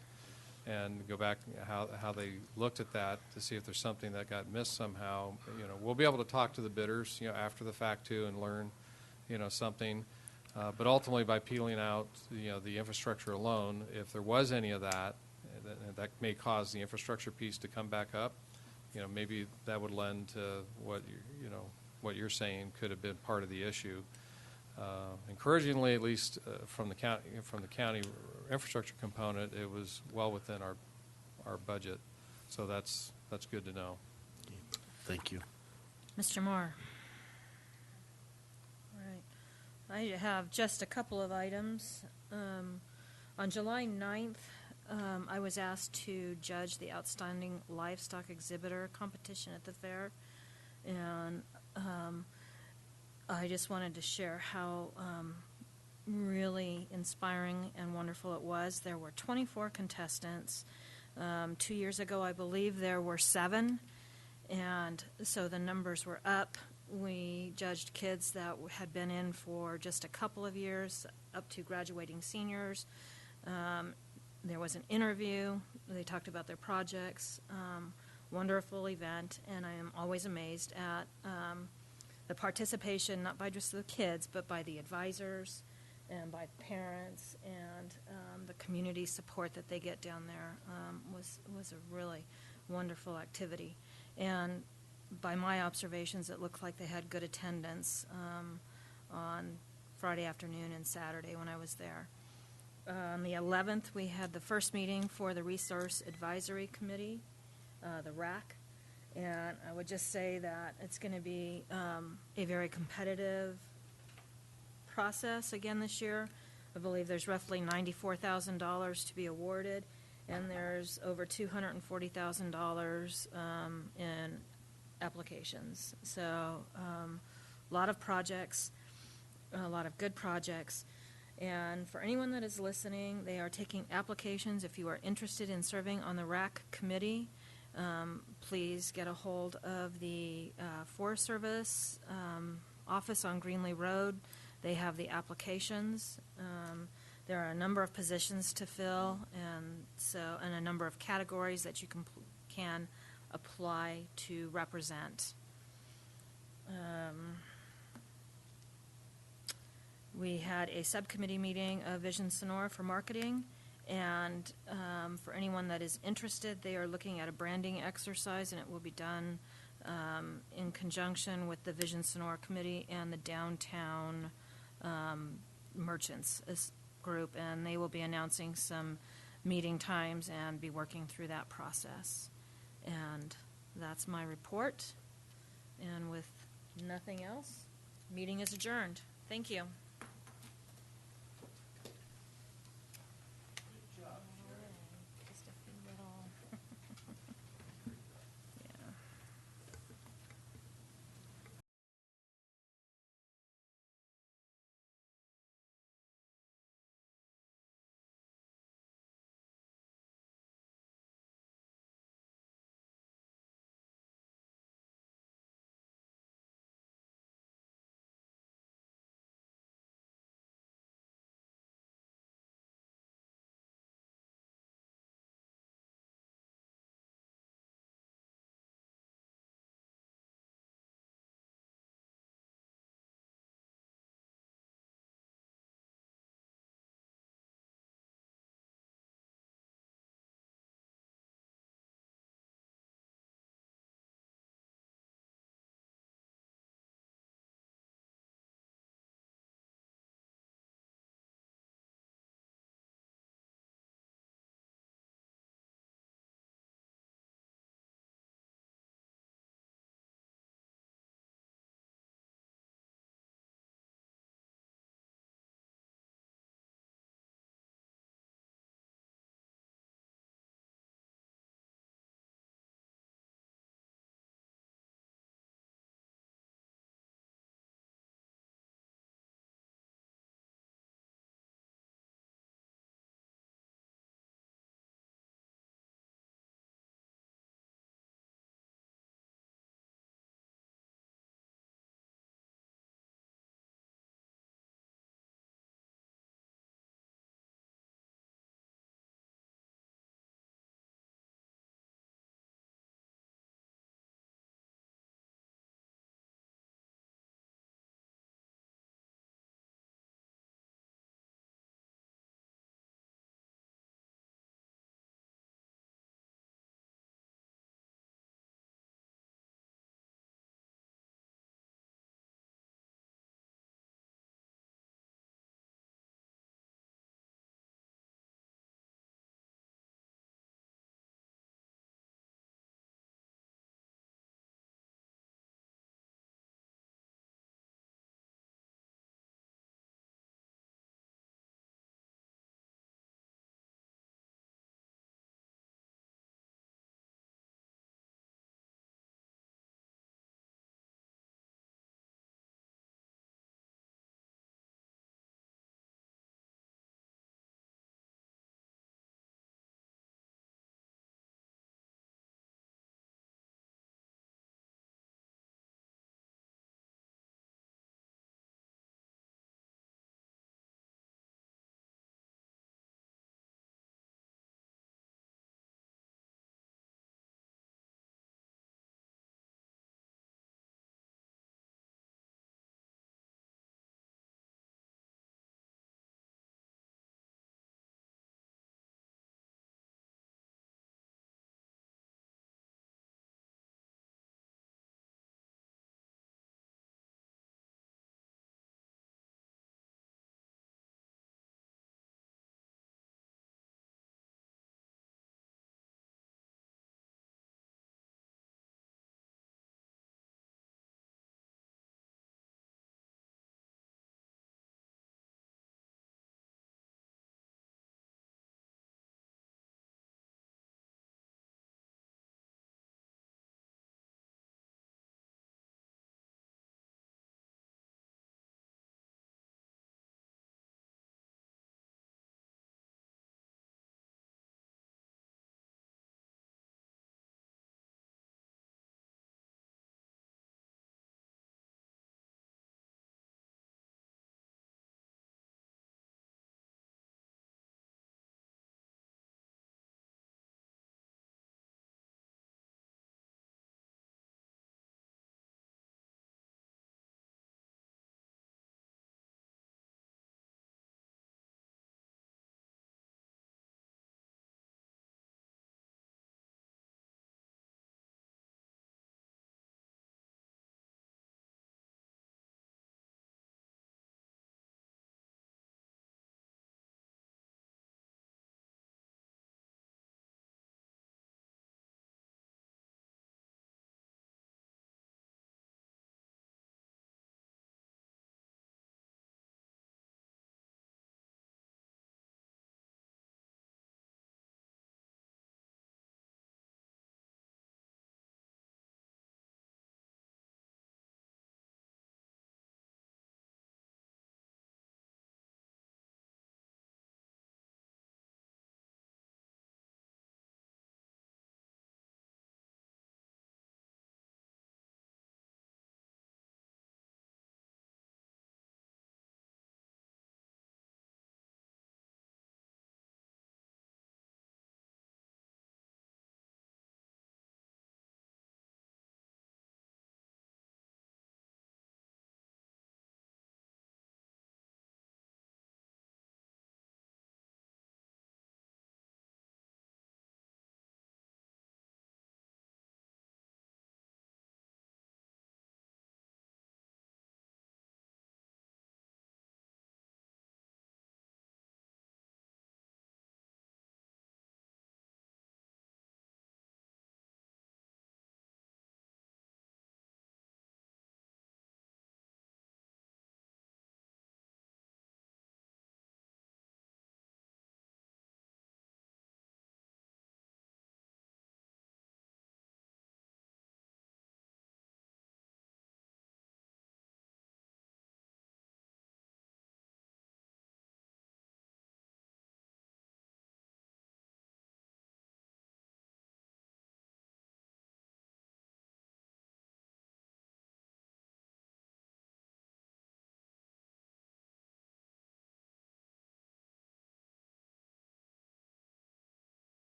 and go back how they looked at that to see if there's something that got missed somehow. We'll be able to talk to the bidders, after the fact too, and learn, something. But ultimately, by peeling out, the infrastructure alone, if there was any of that, that may cause the infrastructure piece to come back up. Maybe that would lend to what you're saying could have been part of the issue. Encouragingly, at least from the county infrastructure component, it was well within our budget. So that's good to know. Thank you. Mr. Moore. All right. I have just a couple of items. On July 9th, I was asked to judge the Outstanding Livestock Exhibitor competition at the fair. And I just wanted to share how really inspiring and wonderful it was. There were 24 contestants. 2 years ago, I believe there were 7, and so the numbers were up. We judged kids that had been in for just a couple of years, up to graduating seniors. There was an interview. They talked about their projects. Wonderful event, and I am always amazed at the participation, not by just the kids, but by the advisors and by parents, and the community support that they get down there was a really wonderful activity. And by my observations, it looked like they had good attendance on Friday afternoon and Saturday when I was there. On the 11th, we had the first meeting for the Resource Advisory Committee, the RAC. And I would just say that it's going to be a very competitive process again this year. I believe there's roughly $94,000 to be awarded, and there's over $240,000 in applications. So a lot of projects, a lot of good projects. And for anyone that is listening, they are taking applications. If you are interested in serving on the RAC committee, please get a hold of the Forest Service office on Greenlee Road. They have the applications. There are a number of positions to fill, and a number of categories that you can apply to represent. We had a subcommittee meeting of Vision Sonora for marketing, and for anyone that is interested, they are looking at a branding exercise, and it will be done in conjunction with the Vision Sonora Committee and the Downtown Merchants group, and they will be announcing some meeting times and be working through that process. And that's my report. And with nothing else, meeting is adjourned. Thank you.